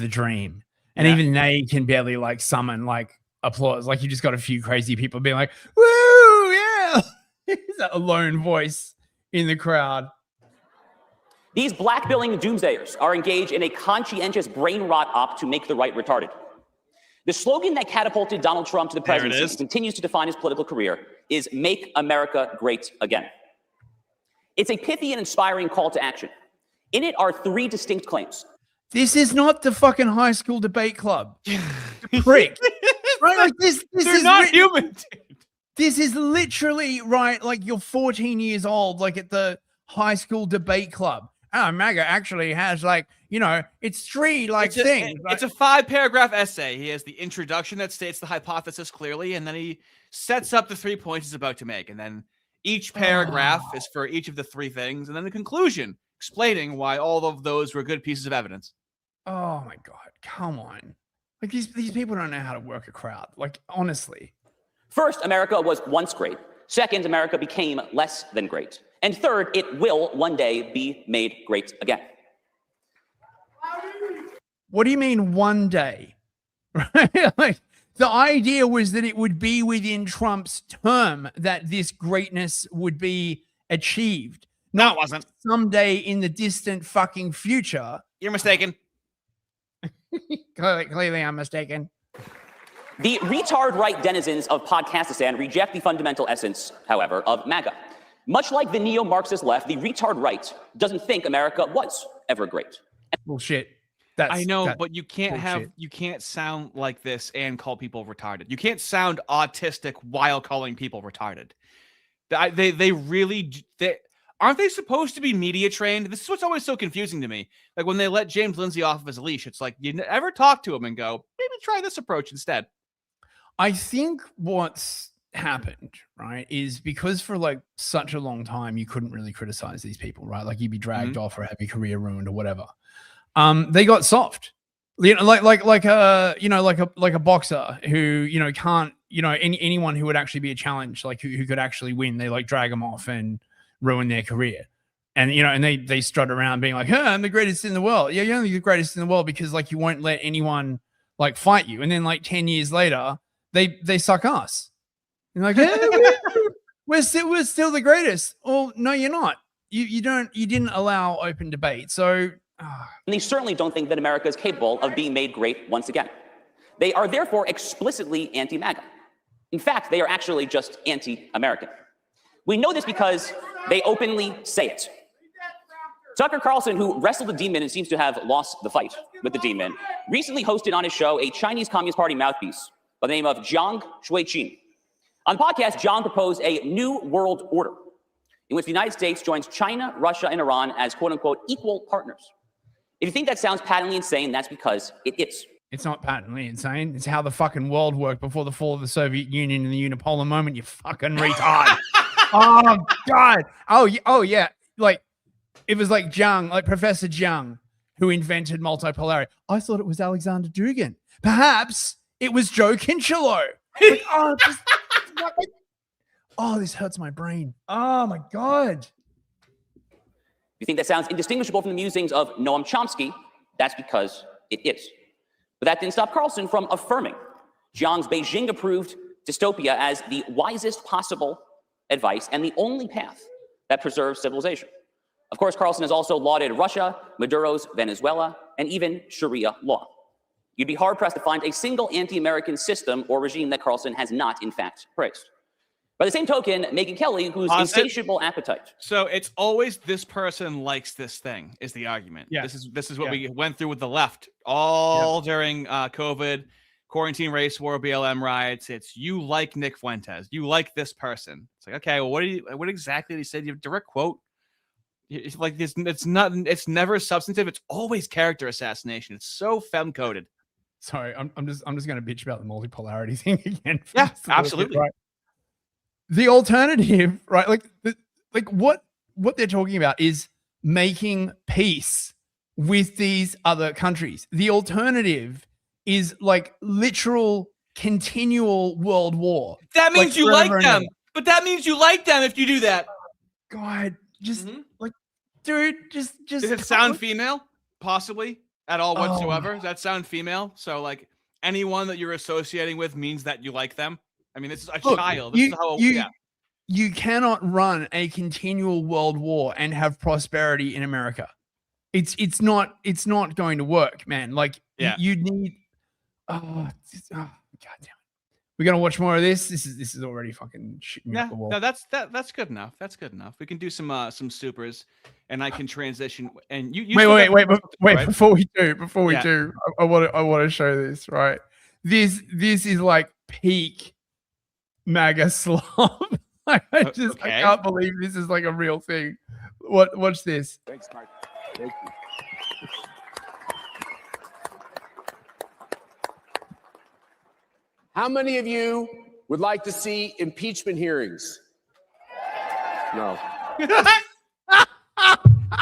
dream, and even they can barely like summon like applause. Like, you just got a few crazy people being like, "Woo, yeah!" Is that a lone voice in the crowd? These black-billing doomsdayers are engaged in a conscientious brain rot op to make the right retarded. The slogan that catapulted Donald Trump to the presidency and continues to define his political career is "Make America Great Again." It's a pithy and inspiring call to action. In it are three distinct claims. This is not the fucking high school debate club. Prick. Right? Like this is not human. This is literally, right, like you're 14 years old, like at the high school debate club. MAGA actually has it's three things. It's a 5-paragraph essay. He has the introduction that states the hypothesis clearly, and then he sets up the 3 points he's about to make. And then each paragraph is for each of the 3 things, and then the conclusion explaining why all of those were good pieces of evidence. Oh my God, come on. Like these people don't know how to work a crowd. Like, honestly. First, America was once great. Second, America became less than great. And third, it will one day be made great again. What do you mean one day? Right? Like, the idea was that it would be within Trump's term that this greatness would be achieved. No, it wasn't. Someday in the distant fucking future. You're mistaken. Clearly I'm mistaken. The retard right denizens of Podcastistan reject the fundamental essence, however, of MAGA. Much like the neo-Marxist left, the retard right doesn't think America was ever great. Bullshit. I know, but you can't sound like this and call people retarded. You can't sound autistic while calling people retarded. Aren't they supposed to be media trained? This is what's always so confusing to me. Like when they let James Lindsay off of his leash, it's like you never talk to him and go, maybe try this approach instead. I think what's happened, right, is because for like such a long time you couldn't really criticize these people, right? Like you'd be dragged off or have your career ruined or whatever. They got soft, like a boxer who can't anyone who would actually be a challenge, like who could actually win, they like drag them off and ruin their career. And and they strut around being like, I'm the greatest in the world. Yeah, you're only the greatest in the world because like you won't let anyone like fight you. And then like 10 years later, they suck us. You're like, yeah, we're still the greatest. Oh no, you're not. You didn't allow open debate. So And they certainly don't think that America is capable of being made great once again. They are therefore explicitly anti-MAGA. In fact, they are actually just anti-American. We know this because they openly say it. Tucker Carlson, who wrestled the demon and seems to have lost the fight with the demon, recently hosted on his show a Chinese Communist Party mouthpiece by the name of Jiang Shuiqin. On the podcast, Jiang proposed a new world order in which the United States joins China, Russia, and Iran as quote-unquote equal partners. If you think that sounds patently insane, that's because it is. it's not patently insane. It's how the fucking world worked before the fall of the Soviet Union and the unipolar moment. You fucking retard. Oh God. Oh yeah. Like it was like Jiang, like Professor Jiang, who invented multipolarity. I thought it was Alexander Dugin. Perhaps it was Joe Kinchelow. Like, oh, this hurts my brain. Oh my God. You think that sounds indistinguishable from the musings of Noam Chomsky? That's because it is. But that didn't stop Carlson from affirming Jiang's Beijing-approved dystopia as the wisest possible advice and the only path that preserves civilization. Of course, Carlson has also lauded Russia, Maduro's Venezuela, and even Sharia law. You'd be hard-pressed to find a single anti-American system or regime that Carlson has not, in fact, praised. By the same token, Megyn Kelly, whose insatiable appetite. So it's always this person likes this thing is the argument. Yeah. This is what we went through with the left all during COVID, quarantine, race war, BLM riots. It's you like Nick Fuentes, you like this person. It's like, okay, well, what exactly did he say? You have a direct quote. It's like this. It's never substantive. It's always character assassination. It's so femme-coded. Sorry, I'm just going to bitch about the multipolarity thing again. Yeah, absolutely. Right. The alternative, right? Like what they're talking about is making peace with these other countries. The alternative is like literal continual world war. That means you like them, but that means you like them if you do that. God, just like, dude, just. Does it sound female? Possibly at all whatsoever? Does that sound female? So like anyone that you're associating with means that you like them. I mean, this is a child. This is how. You cannot run a continual world war and have prosperity in America. It's not going to work, man. Like you need. God damn it. We're gonna watch more of this. This is already fucking shitting me off the wall. No, that's good enough. That's good enough. We can do some supers, and I can transition. And you wait. Right? Before we do, I want to show this. Right, this is like peak MAGA slob. I can't believe this is like a real thing. Watch this. Thanks, Mike. Thank you. How many of you would like to see impeachment hearings? No.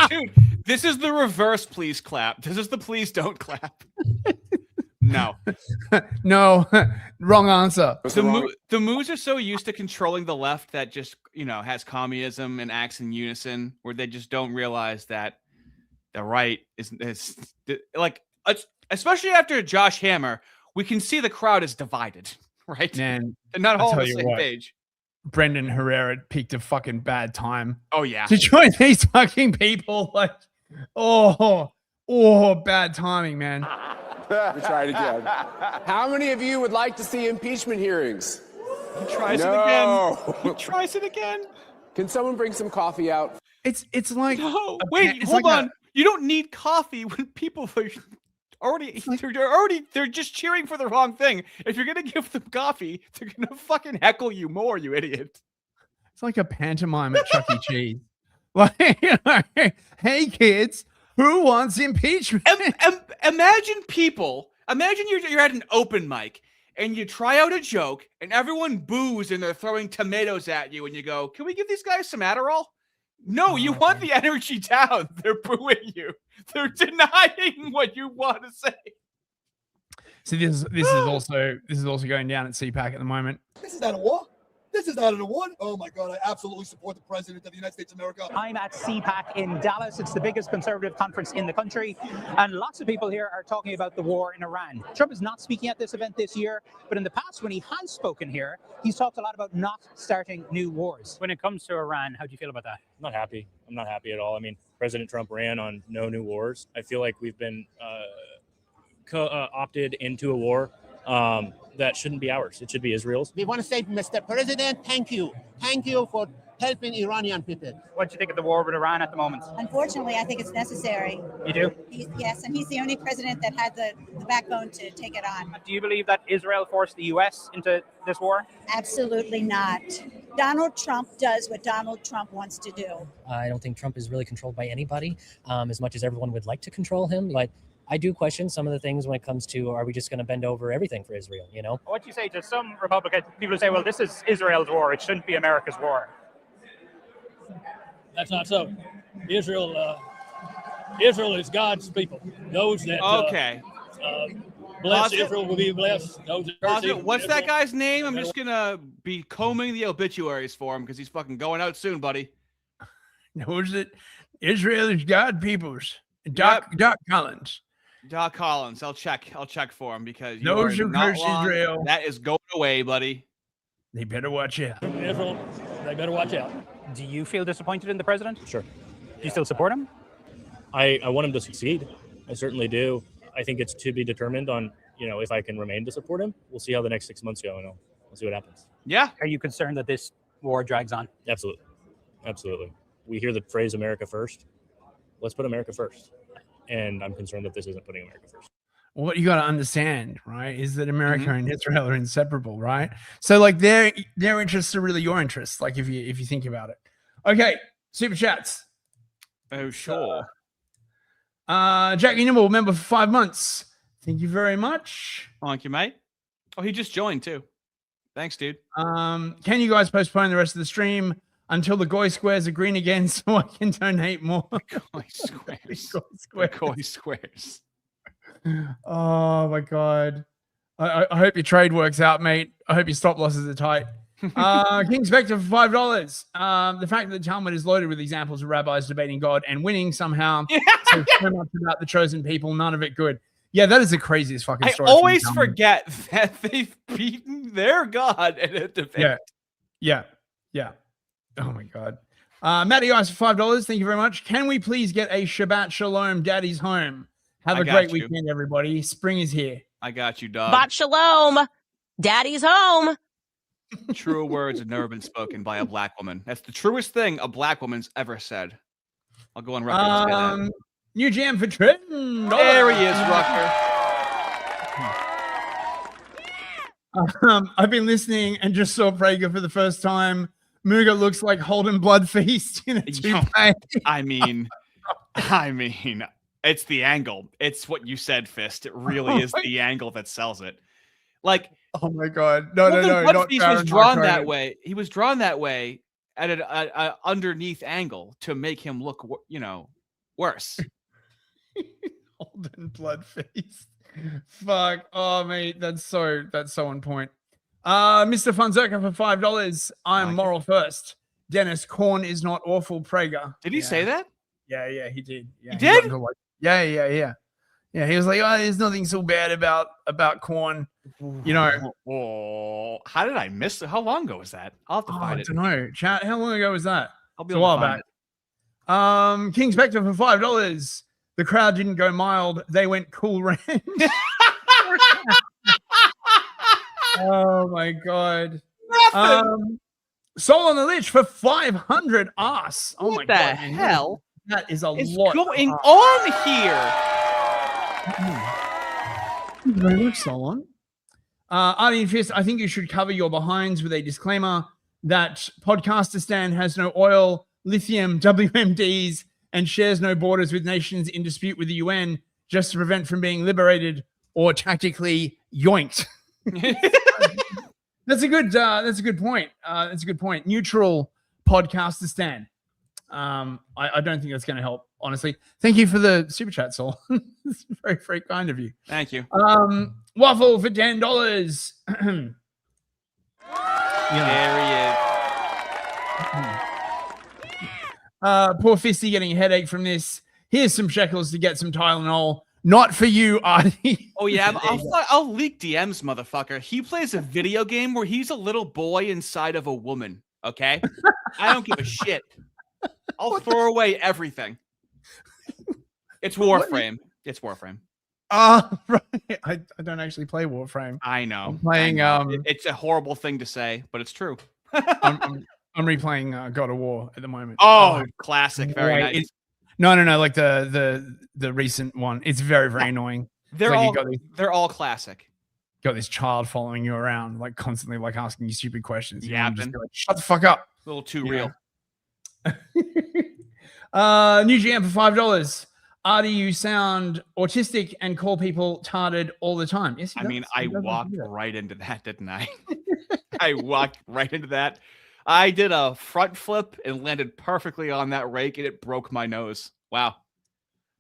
Dude, this is the reverse please clap. This is the please don't clap. No. No. Wrong answer. The moves are so used to controlling the left that just, has communism and acts in unison, where they just don't realize that the right is like, especially after Josh Hammer, we can see the crowd is divided, right? Man, they're not all on the same page. Brendan Herrera picked a fucking bad time. Oh yeah. To join these fucking people, like, bad timing, man. Let me try it again. How many of you would like to see impeachment hearings? He tries it again. He tries it again. Can someone bring some coffee out? It's like wait, hold on. You don't need coffee when people are they're just cheering for the wrong thing. If you're gonna give them coffee, they're gonna fucking heckle you more, you idiot. It's like a pantomime at Chuck E. Cheese. Like, hey kids, who wants impeachment? Imagine you're at an open mic and you try out a joke and everyone boos and they're throwing tomatoes at you and you go, can we give these guys some Adderall? No, you want the energy down. They're booing you. They're denying what you want to say. See, this is also going down at CPAC at the moment. This is not a war. This is not an award. Oh my God, I absolutely support the President of the United States of America. I'm at CPAC in Dallas. It's the biggest conservative conference in the country. And lots of people here are talking about the war in Iran. Trump is not speaking at this event this year, but in the past, when he has spoken here, he's talked a lot about not starting new wars. When it comes to Iran, how do you feel about that? I'm not happy. I'm not happy at all. I mean, President Trump ran on no new wars. I feel like we've been opted into a war that shouldn't be ours. It should be Israel's. We want to say, Mr. President, thank you. Thank you for helping Iranian people. What do you think of the war with Iran at the moment? Unfortunately, I think it's necessary. You do? Yes, and he's the only president that had the backbone to take it on. Do you believe that Israel forced the U.S. into this war? Absolutely not. Donald Trump does what Donald Trump wants to do. I don't think Trump is really controlled by anybody, as much as everyone would like to control him. But I do question some of the things when it comes to, are we just going to bend over everything for Israel, you know? What do you say to some Republican people who say, well, this is Israel's war, it shouldn't be America's war? That's not so. Israel is God's people. Those that bless Israel will be blessed. Those that What's that guy's name? I'm just gonna be combing the obituaries for him because he's fucking going out soon, buddy. Knows that Israel is God peoples. Doc Collins. Doc Collins. I'll check for him because those who curse Israel. That is going away, buddy. They better watch out. Israel, they better watch out. Do you feel disappointed in the president? Sure. Do you still support him? I want him to succeed. I certainly do. I think it's to be determined on, if I can remain to support him. We'll see how the next 6 months go, and we'll see what happens. Yeah. Are you concerned that this war drags on? Absolutely. Absolutely. We hear the phrase America first. Let's put America first. And I'm concerned that this isn't putting America first. What you got to understand, right, is that America and Israel are inseparable, right? So like their interests are really your interests, like if you think about it. Okay, super chats. Oh sure. Jackie Nimble, member for 5 months. Thank you very much. Thank you, mate. Oh, he just joined too. Thanks, dude. Can you guys postpone the rest of the stream until the Goy squares are green again so I can donate more? Goy squares. Goy squares. Oh my God. I hope your trade works out, mate. I hope your stop losses are tight. King Spectre for $5. The fact that the Talmud is loaded with examples of rabbis debating God and winning somehow. So much about the chosen people, none of it good. Yeah, that is the craziest fucking story. I always forget that they've beaten their God in a debate. Yeah. Oh my God. Matty Ice for $5. Thank you very much. Can we please get a Shabbat Shalom, Daddy's home? Have a great weekend, everybody. Spring is here. I got you, dog. Shabbat Shalom, Daddy's home. True words have never been spoken by a black woman. That's the truest thing a black woman's ever said. I'll go on record and say that. New jam for Trenton. There he is, Rucker. I've been listening and just saw Prager for the first time. Muga looks like Holden Blood Feast in a toupee. I mean, it's the angle. It's what you said, Fist. It really is the angle that sells it. Like, oh my God, no. Blood Feast was drawn that way. He was drawn that way at an underneath angle to make him look, worse. Holden Blood Feast. Fuck. Oh, mate, that's so on point. Mr. Funzerka for $5. I'm moral first. Dennis, corn is not awful. Prager. Did he say that? Yeah, he did. Yeah, he did? Yeah. He was like, oh, there's nothing so bad about corn. Oh, how did I miss it? How long ago was that? I'll have to find it. I don't know. Chat, how long ago was that? I'll be a while back. King Spectre for $5. The crowd didn't go mild. They went Cool Ranch. Oh my God. Soul on the Lich for 500 ass. Oh my God. What the hell? That is a is lot going on here. Thank you very much, Solon. Ardy and Fist, I think you should cover your behinds with a disclaimer that Podcastistan has no oil, lithium, WMDs, and shares no borders with nations in dispute with the UN, just to prevent from being liberated or tactically yoinked. That's a good point. That's a good point. Neutral Podcastistan. I don't think that's going to help, honestly. Thank you for the super chat, Saul. It's very, very kind of you. Thank you. Waffle for $10. There Poor Fisty getting a headache from this. Here's some shekels to get some Tylenol. Not for you, Ardy. Oh yeah, I'll leak DMs, motherfucker. He plays a video game where he's a little boy inside of a woman. Okay, I don't give a shit. I'll throw away everything. It's Warframe. It's Warframe. Right. I don't actually play Warframe. I know. I'm playing. It's a horrible thing to say, but it's true. I'm replaying God of War at the moment. Oh, classic. Very nice. No, like the recent one. It's very, very annoying. They're all classic. Got this child following you around, like constantly, like asking you stupid questions. Yeah, just like, shut the fuck up. A little too real. New GM for $5. Ardy, you sound autistic and call people tarded all the time. Yes, I mean, I walked right into that, didn't I? I walked right into that. I did a front flip and landed perfectly on that rake, and it broke my nose. Wow.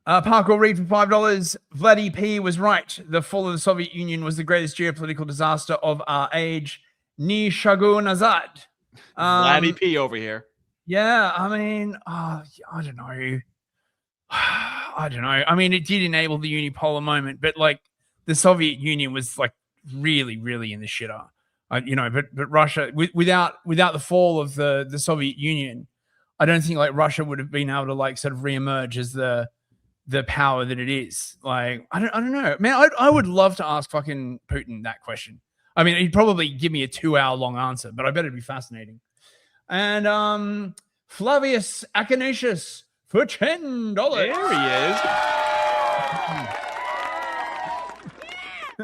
Parkour Reed for $5. Vladdy P was right. The fall of the Soviet Union was the greatest geopolitical disaster of our age. Ni Shagun Azad. Vladdy P over here. Yeah, I mean, I don't know. I don't know. I mean, it did enable the unipolar moment, but like the Soviet Union was like really, really in the shitter. But Russia, without the fall of the Soviet Union, I don't think like Russia would have been able to like sort of reemerge as the power that it is. Like, I don't know, man. I would love to ask fucking Putin that question. I mean, he'd probably give me a 2-hour long answer, but I bet it'd be fascinating. And Flavius Acanacius for $10. There he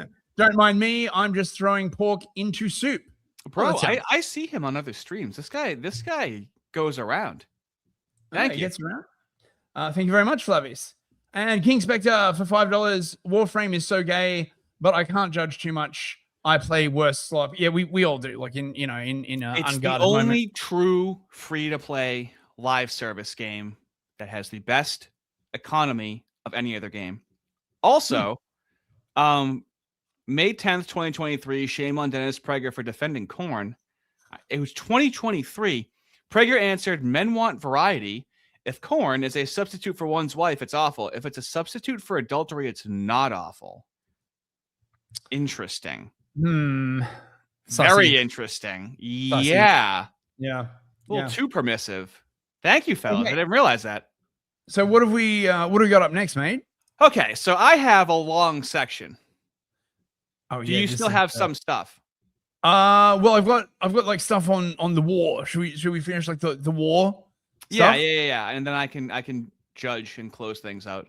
is. Don't mind me. I'm just throwing pork into soup. Bro, I see him on other streams. This guy goes around. Thank you. He gets around. Thank you very much, Flavius. And King Spectre for $5. Warframe is so gay, but I can't judge too much. I play worse slop. Yeah, we all do. Like in it's unguarded the only moment. true free-to-play live service game that has the best economy of any other game. Also, May 10th, 2023, shame on Dennis Prager for defending corn. It was 2023. Prager answered, men want variety. If corn is a substitute for one's wife, it's awful. If it's a substitute for adultery, it's not awful. Interesting. Very interesting. Sussy. Yeah. Yeah. A little too permissive. Thank you, fellas. I didn't realize that. So what have we got up next, mate? Okay, so I have a long section. Oh, Do you still have some stuff? Well, I've got like stuff on the war. Should we finish like the war? Yeah, and then I can judge and close things out.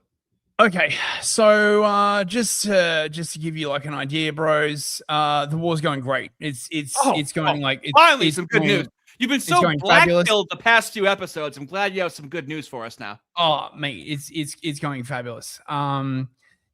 Okay, so just to give you like an idea, bros, the war's going great. It's going like finally it's some good news. You've been so black-pilled the past few episodes. I'm glad you have some good news for us now. Oh, mate, it's going fabulous.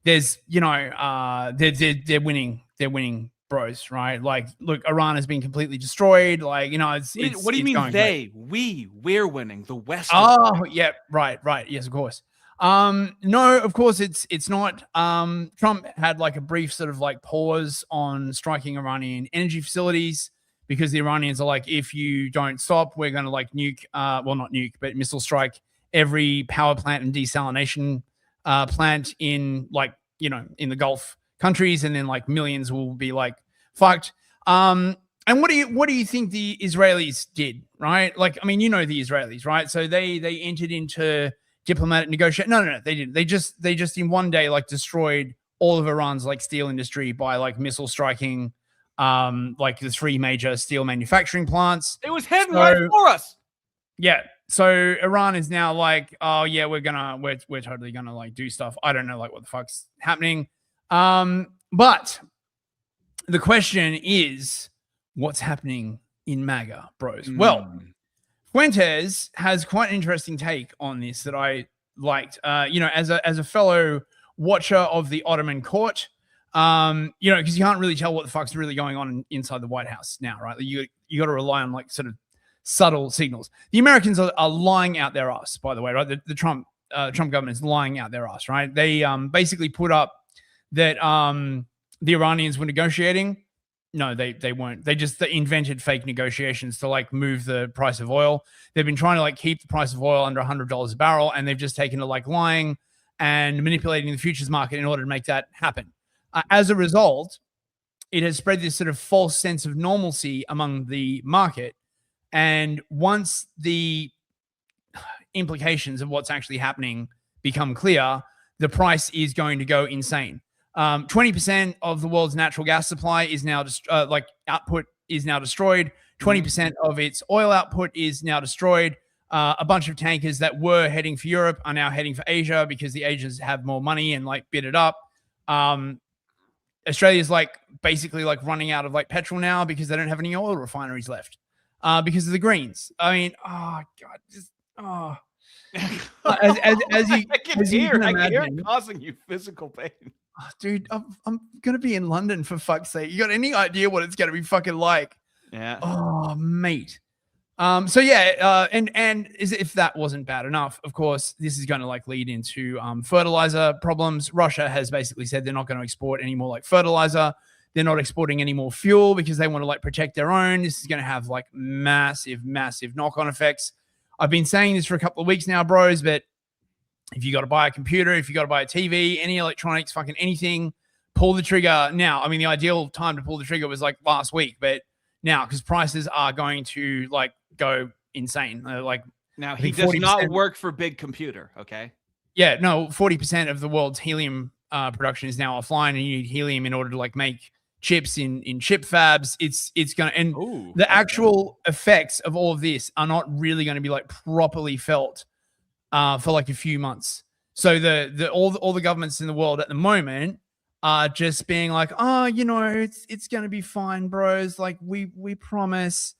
There's they're winning. They're winning, bros, right? Like, look, Iran has been completely destroyed. Like, it's what do you mean they? Great. We're winning. The West. Oh, yeah, right. Yes, of course. No, of course it's not. Trump had like a brief sort of like pause on striking Iranian energy facilities because the Iranians are like, if you don't stop, we're going to like nuke, well, not nuke, but missile strike every power plant and desalination plant in like, in the Gulf countries. And then like millions will be like fucked. And what do you think the Israelis did, right? Like, I mean, the Israelis, right? So they entered into diplomatic negotiation. No, they didn't. They just in one day like destroyed all of Iran's like steel industry by like missile striking like the 3 major steel manufacturing plants. It was heading right for us. Yeah. So Iran is now like, oh yeah, we're totally gonna like do stuff. I don't know like what the fuck's happening. But the question is, what's happening in MAGA, bros? Well, Fuentes has quite an interesting take on this that I liked. As a fellow watcher of the Ottoman court, because you can't really tell what the fuck's really going on inside the White House now, right? You got to rely on like sort of subtle signals. The Americans are lying out their ass, by the way, right? The Trump government is lying out their ass, right? They basically put up that the Iranians were negotiating No, they weren't. They invented fake negotiations to like move the price of oil. They've been trying to like keep the price of oil under $100 a barrel, and they've just taken to like lying and manipulating the futures market in order to make that happen. As a result, it has spread this sort of false sense of normalcy among the market. And once the implications of what's actually happening become clear, the price is going to go insane. 20% of the world's natural gas supply is now output is now destroyed. 20% of its oil output is now destroyed. A bunch of tankers that were heading for Europe are now heading for Asia because the Asians have more money and like bid it up. Australia's like basically like running out of like petrol now because they don't have any oil refineries left because of the Greens. I mean, oh God, just as you can hear imagine, it causing you physical pain. Oh, dude, I'm gonna be in London for fuck's sake. You got any idea what it's gonna be fucking like? Yeah. Oh, mate. So yeah, and if that wasn't bad enough, of course, this is going to like lead into fertilizer problems. Russia has basically said they're not going to export any more like fertilizer. They're not exporting any more fuel because they want to like protect their own. This is going to have like massive knock-on effects. I've been saying this for a couple of weeks now, bros, but if you got to buy a computer, if you got to buy a TV, any electronics, fucking anything, pull the trigger now. I mean, the ideal time to pull the trigger was like last week, but now because prices are going to like go insane. Like now, he does not work for Big Computer. Okay. Yeah, no, 40% of the world's helium production is now offline, and you need helium in order to like make chips in chip fabs. It's gonna the actual effects of all of this are not really going to be like properly felt for like a few months. So all the governments in the world at the moment are just being like, oh, you know, it's going to be fine, bros. Like we promise.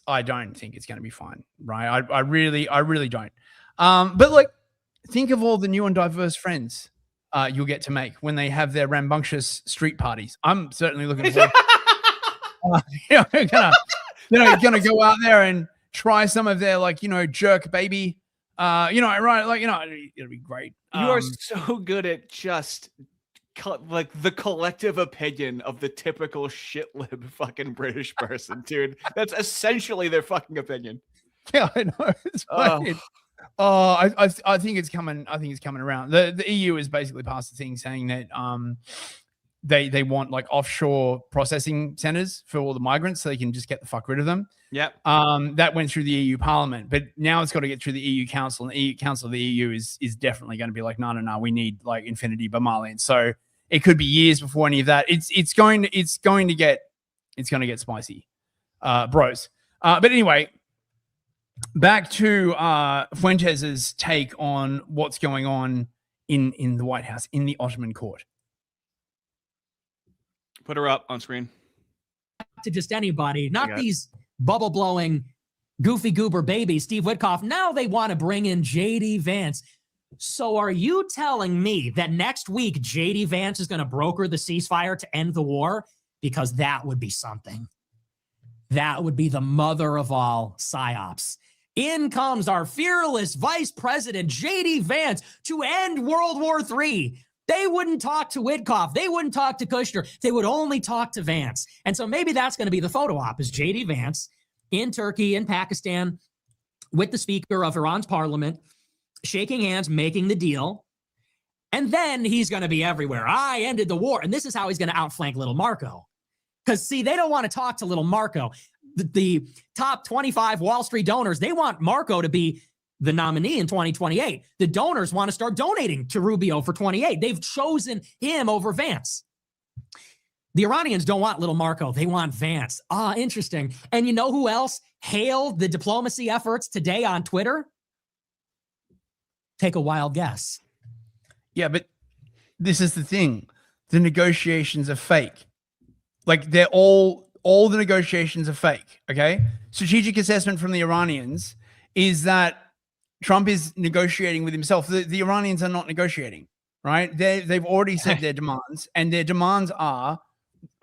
I don't think it's going to be fine, right? I really don't. But like, think of all the new and diverse friends you'll get to make when they have their rambunctious street parties. I'm certainly looking forward. You're gonna go out there and try some of their like, you know, jerk baby. Right? Like, you know, it'll be great. You are so good at just like the collective opinion of the typical shitlib fucking British person, dude. That's essentially their fucking opinion. Yeah, I know. It's fucking, I think it's coming. I think it's coming around. The EU has basically passed a thing saying that they want like offshore processing centers for all the migrants so they can just get the fuck rid of them. Yep. That went through the EU Parliament, but now it's got to get through the EU Council, and the EU Council of the EU is definitely going to be like, no, we need like infinity Bamalian. So it could be years before any of that. It's going to get spicy, bros. But anyway, back to Fuentes's take on what's going on in the White House, in the Ottoman court. Put her up on screen. To just anybody, not these bubble blowing, goofy goober babies, Steve Witkoff. Now they want to bring in JD Vance. So are you telling me that next week JD Vance is going to broker the ceasefire to end the war? Because that would be something. That would be the mother of all psyops. In comes our fearless Vice President JD Vance to end World War III. They wouldn't talk to Witkoff. They wouldn't talk to Kushner. They would only talk to Vance. And so maybe that's going to be the photo op, is JD Vance in Turkey, in Pakistan, with the Speaker of Iran's parliament, shaking hands, making the deal. And then he's going to be everywhere. I ended the war. And this is how he's going to outflank little Marco. Because, see, they don't want to talk to little Marco. The top 25 Wall Street donors, they want Marco to be the nominee in 2028. The donors want to start donating to Rubio for 28. They've chosen him over Vance. The Iranians don't want little Marco. They want Vance. Ah, interesting. And you know who else hailed the diplomacy efforts today on Twitter? Take a wild guess. Yeah, but this is the thing. The negotiations are fake. Like, they're all the negotiations are fake, okay? Strategic assessment from the Iranians is that Trump is negotiating with himself. The Iranians are not negotiating, right? They've already said their demands, and their demands are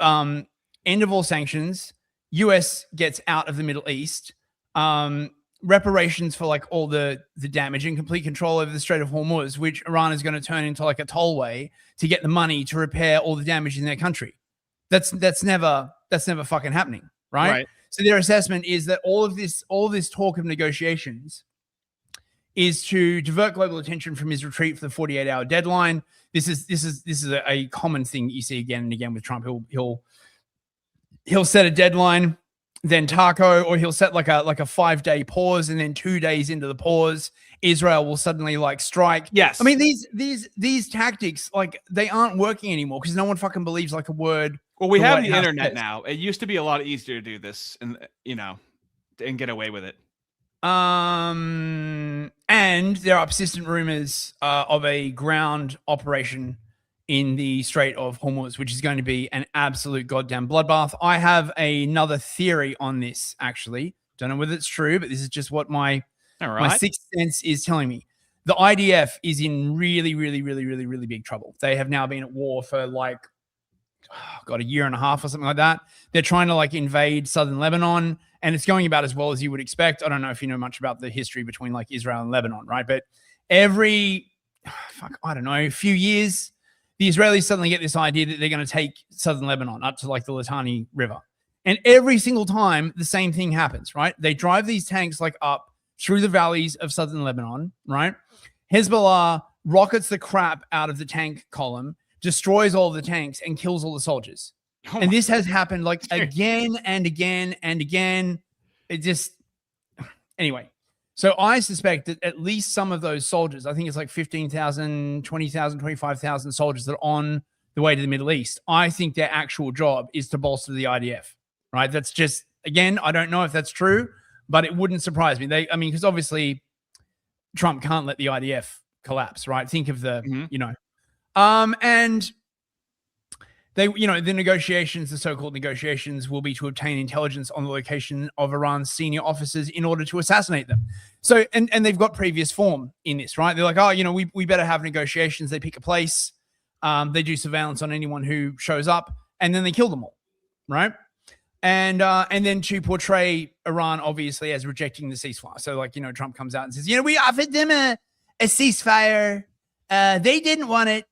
end of all sanctions, US gets out of the Middle East, reparations for like all the damage, and complete control over the Strait of Hormuz, which Iran is going to turn into like a tollway to get the money to repair all the damage in their country. That's never fucking happening, right? So their assessment is that all of this talk of negotiations is to divert global attention from his retreat for the 48-hour deadline. This is a common thing you see again and again with Trump. He'll set a deadline, then taco, or he'll set like a 5-day pause, and then 2 days into the pause, Israel will suddenly like strike. Yes. I mean, these tactics, like, they aren't working anymore because no one fucking believes like a word. Well, we the have White the House internet says. now. It used to be a lot easier to do this and get away with it. And there are persistent rumors of a ground operation in the Strait of Hormuz, which is going to be an absolute goddamn bloodbath. I have another theory on this, actually. Don't know whether it's true, but this is just what my sixth sense is telling me. The IDF is in really, really, really, really, really big trouble. They have now been at war for like, a year and a half or something like that. They're trying to like invade southern Lebanon, and it's going about as well as you would expect. I don't know if you know much about the history between like Israel and Lebanon, right? But every, few years, the Israelis suddenly get this idea that they're going to take southern Lebanon up to like the Litani River. And every single time the same thing happens, right? They drive these tanks like up through the valleys of southern Lebanon, right? Hezbollah rockets the crap out of the tank column, destroys all the tanks, and kills all the soldiers. And this has happened like again and again and again. It just, anyway. So I suspect that at least some of those soldiers, I think it's like 15,000, 20,000, 25,000 soldiers that are on the way to the Middle East. I think their actual job is to bolster the IDF, right? That's just, again, I don't know if that's true, but it wouldn't surprise me. Because obviously Trump can't let the IDF collapse, right? Think of the, and they, the negotiations, the so-called negotiations, will be to obtain intelligence on the location of Iran's senior officers in order to assassinate them. So, and they've got previous form in this, right? They're like, we better have negotiations. They pick a place. They do surveillance on anyone who shows up, and then they kill them all, right? And then to portray Iran, obviously, as rejecting the ceasefire. So, like, Trump comes out and says, we offered them a ceasefire. They didn't want it.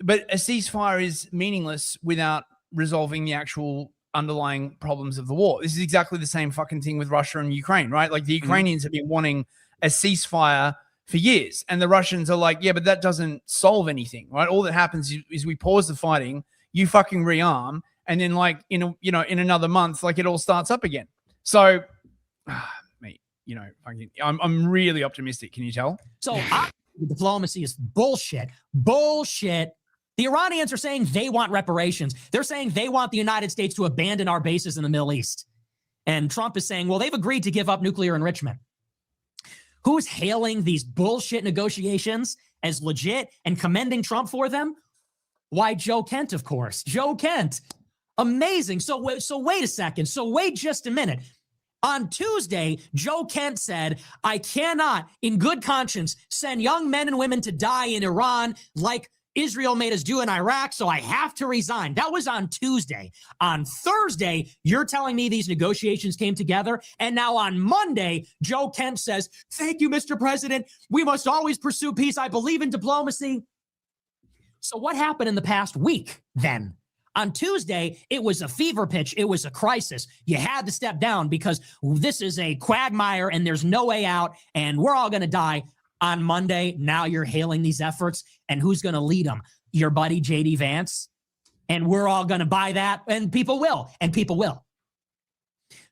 But a ceasefire is meaningless without resolving the actual underlying problems of the war. This is exactly the same fucking thing with Russia and Ukraine, right? Like, the Ukrainians have been wanting a ceasefire for years, and the Russians are like, yeah, but that doesn't solve anything, right? All that happens is we pause the fighting, you fucking rearm, and then like in another month, like, it all starts up again. So, mate, I'm really optimistic. Can you tell? So diplomacy is bullshit. Bullshit. The Iranians are saying they want reparations. They're saying they want the United States to abandon our bases in the Middle East. And Trump is saying, well, they've agreed to give up nuclear enrichment. Who's hailing these bullshit negotiations as legit and commending Trump for them? Why, Joe Kent, of course. Joe Kent. Amazing. So wait a second. So wait just a minute. On Tuesday, Joe Kent said, I cannot, in good conscience, send young men and women to die in Iran like Israel made us do in Iraq, so I have to resign. That was on Tuesday. On Thursday, you're telling me these negotiations came together, and now on Monday, Joe Kent says, thank you, Mr. President. We must always pursue peace. I believe in diplomacy. So what happened in the past week then? On Tuesday, it was a fever pitch. It was a crisis. You had to step down because this is a quagmire and there's no way out and we're all going to die. On Monday, now you're hailing these efforts, and who's going to lead them? Your buddy, J.D. Vance. And we're all going to buy that, and people will,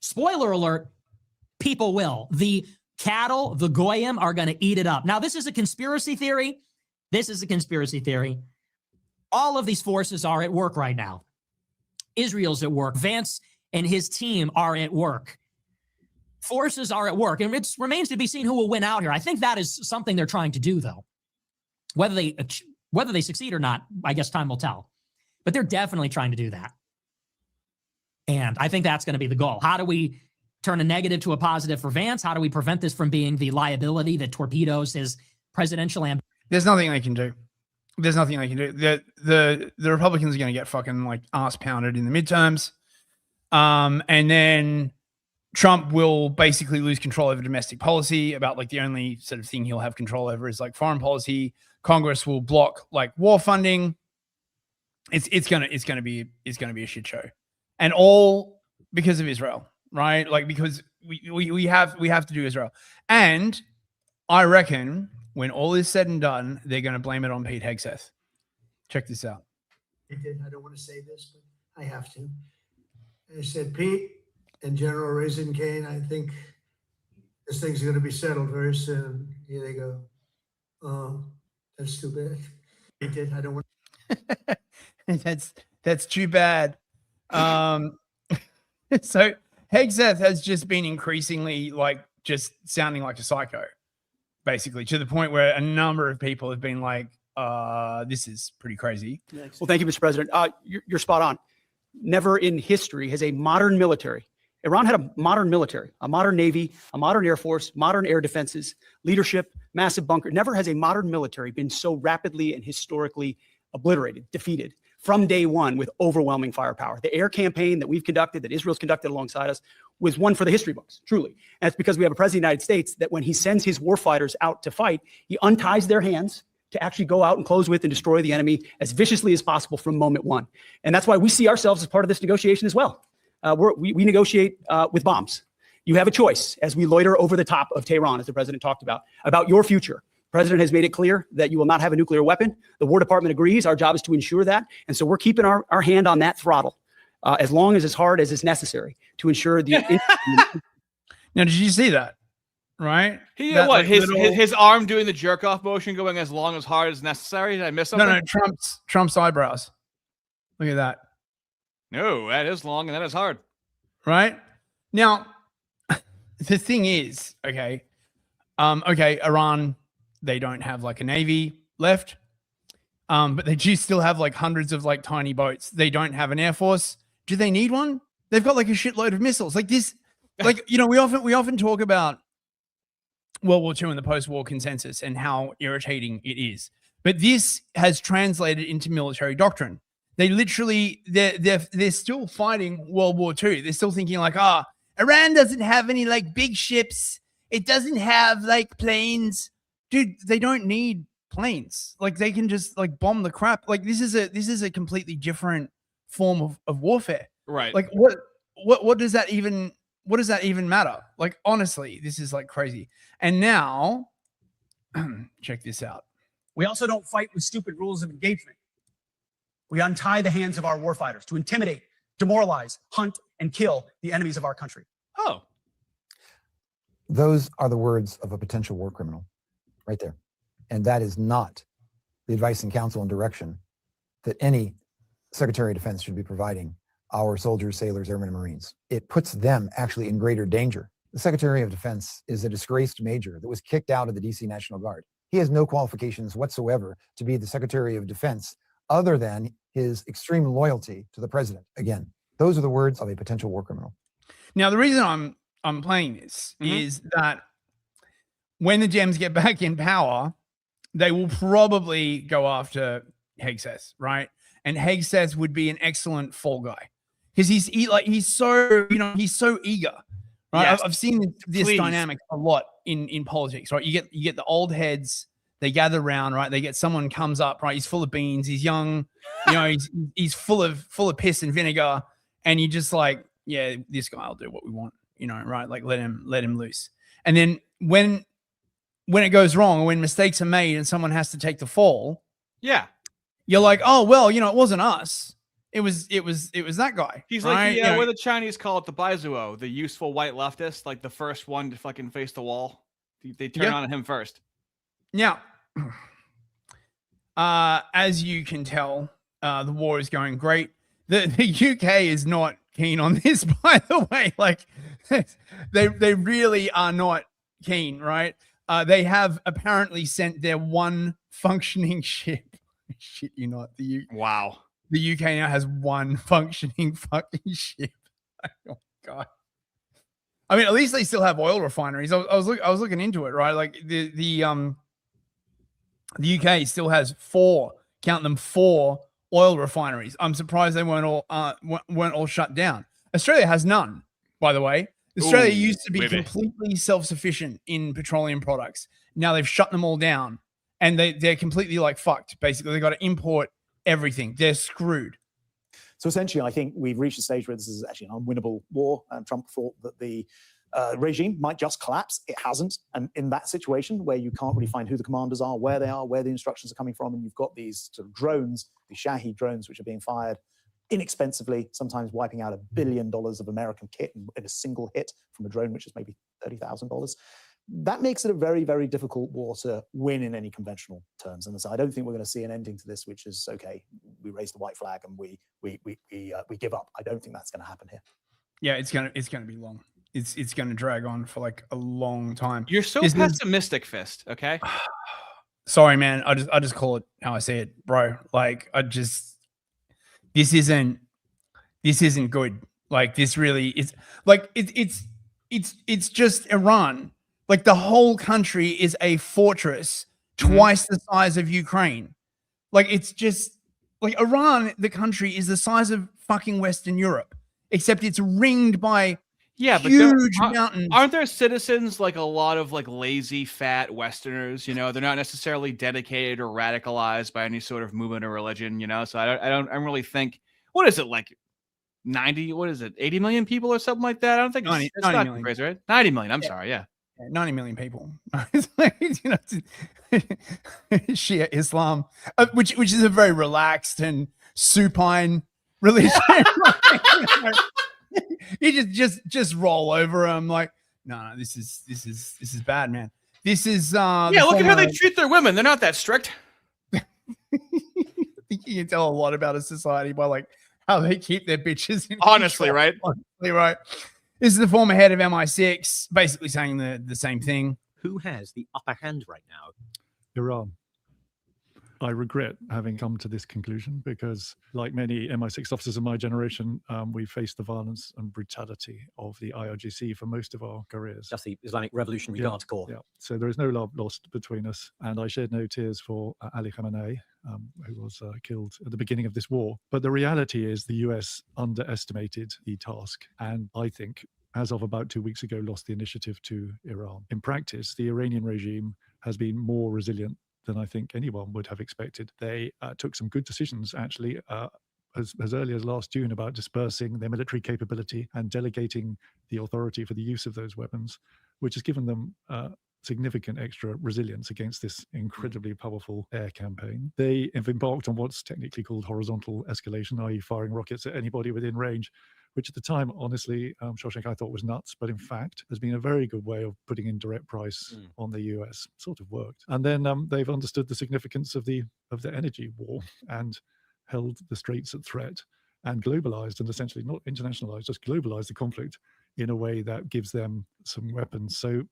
Spoiler alert, people will. The cattle, the goyim, are going to eat it up. Now, this is a conspiracy theory. All of these forces are at work right now. Israel's at work. Vance and his team are at work. Forces are at work, and it remains to be seen who will win out here. I think that is something they're trying to do, though. Whether they succeed or not, I guess time will tell. But they're definitely trying to do that. And I think that's going to be the goal. How do we turn a negative to a positive for Vance? How do we prevent this from being the liability that torpedoes his presidential ambition? There's nothing they can do. The Republicans are going to get fucking like ass pounded in the midterms. And then Trump will basically lose control over domestic policy. About like the only sort of thing he'll have control over is like foreign policy. Congress will block like war funding. it's gonna be a shit show, and all because of Israel, right? Like because we have to do Israel, and I reckon when all is said and done, they're gonna blame it on Pete Hegseth. Check this out. I don't want to say this, but I have to. I said, Pete and General Raisin Kane, I think this thing's going to be settled very soon. Here they go. Oh, that's too bad. I don't want. That's too bad. So Hegseth has just been increasingly like just sounding like a psycho, basically, to the point where a number of people have been like, this is pretty crazy. Well, thank you, Mr. President. You're spot on. Never in history has a modern military, Iran had a modern military, a modern Navy, a modern Air Force, modern air defenses, leadership, massive bunker. Never has a modern military been so rapidly and historically obliterated, defeated from day one with overwhelming firepower. The air campaign that we've conducted, that Israel's conducted alongside us, was one for the history books, truly. And it's because we have a president of the United States that when he sends his warfighters out to fight, he unties their hands to actually go out and close with and destroy the enemy as viciously as possible from moment one. And that's why we see ourselves as part of this negotiation as well. We negotiate with bombs. You have a choice as we loiter over the top of Tehran, as the president talked about your future. The president has made it clear that you will not have a nuclear weapon. The War Department agrees. Our job is to ensure that. And so we're keeping our hand on that throttle as long as hard as is necessary to ensure the. Now, did you see that? Right? He that, what? Like, His arm doing the jerk off motion, going as long as hard as necessary. Did I miss something? No, Trump's eyebrows. Look at that. No, that is long and that is hard. Right? Now, the thing is, okay, Iran, they don't have like a navy left, but they do still have like hundreds of like tiny boats. They don't have an air force. Do they need one? They've got like a shitload of missiles. Like this, like, you know, we often talk about World War II and the post-war consensus and how irritating it is. But this has translated into military doctrine. They literally, they're still fighting World War II. They're still thinking like, Iran doesn't have any like big ships. It doesn't have like planes. Dude, they don't need planes. Like they can just like bomb the crap. Like this is a completely different form of warfare. Right. Like what does that even matter? Like honestly, this is like crazy. And now check this out. We also don't fight with stupid rules of engagement. We untie the hands of our warfighters to intimidate, demoralize, hunt, and kill the enemies of our country. Oh. Those are the words of a potential war criminal right there. And that is not the advice and counsel and direction that any Secretary of Defense should be providing our soldiers, sailors, airmen, and Marines. It puts them actually in greater danger. The Secretary of Defense is a disgraced major that was kicked out of the DC National Guard. He has no qualifications whatsoever to be the Secretary of Defense other than his extreme loyalty to the president. Again, those are the words of a potential war criminal. Now, the reason I'm playing this is that when the Dems get back in power, they will probably go after Hegseth, right? And Hegseth would be an excellent fall guy because he's so eager, right? Yes. I've seen this dynamic a lot in politics, right? You get the old heads. They gather around, right? They get someone comes up, right? He's full of beans. He's young, you know. he's full of piss and vinegar, and you just like, yeah, this guy will do what we want, you know, right? Like let him loose. And then when it goes wrong, or when mistakes are made, and someone has to take the fall, yeah, you're like, oh well, you know, it wasn't us. It was that guy. He's right? like, what the Chinese call it, the baizuo, the useful white leftist, like the first one to fucking face the wall. They turn on him first. Now, as you can tell, the war is going great. The UK is not keen on this, by the way. Like, they really are not keen, right? They have apparently sent their one functioning ship. Shit, you not. Wow. The UK now has one functioning fucking ship. Oh God. I mean, at least they still have oil refineries. I was looking into it, right? Like the UK still has four oil refineries. I'm surprised they weren't all shut down. Australia has none, by the way. Australia used to be completely self-sufficient in petroleum products. Now they've shut them all down, and they're completely like fucked. Basically, they got to import everything. They're screwed. So essentially, I think we've reached a stage where this is actually an unwinnable war. And Trump thought that the regime might just collapse. It hasn't. And in that situation where you can't really find who the commanders are, where they are, where the instructions are coming from, and you've got these sort of drones, the Shahed drones, which are being fired inexpensively, sometimes wiping out $1 billion of American kit in a single hit from a drone, which is maybe $30,000. That makes it a very, very difficult war to win in any conventional terms. And so I don't think we're going to see an ending to this, which is, okay, we raise the white flag and we give up. I don't think that's going to happen here. Yeah, it's gonna be long. It's gonna drag on for like a long time. You're so pessimistic, Fist. Okay. Sorry, man. I just call it how I see it, bro. Like this isn't good. Like this really is like it's just Iran. Like the whole country is a fortress twice the size of Ukraine. Like it's just like Iran, the country is the size of fucking Western Europe, except it's ringed by huge mountains. Aren't there citizens like a lot of like lazy, fat Westerners? You know, they're not necessarily dedicated or radicalized by any sort of movement or religion. You know, so I don't really think. What is it like? 90? What is it? 80 million people or something like that? I don't think 90 it's not million. crazy, right? 90 million. I'm sorry. Yeah. 90 million people. It's like, you know, Shia Islam, which is a very relaxed and supine religion. You just roll over them like, no, this is bad, man. This is look at how they treat their women. They're not that strict. I think you can tell a lot about a society by like how they keep their bitches in Honestly, control. right? Honestly, right. This is the former head of MI6, basically saying the same thing. Who has the upper hand right now? Iran. I regret having come to this conclusion because, like many MI6 officers of my generation, we faced the violence and brutality of the IRGC for most of our careers. That's the Islamic Revolutionary Guard Corps. Yeah. So there is no love lost between us. And I shed no tears for Ali Khamenei, who was killed at the beginning of this war. But the reality is the US underestimated the task. And I think, as of about 2 weeks ago, lost the initiative to Iran. In practice, the Iranian regime has been more resilient than I think anyone would have expected. They took some good decisions, actually, as early as last June about dispersing their military capability and delegating the authority for the use of those weapons, which has given them significant extra resilience against this incredibly powerful air campaign. They have embarked on what's technically called horizontal escalation, i.e. firing rockets at anybody within range, which at the time, honestly, Shawshank, I thought was nuts, but in fact has been a very good way of putting in direct price on the US. Sort of worked. And then they've understood the significance of the energy war and held the Straits at threat and globalized and essentially not internationalized, just globalized the conflict in a way that gives them some weapons. So,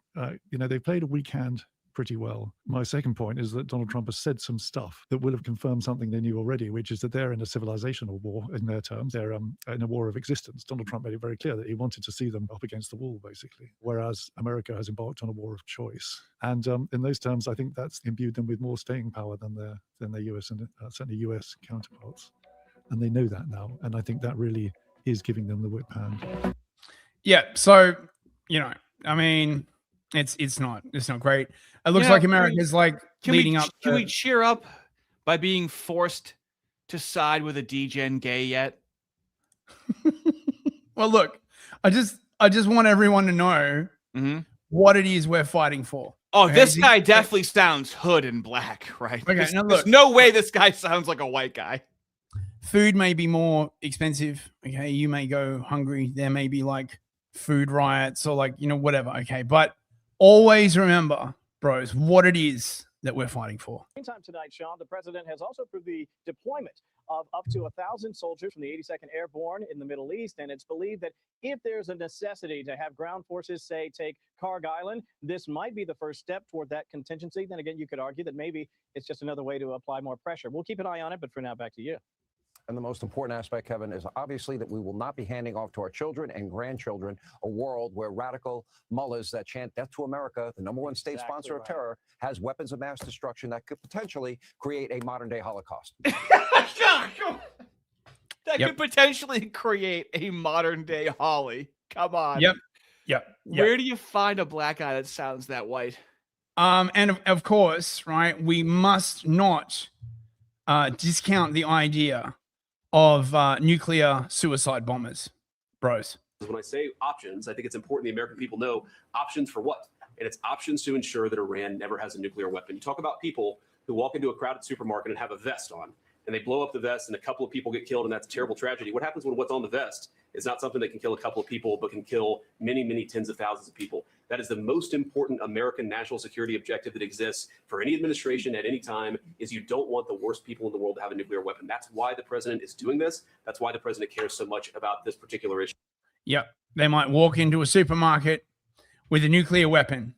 they played a weak hand pretty well. My second point is that Donald Trump has said some stuff that will have confirmed something they knew already, which is that they're in a civilizational war in their terms. They're in a war of existence. Donald Trump made it very clear that he wanted to see them up against the wall, basically, whereas America has embarked on a war of choice. And in those terms, I think that's imbued them with more staying power than their US and certainly US counterparts. And they know that now. And I think that really is giving them the whip hand. Yeah. So, I mean, it's not great. It looks like America's leading up. Can we cheer up by being forced to side with a degen gay yet? Well, look, I just want everyone to know what it is we're fighting for. Oh, okay? This guy definitely sounds hood and black, right? Okay, there's no way this guy sounds like a white guy. Food may be more expensive. Okay, you may go hungry. There may be food riots or whatever. Okay, but always remember, bros, what it is that we're fighting for. Meantime tonight, Sean, the president has also approved the deployment of up to 1,000 soldiers from the 82nd Airborne in the Middle East. And it's believed that if there's a necessity to have ground forces, say, take Karg Island, this might be the first step toward that contingency. Then again, you could argue that maybe it's just another way to apply more pressure. We'll keep an eye on it, but for now, back to you. And the most important aspect, Kevin, is obviously that we will not be handing off to our children and grandchildren a world where radical mullahs that chant death to America, the #1 state sponsor of terror, has weapons of mass destruction that could potentially create a modern-day Holocaust. That could potentially create a modern-day Holly. Come on. Yep. Where do you find a black guy that sounds that white? And of course, right, we must not discount the idea of nuclear suicide bombers, bros. When I say options, I think it's important the American people know options for what? And it's options to ensure that Iran never has a nuclear weapon. You talk about people who walk into a crowded supermarket and have a vest on, and they blow up the vest and a couple of people get killed, and that's a terrible tragedy. What happens when what's on the vest is not something that can kill a couple of people, but can kill many, many tens of thousands of people? That is the most important American national security objective that exists for any administration at any time, is you don't want the worst people in the world to have a nuclear weapon. That's why the president is doing this. That's why the president cares so much about this particular issue. Yep. They might walk into a supermarket with a nuclear weapon.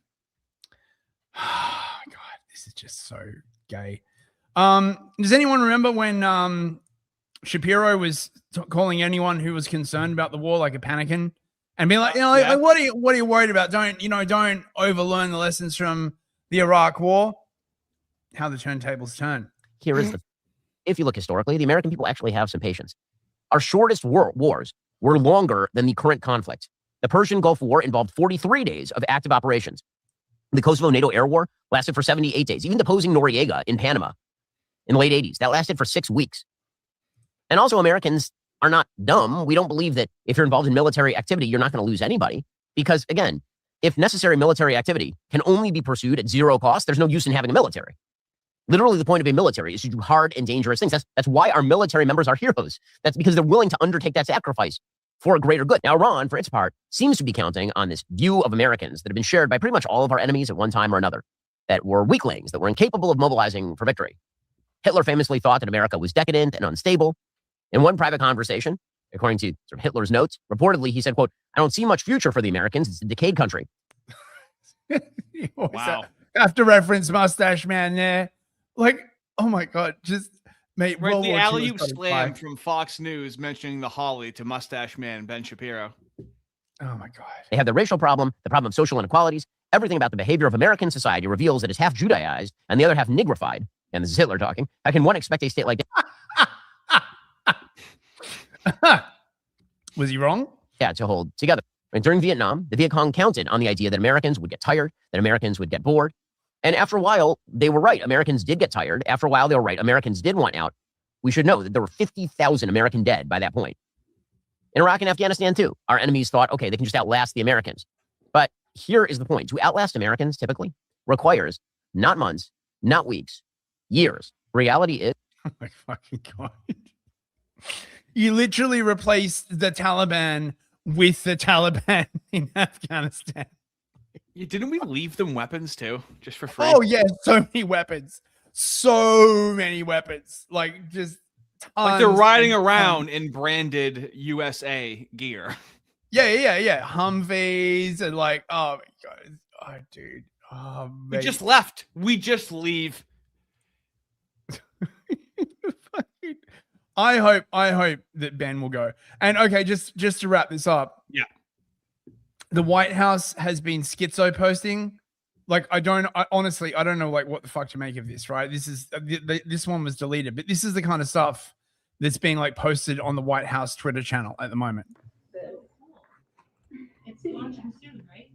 God, this is just so gay. Does anyone remember when Shapiro was calling anyone who was concerned about the war like a pannikin, and being like, like, what are you worried about? Don't overlearn the lessons from the Iraq War. How the turntables turn. Here is the, if you look historically, the American people actually have some patience. Our shortest wars were longer than the current conflict. The Persian Gulf War involved 43 days of active operations. The Kosovo NATO air war lasted for 78 days. Even deposing Noriega in Panama in the late 80s, that lasted for 6 weeks. And also, Americans are not dumb. We don't believe that if you're involved in military activity, you're not going to lose anybody. Because again, if necessary military activity can only be pursued at zero cost, there's no use in having a military. Literally, the point of a military is to do hard and dangerous things. That's why our military members are heroes. That's because they're willing to undertake that sacrifice for a greater good. Now, Iran, for its part, seems to be counting on this view of Americans that have been shared by pretty much all of our enemies at one time or another, that were weaklings, that were incapable of mobilizing for victory. Hitler famously thought that America was decadent and unstable. In one private conversation, according to sort of Hitler's notes, reportedly, he said, quote, "I don't see much future for the Americans. It's a decayed country." Wow. Have to reference Mustache Man there. Like, oh my God, just mate. Right, World the War II alley-oop was slam 35. from Fox News mentioning the Holly to Mustache Man Ben Shapiro. Oh my God. They have the racial problem, the problem of social inequalities. Everything about the behavior of American society reveals that it's half Judaized and the other half nigrified. And this is Hitler talking. How can one expect a state like that? Was he wrong? Yeah, to hold together. And during Vietnam, the Viet Cong counted on the idea that Americans would get tired, that Americans would get bored. And after a while, they were right. Americans did get tired. After a while, they were right. Americans did want out. We should know that there were 50,000 American dead by that point. In Iraq and Afghanistan, too, our enemies thought, okay, they can just outlast the Americans. But here is the point. To outlast Americans, typically, requires not months, not weeks, years. Reality is... Oh my fucking God. You literally replaced the Taliban with the Taliban in Afghanistan. Yeah, didn't we leave them weapons too, just for free? Oh yeah, so many weapons. So many weapons. Like just like they're tons riding and around tons. in branded USA gear. Yeah. Humvees and like, oh my God. Oh, dude. Oh, We mate. just left. We just leave. I hope that Ben will go. And okay, just to wrap this up. Yeah. The White House has been schizo posting. Like, honestly, I don't know like what the fuck to make of this, right? This is, this one was deleted, but this is the kind of stuff that's being like posted on the White House Twitter channel at the moment. It's launching soon, right?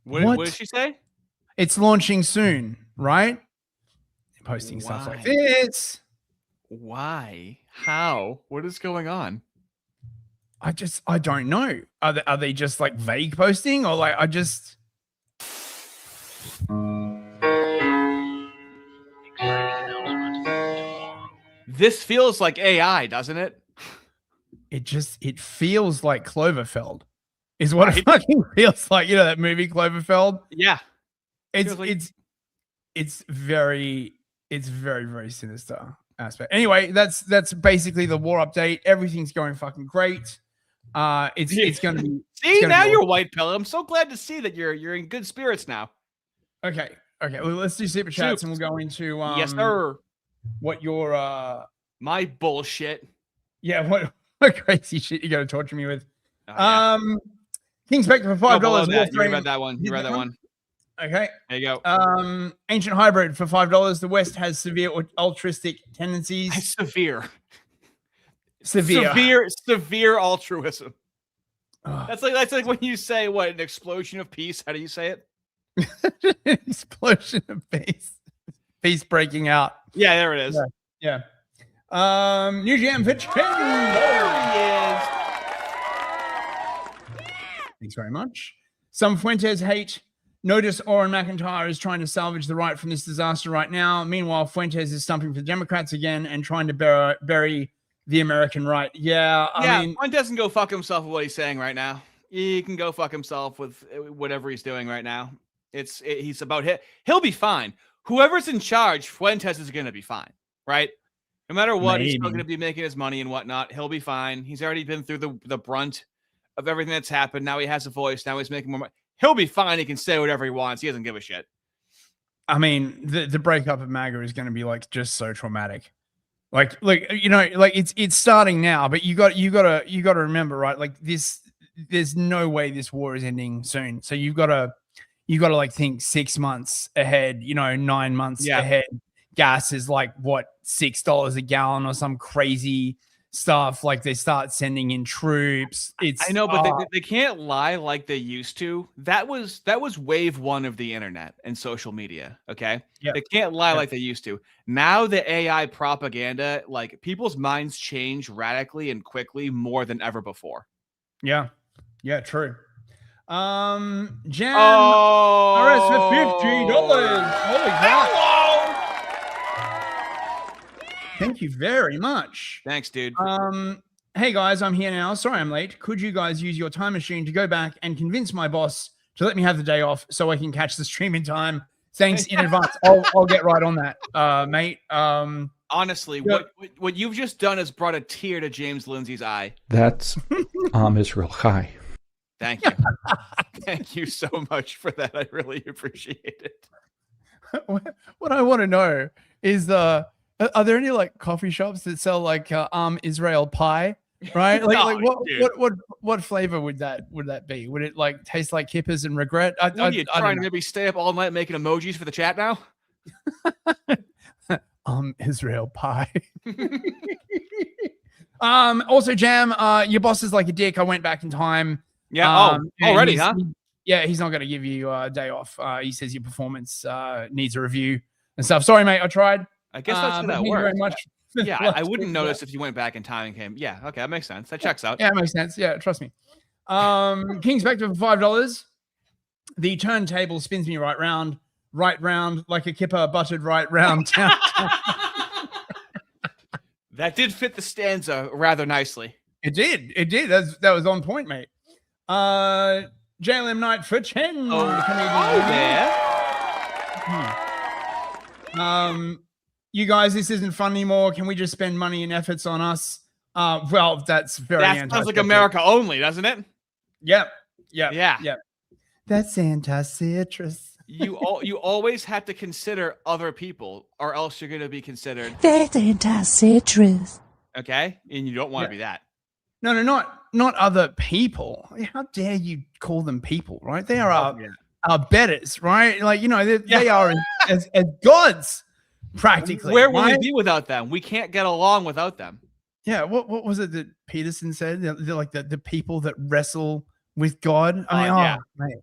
What did she say? It's launching soon, right? Posting stuff like this. Why? How? What is going on? I don't know. Are they just like vague posting or like This feels like AI, doesn't it? It feels like Cloverfield is what it fucking feels like. You know that movie Cloverfield? Yeah. It's very sinister aspect. Anyway, that's basically the war update. Everything's going fucking great. It's going to be. See, now you're white pill. I'm so glad to see that you're in good spirits now. Okay. Well, let's do super chats and we'll go into yes, sir. What your my bullshit. Yeah, what crazy shit you got to torture me with? King Spectre for $5. You read that one. You read that one. Okay. There you go. Ancient Hybrid for $5. The West has severe altruistic tendencies. Severe altruism. That's like when you say what, an explosion of peace. How do you say it? Explosion of peace. Peace breaking out. Yeah, there it is. Yeah. New GM for $10. Thanks very much. Some Fuentes hate. Notice Orrin McIntyre is trying to salvage the right from this disaster right now. Meanwhile, Fuentes is stumping for the Democrats again and trying to bury the American right. Yeah, I mean, Fuentes can go fuck himself with what he's saying right now. He can go fuck himself with whatever he's doing right now. He's about hit. He'll be fine. Whoever's in charge, Fuentes is going to be fine, right? No matter what, he's still going to be making his money and whatnot. He'll be fine. He's already been through the brunt of everything that's happened. Now he has a voice. Now he's making more money. He'll be fine. He can say whatever he wants. He doesn't give a shit. I mean, the breakup of MAGA is going to be like just so traumatic. Like you know, like it's starting now, but you got to remember, right? Like there's no way this war is ending soon. So you got to like think 6 months ahead. 9 months ahead. Gas is like what, $6 a gallon or some crazy stuff. Like they start sending in troops. I know, but they can't lie like they used to. That was wave one of the internet and social media. Okay. Yeah. They can't lie like they used to. Now the AI propaganda, like people's minds change radically and quickly more than ever before. Yeah. Yeah. True. Jam Oh, RS for $50. Holy crap. Thank you very much. Thanks, dude. Hey guys, I'm here now. Sorry I'm late. Could you guys use your time machine to go back and convince my boss to let me have the day off so I can catch the stream in time? Thanks in advance. I'll get right on that, mate. Honestly, what you've just done has brought a tear to James Lindsay's eye. That's Israel. Hi. Thank you. Thank you so much for that. I really appreciate it. What I want to know is are there any like coffee shops that sell like Israel pie? Right? Like what flavor would that be? Would it like taste like kippers and regret? Are you trying to maybe stay up all night making emojis for the chat now? Israel pie. Also, Jam, your boss is like a dick. I went back in time. Yeah. Already, huh? He's not going to give you a day off. He says your performance needs a review and stuff. Sorry, mate. I tried. I guess that's how that thank you works. very much. Yeah, I wouldn't notice if you went back in time and came. Yeah, okay, that makes sense. That checks out. Yeah, it makes sense. Yeah, trust me. King Spectre for $5. The turntable spins me right round like a kipper buttered right round. That did fit the stanza rather nicely. It did. That was on point, mate. JLM Knight for 10. You guys, this isn't fun anymore. Can we just spend money and efforts on us? Well, that's very that sounds like America only, doesn't it? Yep. Yeah. That's anti-citrus. You always have to consider other people, or else you're going to be considered. That's anti-citrus. Okay, and you don't want to be that. No, not other people. How dare you call them people? Right? They are our betters, right? Like they are as gods. Practically. Where will we be without them? We can't get along without them. Yeah. What was it that Peterson said? They're like the people that wrestle with God. I mean,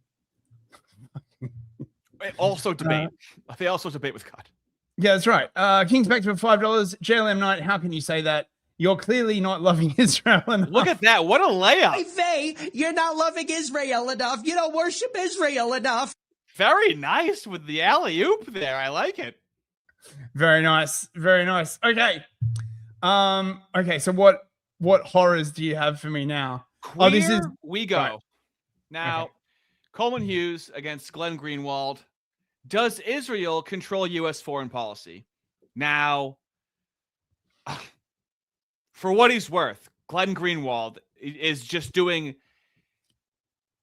They also debate. They also debate with God. Yeah, that's right. King's back to $5. JLM Knight, how can you say that? You're clearly not loving Israel enough. Look at that. What a layup. Hey, Faye, you're not loving Israel enough. You don't worship Israel enough. Very nice with the alley-oop there. I like it. Very nice. Very nice. Okay. Okay, so what horrors do you have for me now? Queer, this is we go. Right. Now, okay. Coleman Hughes against Glenn Greenwald. Does Israel control U.S. foreign policy? Now, for what he's worth, Glenn Greenwald is just doing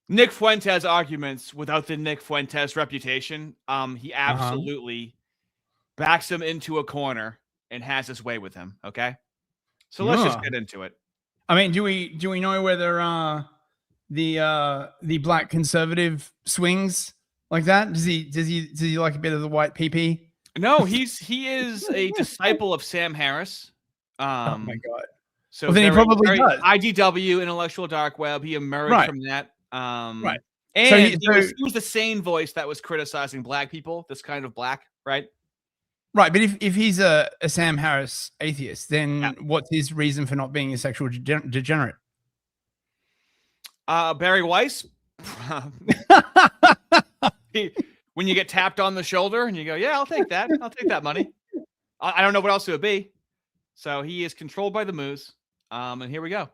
Nick Fuentes arguments without the Nick Fuentes reputation. He absolutely backs him into a corner and has his way with him. Okay, so let's just get into it. I mean, do we know whether the black conservative swings like that? Does he like a bit of the white PP? No, he is a disciple of Sam Harris. Oh my god! So well, then he probably does. IDW, intellectual dark web. He emerged from that. Right. And he was the sane voice that was criticizing black people. This kind of black, right? Right, but if he's a Sam Harris atheist, then what's his reason for not being a sexual degenerate? Barry Weiss. When you get tapped on the shoulder and you go, yeah, I'll take that. I'll take that money. I don't know what else it would be. So he is controlled by the moose. And here we go.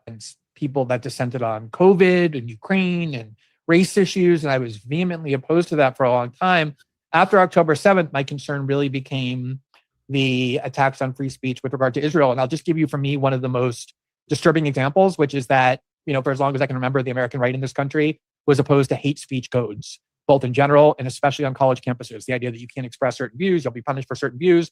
People that dissented on COVID and Ukraine and race issues. And I was vehemently opposed to that for a long time. After October 7th, my concern really became the attacks on free speech with regard to Israel. And I'll just give you, for me, one of the most disturbing examples, which is that, for as long as I can remember, the American right in this country was opposed to hate speech codes, both in general and especially on college campuses. The idea that you can't express certain views, you'll be punished for certain views.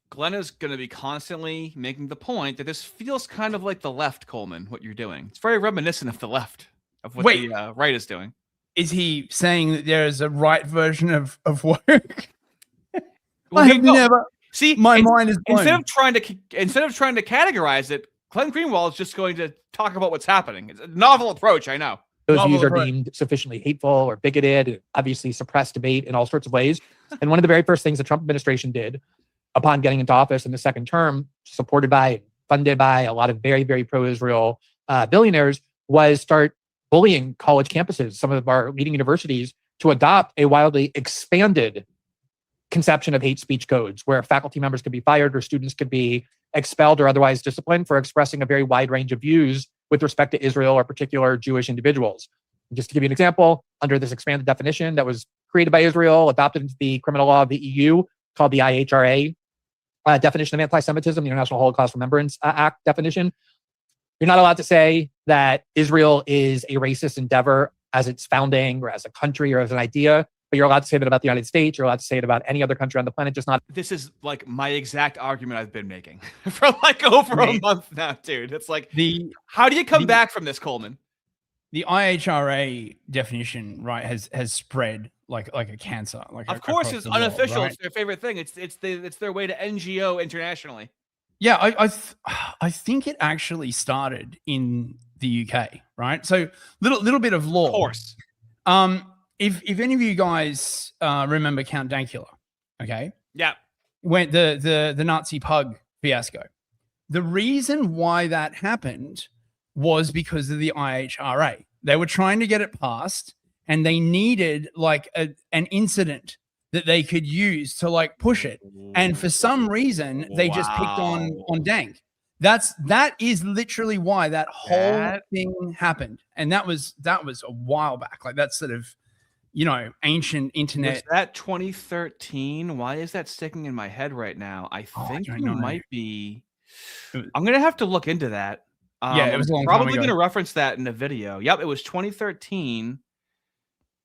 Glenn is going to be constantly making the point that this feels kind of like the left, Coleman, what you're doing. It's very reminiscent of the left, of what the right is doing. Is he saying that there is a right version of woke? Well, I have never. See, my mind is blown. Instead of trying to categorize it, Glenn Greenwald is just going to talk about what's happening. It's a novel approach, I know. Those views are deemed sufficiently hateful or bigoted, obviously suppress debate in all sorts of ways. And one of the very first things the Trump administration did upon getting into office in the second term, supported by, funded by a lot of very, very pro-Israel billionaires, was start bullying college campuses, some of our leading universities, to adopt a wildly expanded conception of hate speech codes where faculty members could be fired or students could be expelled or otherwise disciplined for expressing a very wide range of views with respect to Israel or particular Jewish individuals. Just to give you an example, under this expanded definition that was created by Israel, adopted into the criminal law of the EU, called the IHRA definition of anti-Semitism, the International Holocaust Remembrance Act definition, you're not allowed to say that Israel is a racist endeavor as its founding or as a country or as an idea, but you're allowed to say that about the United States. You're allowed to say it about any other country on the planet, just not. This is like my exact argument I've been making for like over a month now, dude. It's like, how do you come back from this, Coleman? The IHRA definition, right, has spread like a cancer. Like, of course, it's unofficial. World, right? It's their favorite thing. It's their way to NGO internationally. Yeah, I think it actually started in the UK, right? So little bit of law. Of course. If any of you guys remember Count Dankula, okay? Yeah. When the Nazi pug fiasco. The reason why that happened was because of the IHRA. They were trying to get it passed, and they needed like an incident that they could use to like push it. And for some reason, they just picked on Dank. That is literally why that whole thing happened. And that was a while back. Like that's sort of, ancient internet. Was that 2013? Why is that sticking in my head right now? I think it might be. I'm gonna have to look into that. Yeah, it was a long time probably ago. going to reference that in the video. Yep, it was 2013.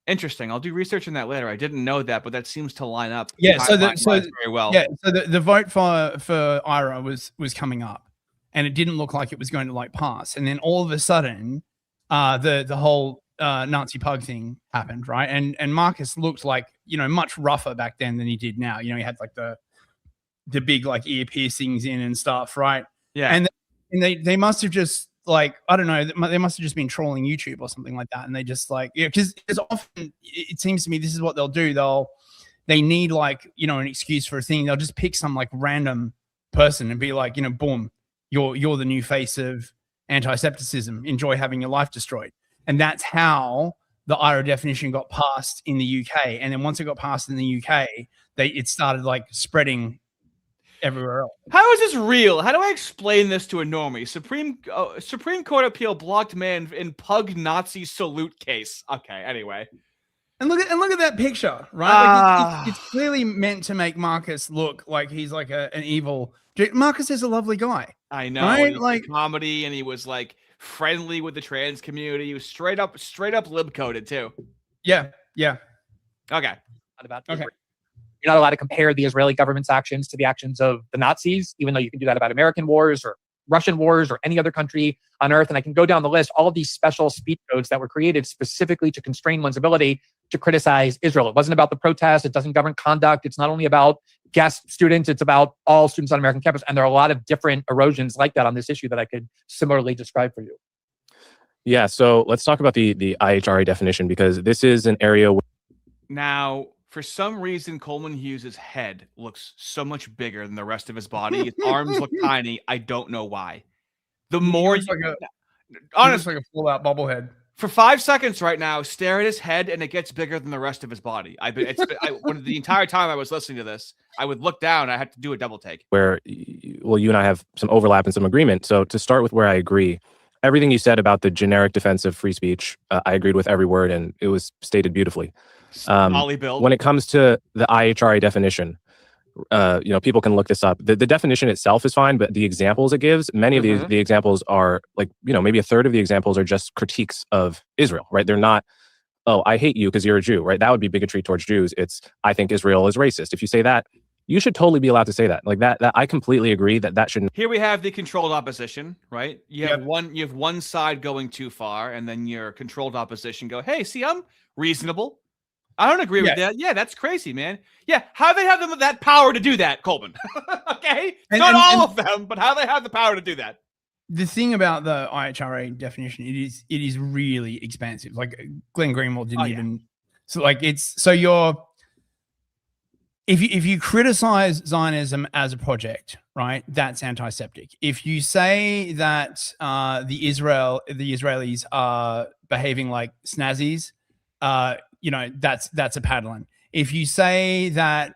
Interesting. I'll do research on that later. I didn't know that, but that seems to line up. Yeah, so very well. Yeah, so the vote for IRA was coming up, and it didn't look like it was going to like pass. And then all of a sudden, the whole Nazi pug thing happened, right? And Marcus looked like much rougher back then than he did now. He had like the big like ear piercings in and stuff, right? Yeah, and they must have just like, I don't know, they must have just been trolling YouTube or something like that. And they just like, because often it seems to me this is what they'll do. They need like, an excuse for a thing. They'll just pick some like random person and be like, boom, you're the new face of anti-Semitism. Enjoy having your life destroyed. And that's how the IRA definition got passed in the UK. And then once it got passed in the UK, it started like spreading everywhere else. How is this real? How do I explain this to a normie? Supreme Court appeal blocked man in pug Nazi salute case. Okay, anyway. And look at that picture, right? Like it's clearly meant to make Marcus look like he's like an evil. Marcus is a lovely guy. I know. Right? Like comedy, and he was like friendly with the trans community. He was straight up lib coded too. Yeah. Okay. Okay. You're not allowed to compare the Israeli government's actions to the actions of the Nazis, even though you can do that about American wars or Russian wars or any other country on earth. And I can go down the list, all of these special speech codes that were created specifically to constrain one's ability to criticize Israel. It wasn't about the protest. It doesn't govern conduct. It's not only about guest students. It's about all students on American campus. And there are a lot of different erosions like that on this issue that I could similarly describe for you. Yeah. So let's talk about the IHRA definition, because this is an area where now, For some reason, Coleman Hughes' head looks so much bigger than the rest of his body. His arms look tiny. I don't know why. The more looks you, like honest, like a full-out bobblehead. for 5 seconds right now, stare at his head, and it gets bigger than the rest of his body. When the entire time I was listening to this, I would look down. I had to do a double take. Where, well, you and I have some overlap and some agreement. So to start with where I agree, everything you said about the generic defense of free speech, I agreed with every word, and it was stated beautifully. When it comes to the IHRA definition, people can look this up. The definition itself is fine, but the examples it gives, many of the examples are like, maybe a third of the examples are just critiques of Israel, right? They're not, oh, I hate you because you're a Jew, right? That would be bigotry towards Jews. It's, I think Israel is racist. If you say that, you should totally be allowed to say that. Like that I completely agree that shouldn't. Here we have the controlled opposition, right? You have one side going too far, and then your controlled opposition go, hey, see, I'm reasonable. I don't agree with that. Yeah, that's crazy, man. Yeah, how they have them that power to do that, Coleman? Okay, not all of them, but how they have the power to do that. The thing about the IHRA definition, it is really expansive. Like Glenn Greenwald didn't even. So like if you criticize Zionism as a project, right, that's anti-Semitic. If you say that the Israelis are behaving like snazzies, that's a paddling. If you say that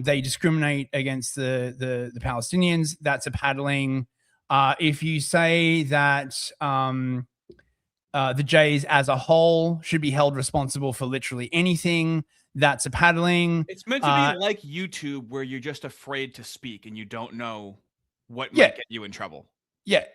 they discriminate against the Palestinians, that's a paddling. If you say that the Jays as a whole should be held responsible for literally anything, that's a paddling. It's meant to be like YouTube, where you're just afraid to speak and you don't know what might get you in trouble. Yeah,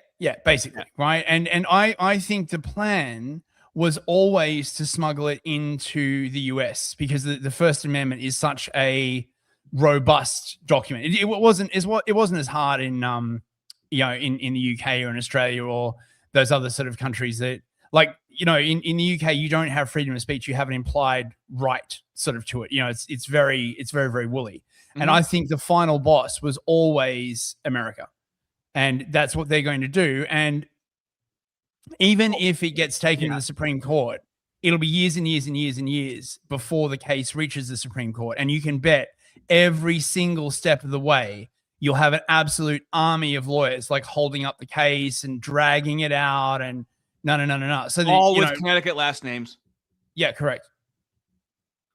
basically, right? And I think the plan was always to smuggle it into the US, because the First Amendment is such a robust document. It wasn't as hard in in the UK or in Australia or those other sort of countries that, like, in the UK you don't have freedom of speech, you have an implied right sort of to it. It's very very woolly. And I think the final boss was always America, and that's what they're going to do. And even if it gets taken to the Supreme Court, it'll be years and years and years and years before the case reaches the Supreme Court. And you can bet every single step of the way, you'll have an absolute army of lawyers like holding up the case and dragging it out. And no. So all with Connecticut last names. Yeah, correct.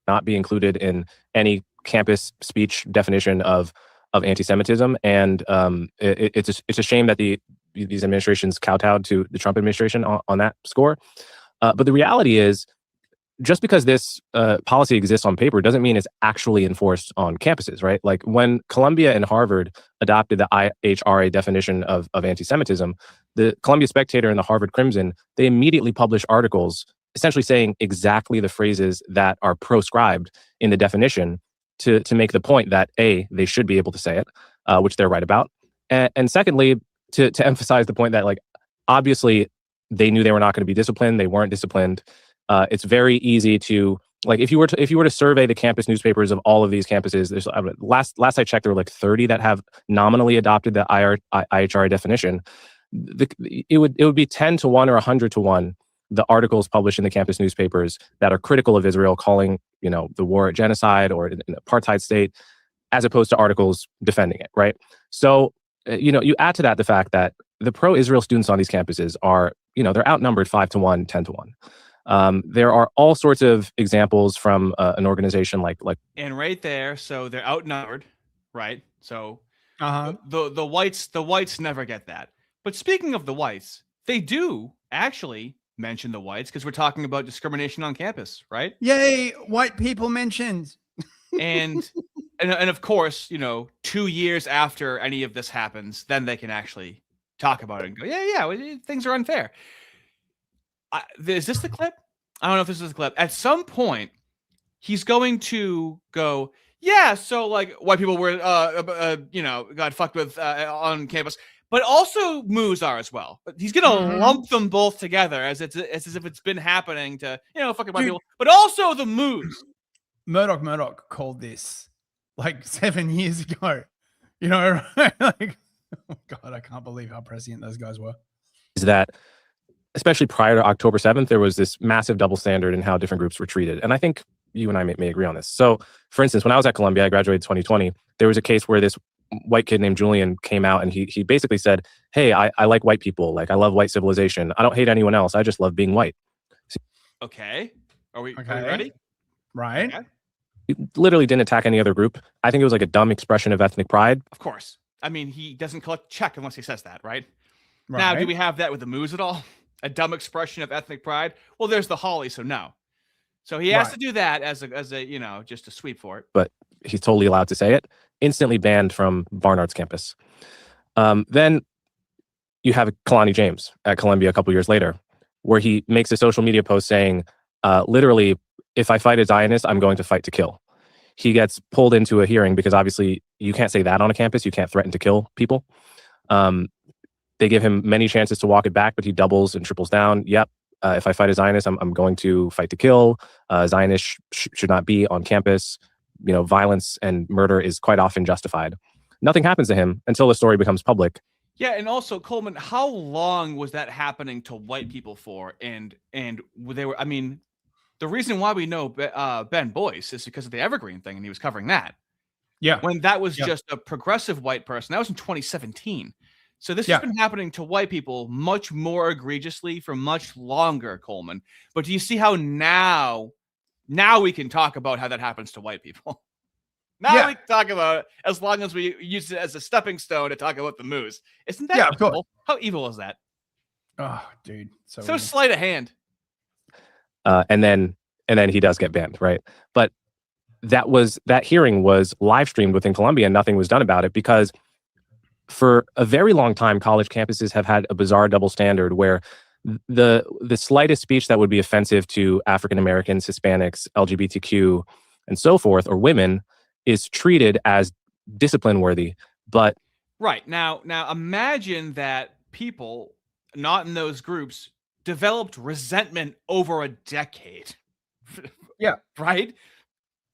Not be included in any campus speech definition of anti-Semitism. And it's a shame that these administrations kowtowed to the Trump administration on that score. But the reality is, just because this policy exists on paper doesn't mean it's actually enforced on campuses, right? Like when Columbia and Harvard adopted the IHRA definition of anti-Semitism, the Columbia Spectator and the Harvard Crimson, they immediately published articles essentially saying exactly the phrases that are proscribed in the definition to make the point that A, they should be able to say it, which they're right about. And secondly, to emphasize the point that, like, obviously they knew they were not going to be disciplined. They weren't disciplined. It's very easy to, like, if you were to survey the campus newspapers of all of these campuses, there's last I checked, there were like 30 that have nominally adopted the IHRA definition. It would be 10 to 1 or 100 to 1 the articles published in the campus newspapers that are critical of Israel, calling the war a genocide or an apartheid state, as opposed to articles defending it, right? So you add to that the fact that the pro-Israel students on these campuses are, they're outnumbered 5 to 1, 10 to 1. There are all sorts of examples from an organization like. And right there, so they're outnumbered, right? So the whites never get that. But speaking of the whites, they do actually mention the whites, because we're talking about discrimination on campus, right? Yay, white people mentioned. And of course, 2 years after any of this happens, then they can actually talk about it and go, yeah, things are unfair. Is this the clip? I don't know if this is the clip. At some point, he's going to go, yeah, so like white people were, got fucked with on campus, but also Moos are as well. But he's gonna lump them both together as if it's been happening to fucking white people, but also the Moos. Murdoch called this like 7 years ago. Like, oh God, I can't believe how prescient those guys were. Is that, especially prior to October 7th, there was this massive double standard in how different groups were treated. And I think you and I may agree on this. So, for instance, when I was at Columbia, I graduated 2020. There was a case where this white kid named Julian came out and he basically said, "Hey, I like white people. Like, I love white civilization. I don't hate anyone else. I just love being white." Okay. Are we ready? Right. Okay. He literally didn't attack any other group. I think it was like a dumb expression of ethnic pride. Of course. I mean, he doesn't collect check unless he says that, right? Now, do we have that with the Moose at all? A dumb expression of ethnic pride? Well, there's the Holly, so no. So he has to do that as a you know, just a sweep for it. But he's totally allowed to say it. Instantly banned from Barnard's campus. Then you have Kalani James at Columbia a couple years later, where he makes a social media post saying, literally, "If I fight a Zionist, I'm going to fight to kill." He gets pulled into a hearing because obviously you can't say that on a campus. You can't threaten to kill people. They give him many chances to walk it back, but he doubles and triples down. Yep. If I fight a Zionist, I'm going to fight to kill. Zionists should not be on campus. You know, violence and murder is quite often justified. Nothing happens to him until the story becomes public. Yeah, and also Coleman, how long was that happening to white people for? And they were, I mean, the reason why we know Ben Boyce is because of the Evergreen thing, and he was covering that. Yeah. When that was just a progressive white person, that was in 2017. So this has been happening to white people much more egregiously for much longer, Coleman. But do you see how now we can talk about how that happens to white people? Now we can talk about it as long as we use it as a stepping stone to talk about the Moose. Isn't that evil? How evil is that? Oh, dude. So sleight of hand. And then he does get banned, right? But that hearing was live streamed within Columbia and nothing was done about it because for a very long time, college campuses have had a bizarre double standard where the slightest speech that would be offensive to African Americans, Hispanics, LGBTQ, and so forth, or women, is treated as discipline worthy. But right now imagine that people not in those groups developed resentment over a decade. Yeah. Right?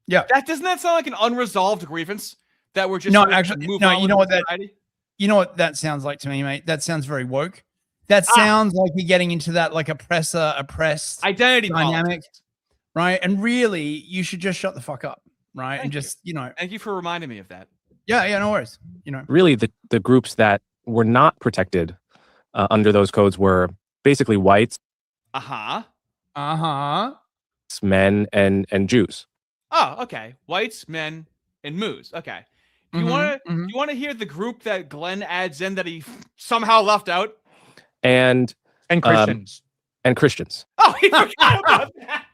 Yeah. Doesn't that sound like an unresolved grievance that we're just No, sort of actually, move no, on you know with what society? You know what that sounds like to me, mate? That sounds very woke. That sounds like you're getting into that like oppressed identity dynamic, politics. right? And really, you should just shut the fuck up, right? Thank and just, you know. Thank you for reminding me of that. Yeah, no worries. You know. really, the groups that were not protected under those codes were basically whites, men, and Jews. Oh, okay. Whites, men, and Moose. Okay. Do you want to hear the group that Glenn adds in that he somehow left out? And Christians. And Christians. Oh, he forgot about that.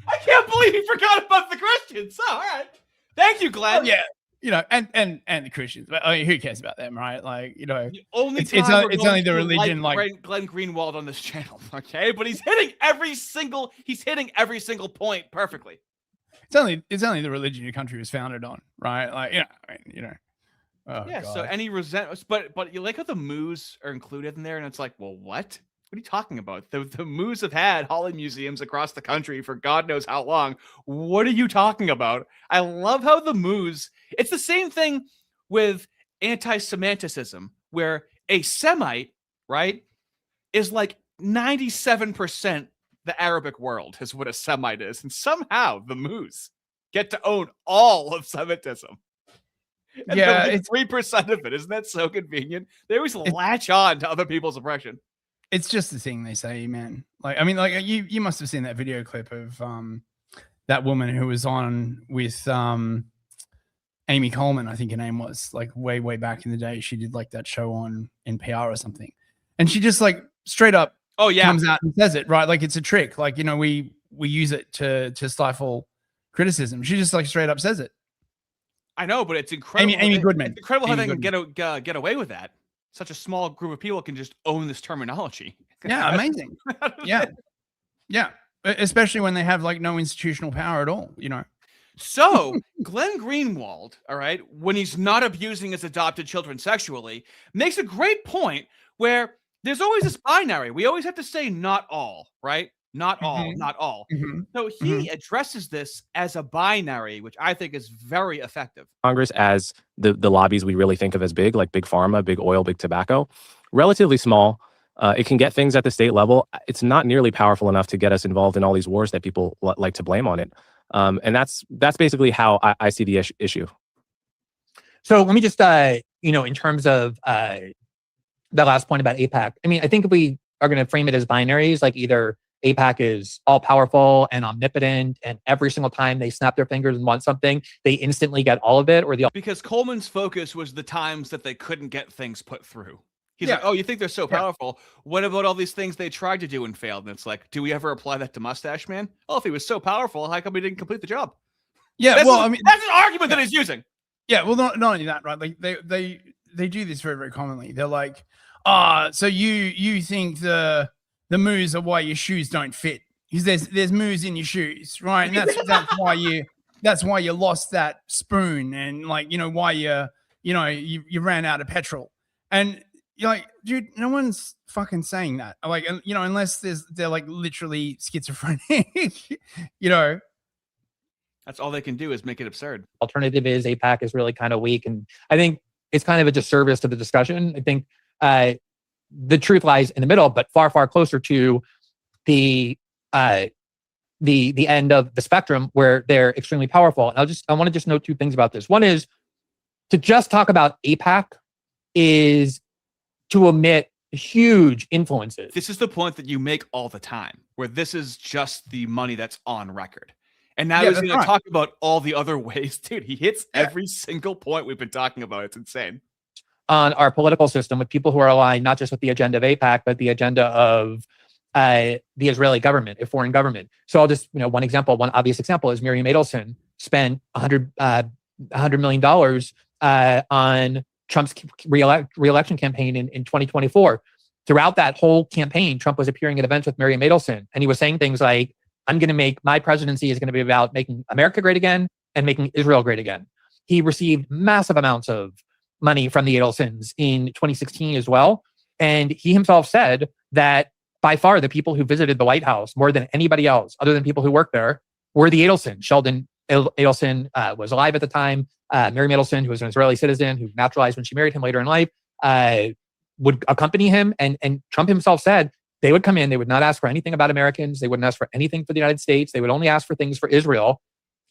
I can't believe he forgot about the Christians. Oh, all right. Thank you, Glenn. Oh, yeah. You know, and the Christians. But I mean, who cares about them, right? Like, you know, The only it's time we're only going the to religion, like Glenn Greenwald on this channel, okay? But he's hitting every single point perfectly. it's only the religion your country was founded on, right? Like, you know. Oh, Yeah, God. so any resentments, but you like how the Moose are included in there, and it's like, well, what? What are you talking about? The Moose have had Holly museums across the country for God knows how long. What are you talking about? I love how the Moose, it's the same thing with anti-Semitism, where a Semite, right, is like 97% the Arabic world is what a Semite is. And somehow the Moose get to own all of Semitism. And Yeah, it's 3% of it. Isn't that so convenient? They always latch on to other people's oppression. It's just the thing they say, man. Like, I mean, like you must have seen that video clip of that woman who was on with Amy Coleman, I think her name was, like way back in the day. She did like that show on NPR or something, and she just like straight up comes out and says it, right? Like it's a trick. Like, you know, we use it to stifle criticism. She just like straight up says it. I know, but it's incredible. Amy Goodman. It's incredible how Amy they can get away with that. Such a small group of people can just own this terminology. Yeah, amazing. Yeah. Especially when they have like no institutional power at all, you know. So Glenn Greenwald, all right, when he's not abusing his adopted children sexually, makes a great point where there's always this binary. We always have to say not all, right? Not all, not all. So he addresses this as a binary, which I think is very effective. Congress as the lobbies we really think of as big, like big pharma, big oil, big tobacco, relatively small. It can get things at the state level. It's not nearly powerful enough to get us involved in all these wars that people like to blame on it. And that's basically how I see the issue. So let me just, in terms of the last point about APAC, I mean, I think if we are going to frame it as binaries, like either APAC is all powerful and omnipotent, and every single time they snap their fingers and want something, they instantly get all of it, or because Coleman's focus was the times that they couldn't get things put through. He's Yeah. like, oh, you think they're so powerful? What about all these things they tried to do and failed? And it's like, do we ever apply that to Mustache Man? Oh, if he was so powerful, how come he didn't complete the job? Yeah, That's well, his- I mean, that's an argument that he's using. Yeah, well, not only that, right? Like they do this very, very commonly. They're like, so you think the moves are why your shoes don't fit, because there's moves in your shoes, right? And that's why you lost that spoon, and like, why you ran out of petrol. And you're like, dude, no one's fucking saying that. Like, unless they're like literally schizophrenic, That's all they can do is make it absurd. Alternative is APAC is really kind of weak. And I think it's kind of a disservice to the discussion. I think the truth lies in the middle, but far, far closer to the end of the spectrum where they're extremely powerful. And I want to just note two things about this. One is to just talk about APAC is to omit huge influences. This is the point that you make all the time, where this is just the money that's on record. And now he's going to talk about all the other ways. Dude, he hits every single point we've been talking about. It's insane. On our political system with people who are aligned not just with the agenda of APAC, but the agenda of the Israeli government, a foreign government. So I'll just, one obvious example is Miriam Adelson spent $100 million on Trump's re-election campaign in 2024. Throughout that whole campaign, Trump was appearing at events with Miriam Adelson, and he was saying things like, I'm going to make my presidency is going to be about making America great again and making Israel great again. He received massive amounts of money from the Adelsons in 2016 as well. And he himself said that by far the people who visited the White House more than anybody else, other than people who worked there, were the Adelsons. Sheldon Adelson was alive at the time. Miriam Adelson, who was an Israeli citizen who naturalized when she married him later in life, would accompany him. And Trump himself said, they would come in, they would not ask for anything about Americans. They wouldn't ask for anything for the United States. They would only ask for things for Israel.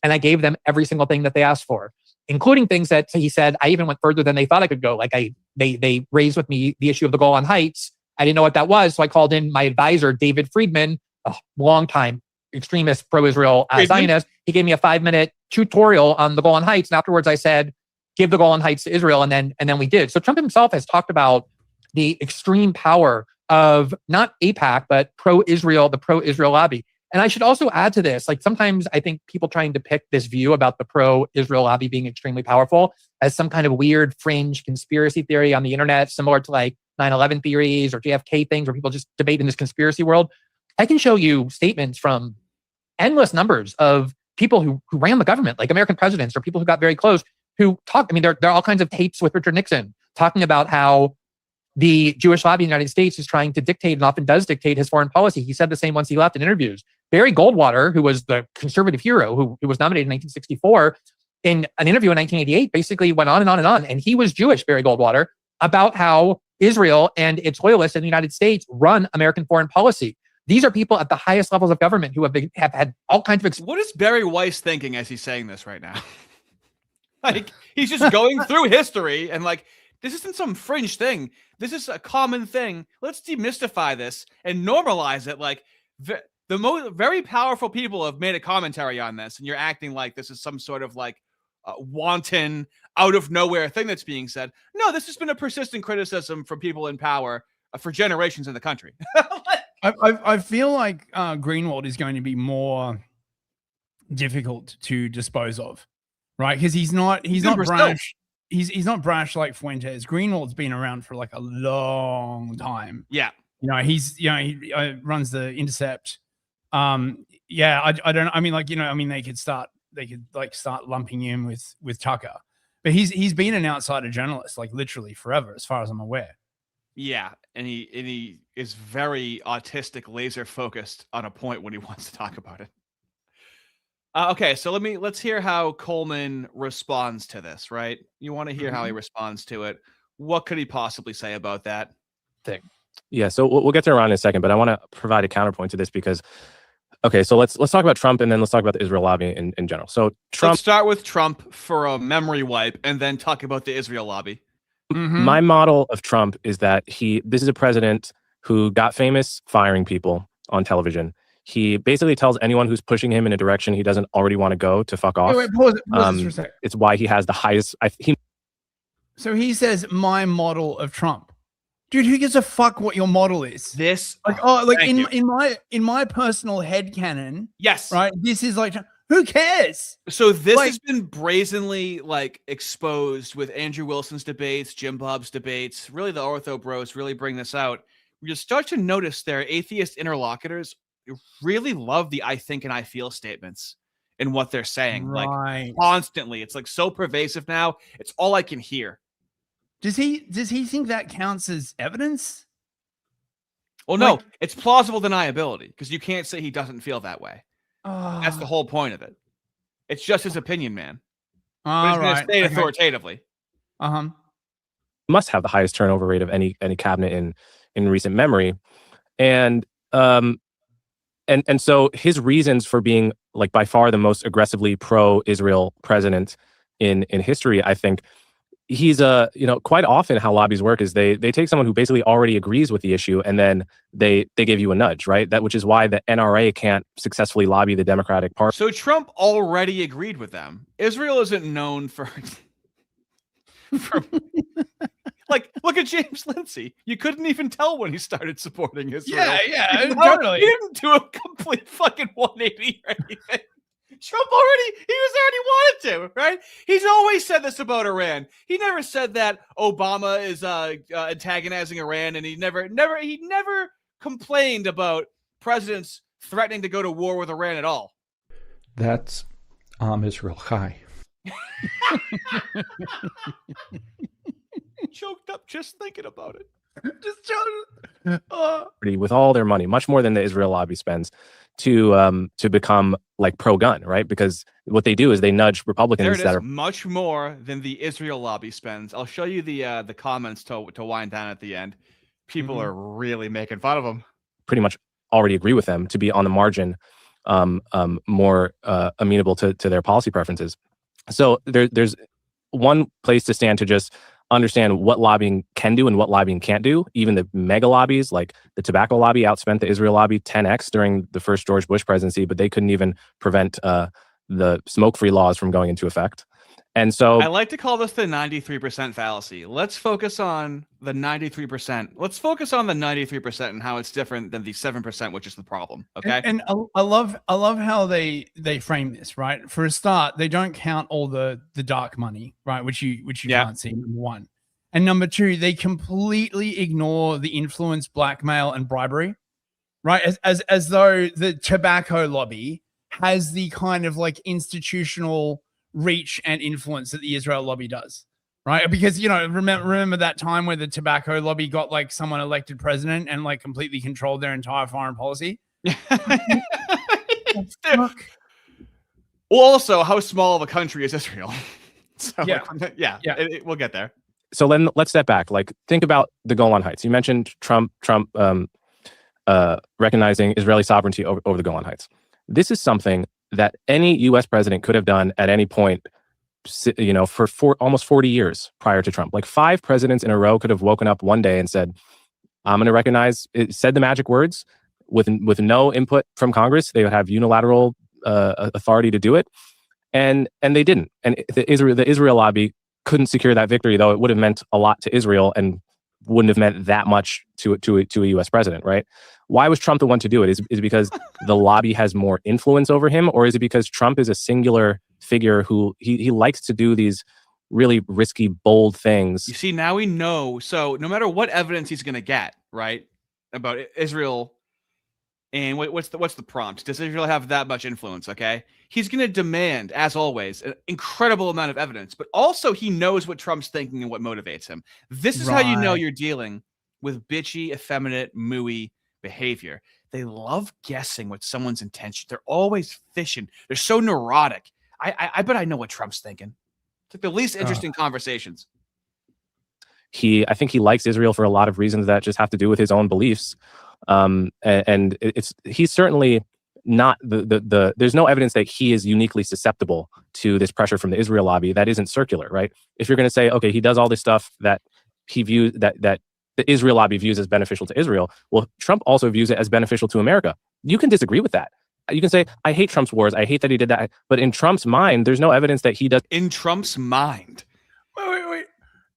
And I gave them every single thing that they asked for, including things that he said, I even went further than they thought I could go. Like they raised with me the issue of the Golan Heights. I didn't know what that was. So I called in my advisor, David Friedman, a longtime extremist pro-Israel Zionist. He gave me a 5-minute tutorial on the Golan Heights. And afterwards I said, give the Golan Heights to Israel. And then we did. So Trump himself has talked about the extreme power of not APAC, but the pro-Israel lobby. And I should also add to this, like sometimes I think people trying to pick this view about the pro-Israel lobby being extremely powerful as some kind of weird fringe conspiracy theory on the internet, similar to like 9/11 theories or JFK things where people just debate in this conspiracy world. I can show you statements from endless numbers of people who ran the government, like American presidents or people who got very close, who talk. I mean, there are all kinds of tapes with Richard Nixon talking about how the Jewish lobby in the United States is trying to dictate and often does dictate his foreign policy. He said the same once he left in interviews. Barry Goldwater, who was the conservative hero who was nominated in 1964, in an interview in 1988, basically went on and on and on. And he was Jewish, Barry Goldwater, about how Israel and its loyalists in the United States run American foreign policy. These are people at the highest levels of government who have had all kinds of... What is Barry Weiss thinking as he's saying this right now? Like, he's just going through history and like, this isn't some fringe thing. This is a common thing. Let's demystify this and normalize it. Like, the very powerful people have made a commentary on this, and you're acting like this is some sort of like wanton, out of nowhere thing that's being said. No, this has been a persistent criticism from people in power for generations in the country. I feel like Greenwald is going to be more difficult to dispose of, right? Because he's not brash. He's not brash like Fuentes. Greenwald's been around for like a long time. Yeah. He runs the Intercept. I don't. I mean, like, they could start lumping him with Tucker, but he's been an outsider journalist like literally forever, as far as I'm aware. Yeah, and he is very autistic, laser focused on a point when he wants to talk about it. Okay, so let's hear how Coleman responds to this, right? You want to hear how he responds to it. What could he possibly say about that thing? Yeah, so we'll get to Iran in a second, but I want to provide a counterpoint to this because Okay, so let's talk about Trump, and then let's talk about the Israel lobby in general. So Trump. Let's start with Trump for a memory wipe, and then talk about the Israel lobby. My model of Trump is that this is a president who got famous firing people on television. He basically tells anyone who's pushing him in a direction he doesn't already want to go to fuck off. Wait, pause this for a sec. It's why he has the highest. So he says, my model of Trump. Dude, who gives a fuck what your model is? This in my personal headcanon. Yes. Right. This is like, who cares? So this has been brazenly exposed with Andrew Wilson's debates, Jim Bob's debates. Really, the Ortho Bros really bring this out. You start to notice their atheist interlocutors really love the "I think and I feel" statements in what they're saying, constantly. It's so pervasive now. It's all I can hear. Does he think that counts as evidence? Well, no, it's plausible deniability because you can't say he doesn't feel that way. That's the whole point of it. It's just his opinion, man. But he's going to say it authoritatively. Must have the highest turnover rate of any cabinet in recent memory, and so his reasons for being by far the most aggressively pro-Israel president in history, I think. He's quite often how lobbies work is they take someone who basically already agrees with the issue and then they give you a nudge, right? Which is why the NRA can't successfully lobby the Democratic Party. So Trump already agreed with them. Israel isn't known for look at James Lindsay. You couldn't even tell when he started supporting Israel. Yeah, totally. He didn't do a complete fucking 180 or anything. Trump he was already wanted to, right? He's always said this about Iran. He never said that Obama is antagonizing Iran, and he never complained about presidents threatening to go to war with Iran at all. That's Israel Chai. Choked up just thinking about it. With all their money, much more than the Israel lobby spends, to become pro-gun, right? Because what they do is they nudge Republicans that are much more than the Israel lobby spends. I'll show you the comments to wind down at the end. People are really making fun of them. Pretty much already agree with them to be on the margin, more amenable to their policy preferences. So there's one place to stand to just understand what lobbying can do and what lobbying can't do. Even the mega lobbies, like the tobacco lobby, outspent the Israel lobby 10x during the first George Bush presidency, but they couldn't even prevent the smoke-free laws from going into effect. And so I like to call this the 93% fallacy. Let's focus on the 93%. Let's focus on the 93% and how it's different than the 7%, which is the problem. Okay. And I love how they frame this, right? For a start, they don't count all the dark money, right? Which you can't see, number one. And number two, they completely ignore the influence, blackmail, and bribery, right? As though the tobacco lobby has the kind of institutional reach and influence that the Israel lobby does, right? Because remember that time where the tobacco lobby got someone elected president and completely controlled their entire foreign policy. Well, also, how small of a country is Israel? So, we'll get there. So then let's step back. Think about the Golan Heights. You mentioned Trump recognizing Israeli sovereignty over the Golan Heights. This is something that any U.S. president could have done at any point, for almost 40 years prior to Trump. 5 presidents in a row could have woken up one day and said, I'm going to recognize it, said the magic words with no input from Congress. They would have unilateral authority to do it. And they didn't. And the Israel lobby couldn't secure that victory, though it would have meant a lot to Israel and wouldn't have meant that much to a U.S. president, right? Why was Trump the one to do it? Is it because the lobby has more influence over him, or is it because Trump is a singular figure who he likes to do these really risky, bold things? You see, now we know. So no matter what evidence he's going to get, right, about Israel, and what's the prompt? Does Israel have that much influence? Okay, he's going to demand, as always, an incredible amount of evidence. But also, he knows what Trump's thinking and what motivates him. This is how you know you're dealing with bitchy, effeminate, mooey behavior. They love guessing what someone's intention. They're always fishing. They're so neurotic. I bet I know what Trump's thinking. It's the least interesting conversations. I think he likes Israel for a lot of reasons that just have to do with his own beliefs. And he's certainly not there's no evidence that he is uniquely susceptible to this pressure from the Israel lobby that isn't circular, right? If you're going to say, okay, he does all this stuff that he views that the Israel lobby views as beneficial to Israel, well, Trump also views it as beneficial to America. You can disagree with that. You can say, I hate Trump's wars. I hate that he did that. But in Trump's mind, there's no evidence that he does. In Trump's mind. Wait.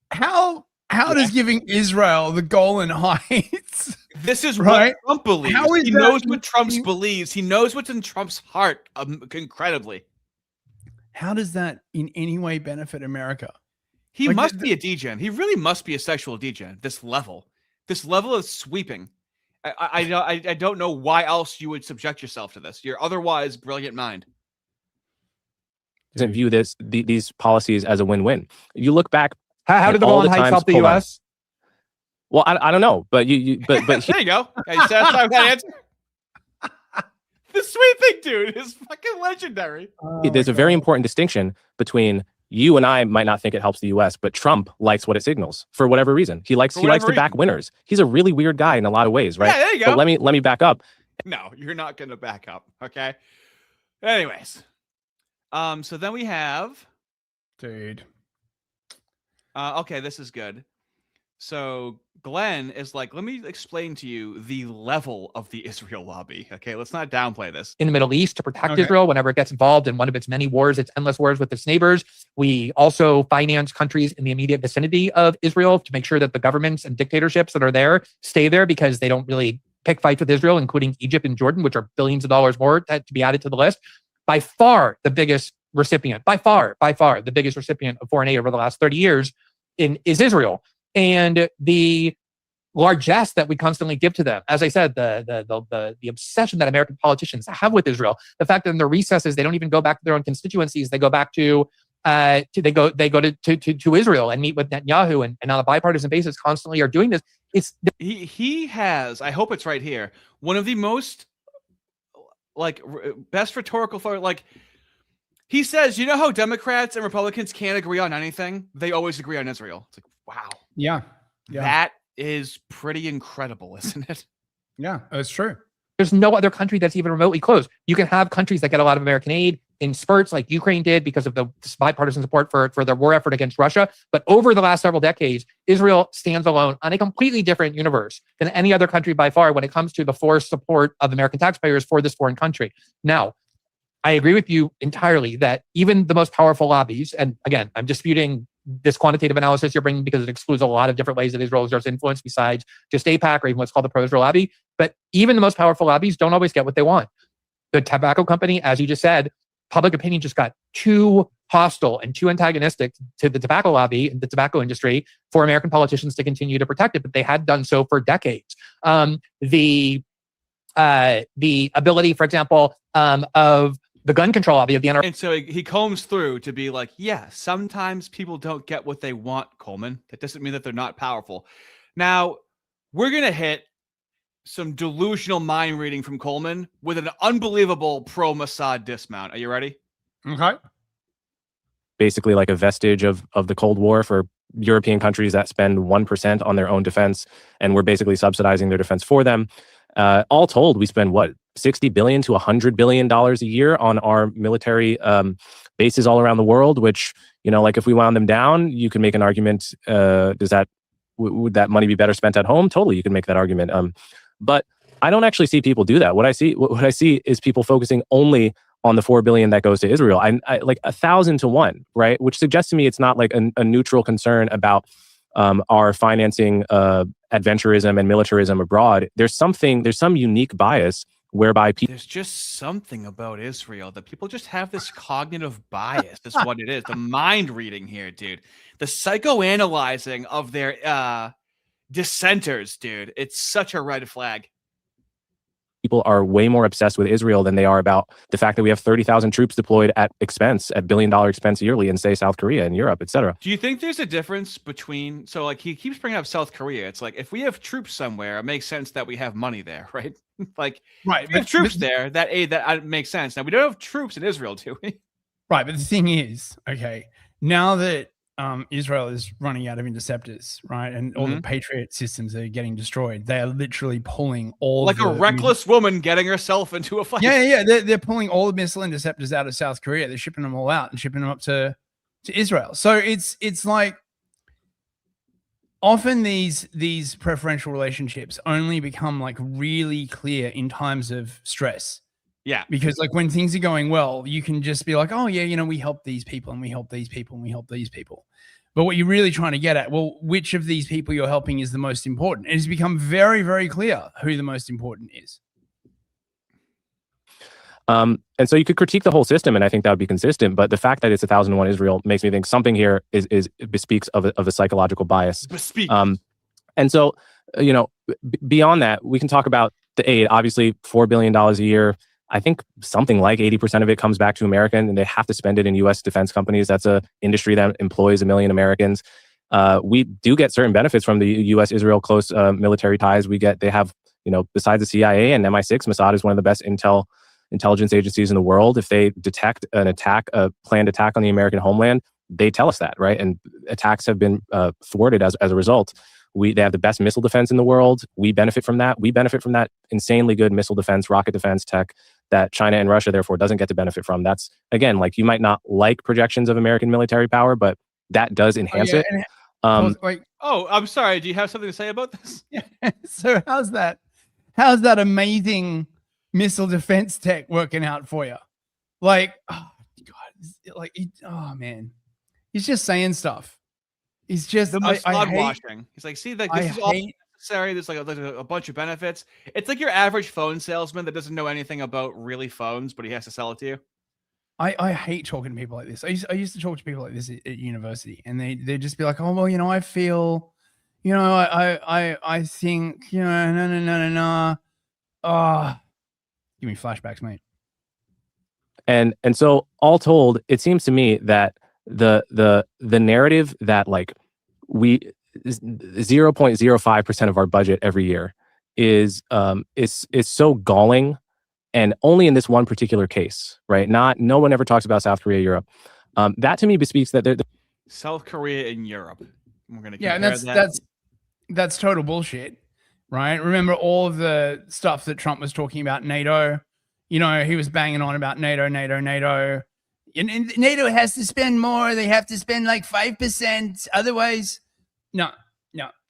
How does giving Israel the Golan Heights? This is right? what Trump believes. How is He that knows what Trump believes. He knows what's in Trump's heart. Incredibly. How does that in any way benefit America? He Like, must be a degen. He really must be a sexual degen. This level of sweeping. I don't know why else you would subject yourself to this. Your otherwise brilliant mind Doesn't view these policies as a win-win. You look back. How did the Golan Heights help the U.S.? Well, I don't know, but there you go. You satisfied with that answer? The sweeping dude is fucking legendary. There's a very important distinction between you and I might not think it helps the U.S., but Trump likes what it signals for whatever reason. He likes to back winners. He's a really weird guy in a lot of ways, right? Yeah, there you go. But let me back up. No, you're not going to back up. Okay. Anyways, so then we have, dude. Okay, this is good. So Glenn is like, let me explain to you the level of the Israel lobby. Okay, let's not downplay this. In the Middle East to protect Israel whenever it gets involved in one of its many wars, its endless wars with its neighbors. We also finance countries in the immediate vicinity of Israel to make sure that the governments and dictatorships that are there stay there because they don't really pick fights with Israel, including Egypt and Jordan, which are billions of dollars more to be added to the list. By far the biggest recipient, by far the biggest recipient of foreign aid over the last 30 years is Israel. And the largesse that we constantly give to them, as I said, the obsession that American politicians have with Israel, the fact that in their recesses they don't even go back to their own constituencies, they go back to Israel and meet with Netanyahu, and on a bipartisan basis constantly are doing this. He has, I hope it's right here, one of the most best rhetorical he says, you know how Democrats and Republicans can't agree on anything? They always agree on Israel. It's like, wow. Yeah. That is pretty incredible, isn't it? Yeah, that's true. There's no other country that's even remotely close. You can have countries that get a lot of American aid in spurts like Ukraine did because of the bipartisan support for their war effort against Russia. But over the last several decades, Israel stands alone on a completely different universe than any other country by far when it comes to the forced support of American taxpayers for this foreign country. Now, I agree with you entirely that even the most powerful lobbies, and again, I'm disputing this quantitative analysis you're bringing because it excludes a lot of different ways that Israel exerts influence besides just APAC or even what's called the pro-Israel lobby. But even the most powerful lobbies don't always get what they want. The tobacco company, as you just said, public opinion just got too hostile and too antagonistic to the tobacco lobby and the tobacco industry for American politicians to continue to protect it, but they had done so for decades. The ability, for example, of the gun control lobby of the NRA. And so he combs through to be like, yeah, sometimes people don't get what they want, Coleman. That doesn't mean that they're not powerful. Now, we're going to hit some delusional mind reading from Coleman with an unbelievable pro-Mossad dismount. Are you ready? Okay. Basically like a vestige of the Cold War for European countries that spend 1% on their own defense, and we're basically subsidizing their defense for them. All told, we spend what, $60 billion to $100 billion a year on our military bases all around the world, which, you know, like if we wound them down, you can make an argument. Would that money be better spent at home? Totally, you can make that argument. But I don't actually see people do that. What I see is people focusing only on the $4 billion that goes to Israel. I like 1,000 to 1, right? Which suggests to me it's not like a neutral concern about our financing adventurism and militarism abroad. There's some unique bias whereby people. There's just something about Israel that people just have this cognitive bias. That's what it is. The mind reading here, dude. The psychoanalyzing of their dissenters, dude. It's such a red flag. People are way more obsessed with Israel than they are about the fact that we have 30,000 troops deployed at $1 billion expense yearly in, say, South Korea and Europe, etc. Do you think there's a difference between, so like he keeps bringing up South Korea. It's like, if we have troops somewhere, it makes sense that we have money there, right? Like, right, if we have troops there, that aid, that makes sense. Now, we don't have troops in Israel, do we? Right, but the thing is, okay, now that Israel is running out of interceptors, right? And all the Patriot systems are getting destroyed. They are literally pulling all like a reckless woman getting herself into a fight. Yeah. They're pulling all the missile interceptors out of South Korea. They're shipping them all out and shipping them up to Israel. So it's like often these preferential relationships only become like really clear in times of stress. Yeah. Because like when things are going well, you can just be like, oh yeah, you know, we help these people and we help these people and we help these people. But what you're really trying to get at, well, which of these people you're helping is the most important? It has become very, very clear who the most important is. And so you could critique the whole system, and I think that would be consistent. But the fact that it's 1001 Israel makes me think something here is bespeaks of a psychological bias. And so, you know, beyond that, we can talk about the aid. Obviously, $4 billion a year. I think something like 80% of it comes back to American, and they have to spend it in U.S. defense companies. That's a industry that employs 1 million Americans. We do get certain benefits from the U.S.-Israel close military ties. They have, you know, besides the CIA and MI6, Mossad is one of the best intelligence agencies in the world. If they detect an attack, a planned attack on the American homeland, they tell us that, right? And attacks have been thwarted as a result. They have the best missile defense in the world. We benefit from that. We benefit from that insanely good missile defense, rocket defense tech that China and Russia therefore doesn't get to benefit from. That's, again, like, you might not like projections of American military power, but that does enhance it. I'm sorry. Do you have something to say about this? Yeah. So how's that amazing missile defense tech working out for you? Like, oh God, like, oh man, he's just saying stuff. He's just the Mossad washing. He's like, see, like, this is all necessary. There's like a bunch of benefits. It's like your average phone salesman that doesn't know anything about really phones, but he has to sell it to you. I hate talking to people like this. I used to talk to people like this at university, and they'd just be like, oh well, you know, I feel, you know, I think, you know, no. Give me flashbacks, mate. And so, all told, it seems to me that the narrative that, like, we 0.05% of our budget every year is so galling, and only in this one particular case, right? No one ever talks about South Korea, Europe. That to me bespeaks that they're South Korea and Europe. We're gonna and that's total bullshit, right? Remember all of the stuff that Trump was talking about NATO. You know, he was banging on about NATO. And NATO has to spend more. They have to spend like 5%. Otherwise, no.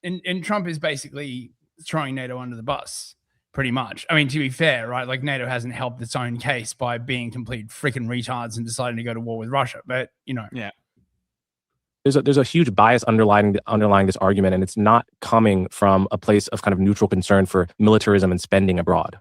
And Trump is basically throwing NATO under the bus, pretty much. I mean, to be fair, right? Like, NATO hasn't helped its own case by being complete freaking retards and deciding to go to war with Russia. But, you know. Yeah. There's a huge bias underlying this argument, and it's not coming from a place of kind of neutral concern for militarism and spending abroad.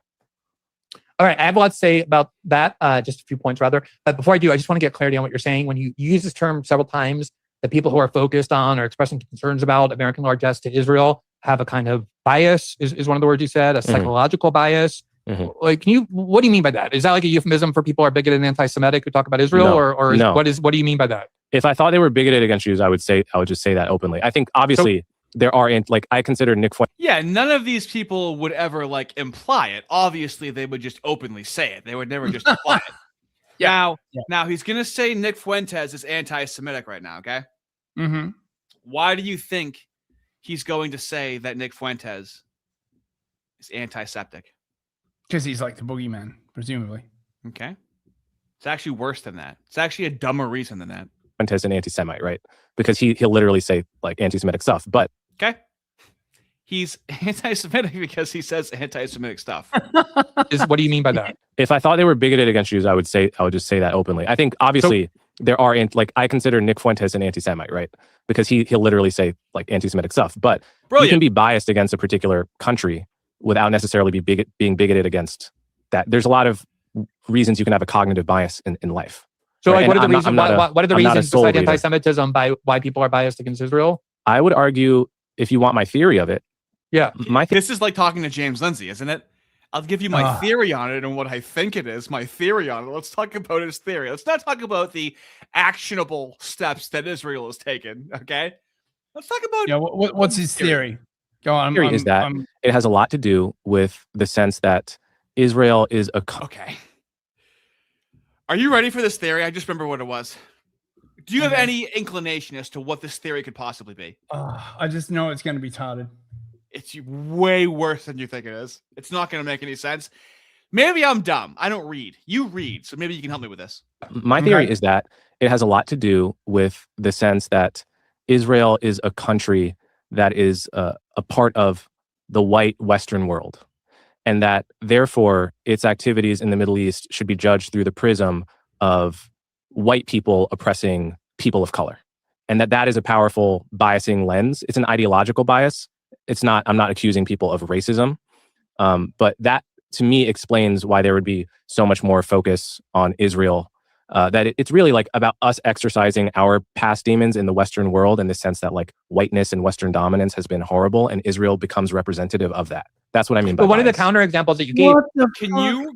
All right, I have a lot to say about that, just a few points rather. But before I do, I just want to get clarity on what you're saying. When you use this term several times, the people who are focused on or expressing concerns about American largesse to Israel have a kind of bias, is one of the words you said, a psychological bias. Like, what do you mean by that? Is that like a euphemism for people who are bigoted and anti-Semitic who talk about Israel? No, no. What do you mean by that? If I thought they were bigoted against Jews, I would just say that openly. I think, obviously, there are, like, I consider Nick Fuentes. Yeah, none of these people would ever, like, imply it. Obviously, they would just openly say it. They would never just imply it. Now he's gonna say Nick Fuentes is anti-Semitic right now. Okay. Mm-hmm. Why do you think he's going to say that Nick Fuentes is antiseptic? Because he's like the boogeyman, presumably. Okay. It's actually worse than that. It's actually a dumber reason than that. Fuentes an anti-Semite, right? Because he'll literally say, like, anti-Semitic stuff. But okay, he's anti-Semitic because he says anti-Semitic stuff. What do you mean by that? If I thought they were bigoted against Jews, I would just say that openly. I think, obviously, there are, like, I consider Nick Fuentes an anti-Semite, right? Because he'll literally say, like, anti-Semitic stuff. But you can be biased against a particular country without necessarily being bigoted against that. There's a lot of reasons you can have a cognitive bias in life. So, right? like, what are the reasons besides anti-Semitism by why people are biased against Israel? I would argue, if you want my theory of it. Yeah. This is like talking to James Lindsay, isn't it? I'll give you my theory on it and what I think it is, my theory on it. Let's talk about his theory. Let's not talk about the actionable steps that Israel has taken, okay? Let's talk about... Yeah, what's his theory? Go on. Theory is that it has a lot to do with the sense that Israel is a... Okay. Are you ready for this theory? I just remember what it was. Do you have any inclination as to what this theory could possibly be? I just know it's going to be tarted. It's way worse than you think it is. It's not going to make any sense. Maybe I'm dumb. I don't read. You read, so maybe you can help me with this. My theory is that it has a lot to do with the sense that Israel is a country that is a part of the white Western world, and that therefore its activities in the Middle East should be judged through the prism of white people oppressing people of color, and that is a powerful biasing lens. It's an ideological bias. It's not. I'm not accusing people of racism, but that to me explains why there would be so much more focus on Israel. That it's really like about us exercising our past demons in the Western world, in the sense that like whiteness and Western dominance has been horrible, and Israel becomes representative of that. That's what I mean by But one of the bias. counter examples that you gave.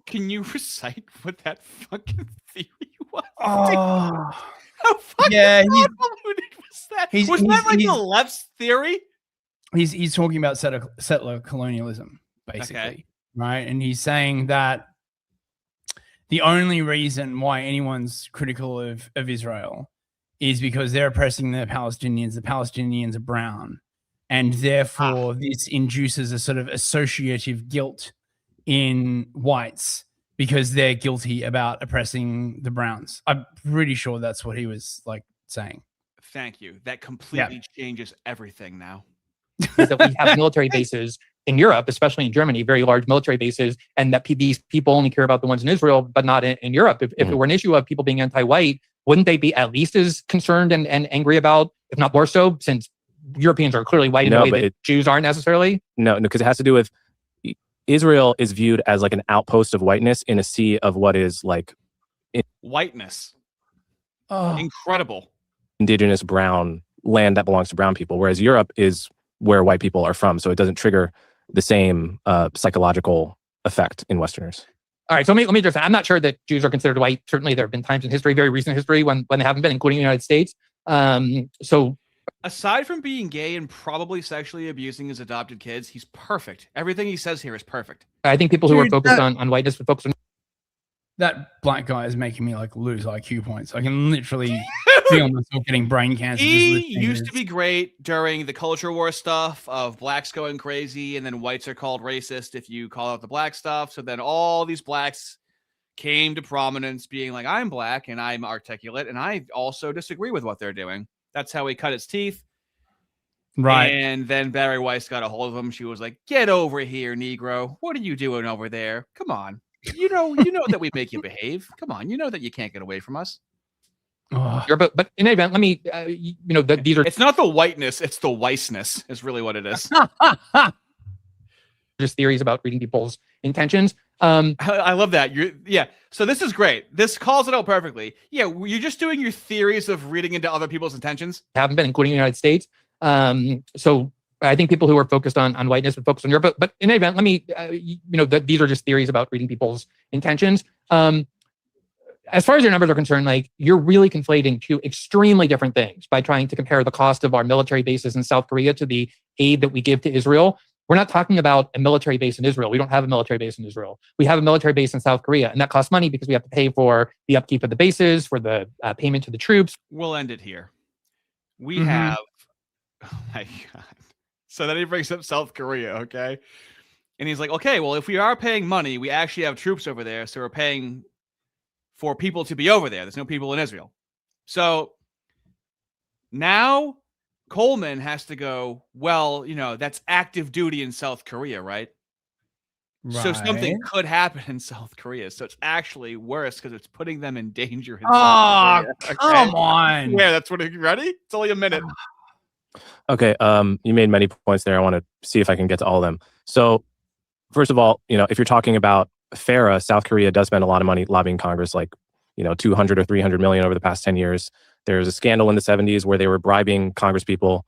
Can you recite what that fucking theory was? Oh, How fucking yeah, convoluted was that? Was that like the left's theory? He's talking about settler colonialism, basically, right? And he's saying that the only reason why anyone's critical of Israel is because they're oppressing the Palestinians. The Palestinians are brown, and therefore this induces a sort of associative guilt in whites because they're guilty about oppressing the browns. I'm pretty sure that's what he was like saying. Thank you. That completely changes everything now. Is that we have military bases in Europe, especially in Germany, very large military bases, and that these people only care about the ones in Israel, but not in Europe. If it were an issue of people being anti-white, wouldn't they be at least as concerned and angry about, if not more so, since Europeans are clearly white in a way that Jews aren't necessarily? No, because it has to do with Israel is viewed as like an outpost of whiteness in a sea of what is like whiteness. Oh. Incredible. Indigenous brown land that belongs to brown people, whereas Europe is where white people are from, so it doesn't trigger the same psychological effect in Westerners. All right, so let me just say, I'm not sure that Jews are considered white. Certainly there have been times in history, very recent history, when they haven't been, including the United States. So aside from being gay and probably sexually abusing his adopted kids, he's perfect. Everything he says here is perfect. I think people who are focused on whiteness would focus on that black guy is making me like lose IQ points. I can literally feel myself getting brain cancer. He used to be great during the culture war stuff of blacks going crazy, and then whites are called racist if you call out the black stuff. So then all these blacks came to prominence being like, I'm black and I'm articulate and I also disagree with what they're doing. That's how he cut his teeth. Right. And then Barry Weiss got a hold of him. She was like, get over here, Negro. What are you doing over there? Come on. You know that we make you behave. Come on. You know that you can't get away from us. Sure, but in any event, let me, these are... It's not the whiteness, it's the Weissness is really what it is. Just theories about reading people's intentions. I love that. So this is great. This calls it out perfectly. Yeah, you're just doing your theories of reading into other people's intentions. Haven't been, including the United States. So I think people who are focused on whiteness would focus on Europe. But in any event, let me, these are just theories about reading people's intentions. As far as your numbers are concerned, like, you're really conflating two extremely different things by trying to compare the cost of our military bases in South Korea to the aid that we give to Israel. We're not talking about a military base in Israel. We don't have a military base in Israel. We have a military base in South Korea, and that costs money because we have to pay for the upkeep of the bases, for the payment to the troops. We'll end it here. We have, oh my God. So then he brings up South Korea, okay? And he's like, okay, well, if we are paying money, we actually have troops over there, so we're paying for people to be over there. There's no people in Israel. So now Coleman has to go, well, that's active duty in South Korea, right? So something could happen in South Korea. So it's actually worse because it's putting them in danger. In South Korea. Come on. Yeah, that's what. Ready? It's only a minute. Okay, you made many points there. I want to see if I can get to all of them. So first of all, if you're talking about FARA, South Korea does spend a lot of money lobbying Congress, like, 200 or 300 million over the past 10 years. There's a scandal in the 70s where they were bribing Congress people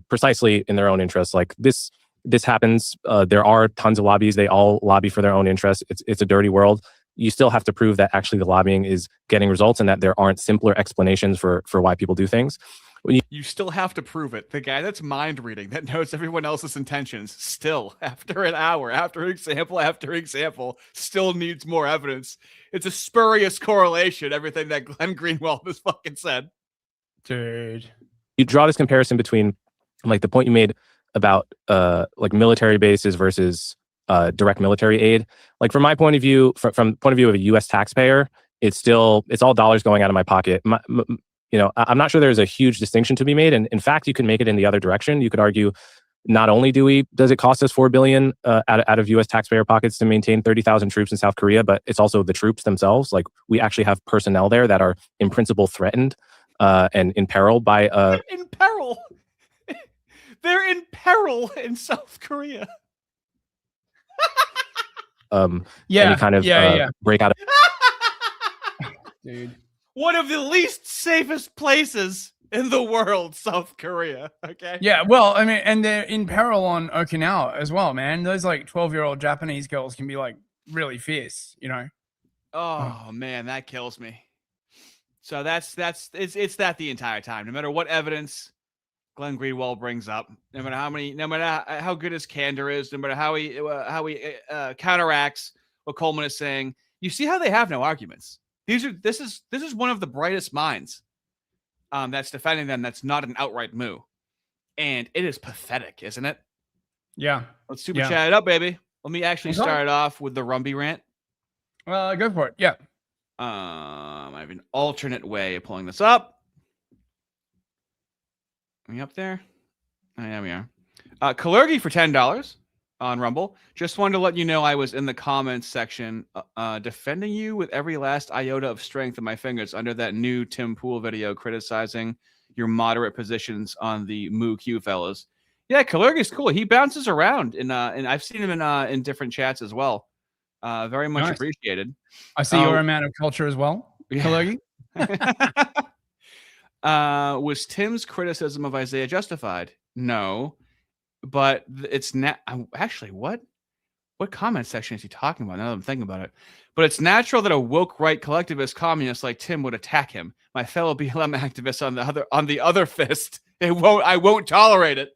precisely in their own interests. Like this happens. There are tons of lobbies. They all lobby for their own interests. It's a dirty world. You still have to prove that actually the lobbying is getting results and that there aren't simpler explanations for why people do things. You still have to prove it. The guy that's mind reading, that knows everyone else's intentions, still, after an hour, after example, still needs more evidence. It's a spurious correlation, everything that Glenn Greenwald has fucking said. Dude. You draw this comparison between like the point you made about like military bases versus direct military aid. Like from my point of view, from the point of view of a U.S. taxpayer, it's all dollars going out of my pocket. I'm not sure there's a huge distinction to be made. And in fact, you can make it in the other direction. You could argue not only does it cost us $4 billion out of U.S. taxpayer pockets to maintain 30,000 troops in South Korea, but it's also the troops themselves. Like we actually have personnel there that are in principle threatened and in peril by in peril. They're in peril in South Korea. any kind of breakout. Dude. One of the least safest places in the world, South Korea. Okay. Yeah, well, I mean, and they're in peril on Okinawa as well, man. Those like 12-year-old Japanese girls can be like really fierce, you know. Oh man, that kills me. So it's that the entire time. No matter what evidence Glenn Greenwald brings up, no matter how good his candor is, no matter how he counteracts what Coleman is saying, you see how they have no arguments. This is one of the brightest minds that's defending them. That's not an outright moo, and it is pathetic, isn't it? Yeah. Let's super chat it up, baby. Let me actually Okay. start off with the Rumby rant. Go for it. Yeah. I have an alternate way of pulling this up. Are we up there? Oh, yeah, we are. Kalergi for $10 on Rumble. Just wanted to let you know I was in the comments section defending you with every last iota of strength in my fingers under that new Tim Pool video criticizing your moderate positions on the Moo Q fellas. Yeah, Kalergi's cool. He bounces around, and I've seen him in different chats as well. Very much Nice. appreciated. I see your amount of culture as well, Kalergi. Was Tim's criticism of Isaiah justified? No, but it's not actually what comment section is he talking about? Now that I'm thinking about it, but it's natural that a woke right collectivist communist like Tim would attack him. My fellow BLM activists on the other fist. I won't tolerate it.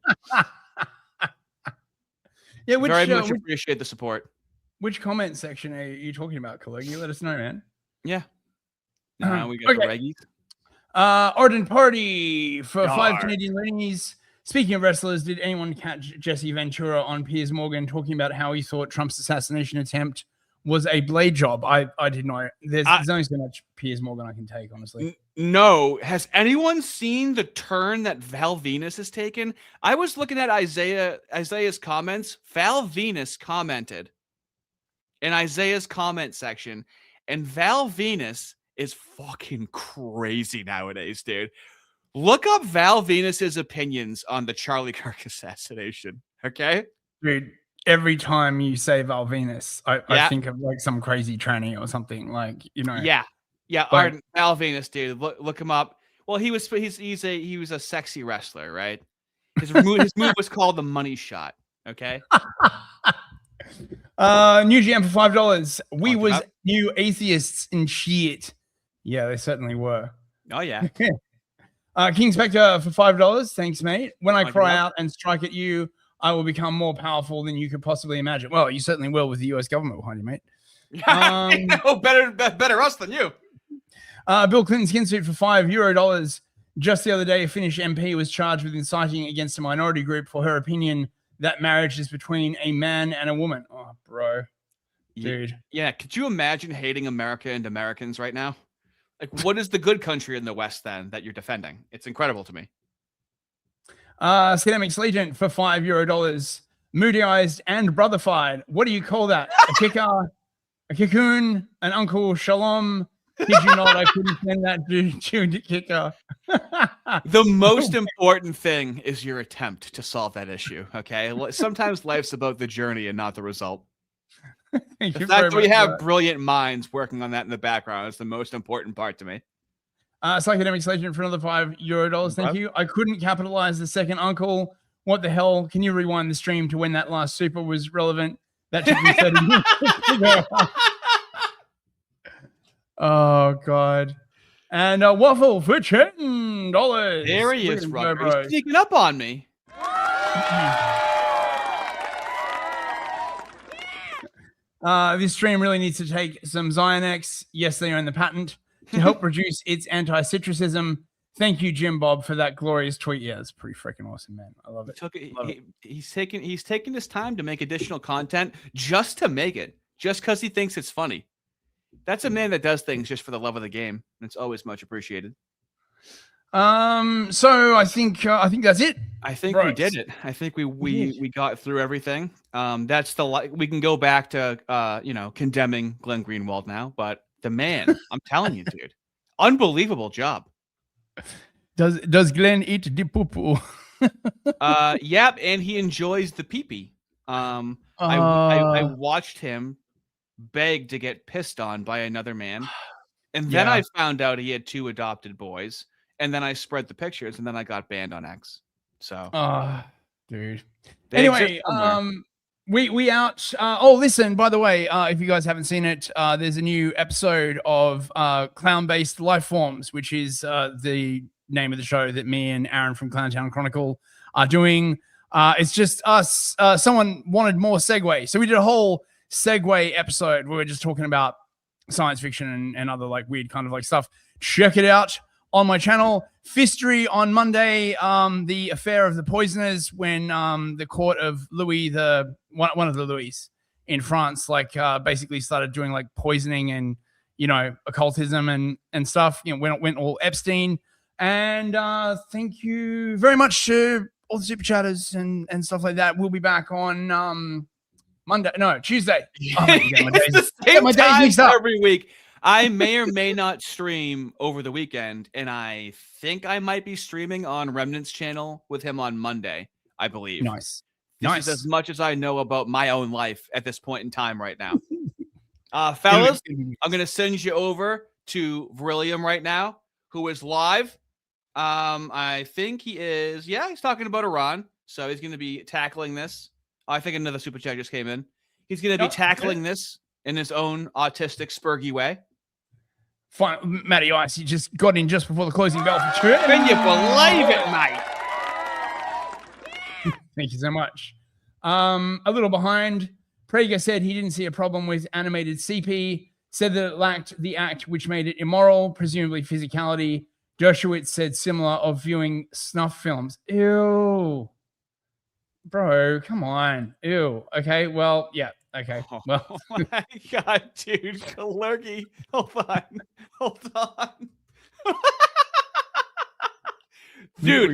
Yeah, very much appreciate the support. Which comment section are you talking about, Kalergi? Let us know, man. Yeah. Now we got the reggies. Ardent Party for Yar. 5 Canadian loonies. Speaking of wrestlers, did anyone catch Jesse Ventura on Piers Morgan talking about how he thought Trump's assassination attempt was a blade job? I did not. There's only so much Piers Morgan I can take, honestly. No. Has anyone seen the turn that Val Venus has taken? I was looking at Isaiah's comments. Val Venus commented in Isaiah's comment section, and Val Venus is fucking crazy nowadays, dude. Look up Val Venus's opinions on the Charlie Kirk assassination, okay? Dude, every time you say Val Venus, I think of like some crazy tranny or something, like, you know. Yeah. Like, Val Venus, dude. Look him up. Well, he was a sexy wrestler, right? His move was called the money shot. Okay. New GM for $5. We was new atheists and shit. Yeah, they certainly were. Oh yeah. King Spectre for $5. Thanks, mate. When I cry out and strike at you, I will become more powerful than you could possibly imagine. Well, you certainly will with the US government behind you, mate. Oh, better us than you. Bill Clinton skin suit for $5. Just the other day, a Finnish MP was charged with inciting against a minority group for her opinion that marriage is between a man and a woman. Oh, bro. Dude. Yeah. Could you imagine hating America and Americans right now? Like, what is the good country in the West then that you're defending? It's incredible to me. Schematics Legion for $5. Moody-eyed and brotherfied. What do you call that? A kicker, a kikun, an Uncle Shalom. Did you not? I couldn't send that to kicker. The most important thing is your attempt to solve that issue. Okay. Sometimes life's about the journey and not the result. The fact that we have brilliant minds working on that in the background is the most important part to me. Psychedemics Legend for another $5. Thank you. I couldn't capitalize the second uncle. What the hell? Can you rewind the stream to when that last super was relevant? That took me 30 minutes to figure out. Oh, God. And Waffle for $10. There he is, Robert. He's sneaking up on me. This stream really needs to take some Xanax. Yes, they own the patent to help reduce its anti-citrucism. Thank you, Jim Bob, for that glorious tweet. Yeah, it's pretty freaking awesome, man. I love it. He's taking his time to make additional content just to make it, just because he thinks it's funny. That's a man that does things just for the love of the game, and it's always much appreciated. So I think that's it. I think we did it. I think we got through everything. That's we can go back to condemning Glenn Greenwald now, but the man, I'm telling you, dude, unbelievable job. Does Glenn eat the poo poo? Yep, and he enjoys the pee-pee. I watched him beg to get pissed on by another man, and then I found out he had 2 adopted boys, and then I spread the pictures, and then I got banned on X. So, dude. They Anyway, exist somewhere. we out. Oh, listen, by the way, if you guys haven't seen it, there's a new episode of Clown-Based Life Forms, which is the name of the show that me and Aaron from Clowntown Chronicle are doing. It's just us. Someone wanted more segue, so we did a whole segue episode where we're just talking about science fiction and other like weird kind of like stuff. Check it out on my channel. Fistery on Monday, the affair of the poisoners, when the court of Louis, one of the Louis in France, like basically started doing like poisoning and occultism and stuff. Went all Epstein. And thank you very much to all the super chatters and stuff like that. We'll be back on Tuesday. Oh, It's the same time every week. I may or may not stream over the weekend, and I think I might be streaming on Remnant's channel with him on Monday, I believe. Nice. This is as much as I know about my own life at this point in time right now. Fellas, I'm going to send you over to Verillium right now, who is live. I think he is. Yeah, he's talking about Iran, so he's going to be tackling this. I think another super chat just came in. He's going to be tackling this in his own autistic, spurgy way. Fine, Matty Ice, you just got in just before the closing bell for church. Can you believe it, mate? Thank you so much. A little behind. Prager said he didn't see a problem with animated CP, said that it lacked the act which made it immoral, presumably physicality. Dershowitz said similar of viewing snuff films. Ew. Bro, come on. Ew. Okay, well, yeah. Okay. Well, oh my God, dude. Kalergi. Hold on. Dude,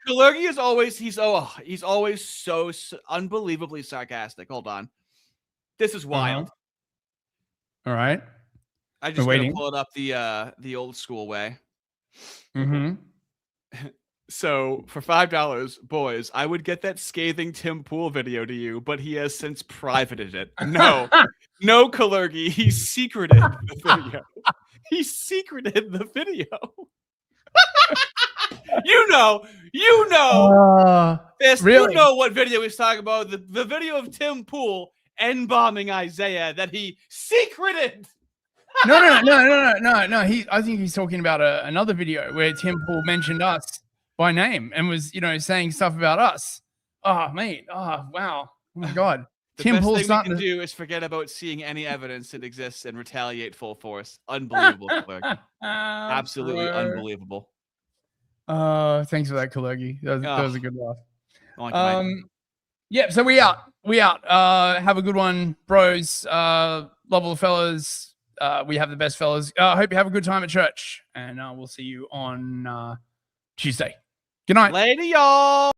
Kalergi is always he's always so unbelievably sarcastic. Hold on. This is wild. All right. I just gotta pull it up the old school way. Mm-hmm. So for $5, boys, I would get that scathing Tim Pool video to you, but he has since privated it. No, Kalergi, he secreted the video. He secreted the video. You know, Fist, really? You know what video he's talking about. The video of Tim Pool end-bombing Isaiah that he secreted. No. I think he's talking about another video where Tim Pool mentioned us by name and was, saying stuff about us. Oh, mate. Oh, wow. Oh my God. Tim Pool thing we can do is forget about seeing any evidence that exists and retaliate full force. Unbelievable, Kalergi. Absolutely unbelievable. Thanks for that, Kalergi. That was a good laugh. Yeah, so we out. Have a good one, bros. Love all the fellas. We have the best fellas. Hope you have a good time at church, and we'll see you on Tuesday. Good night. Later, y'all.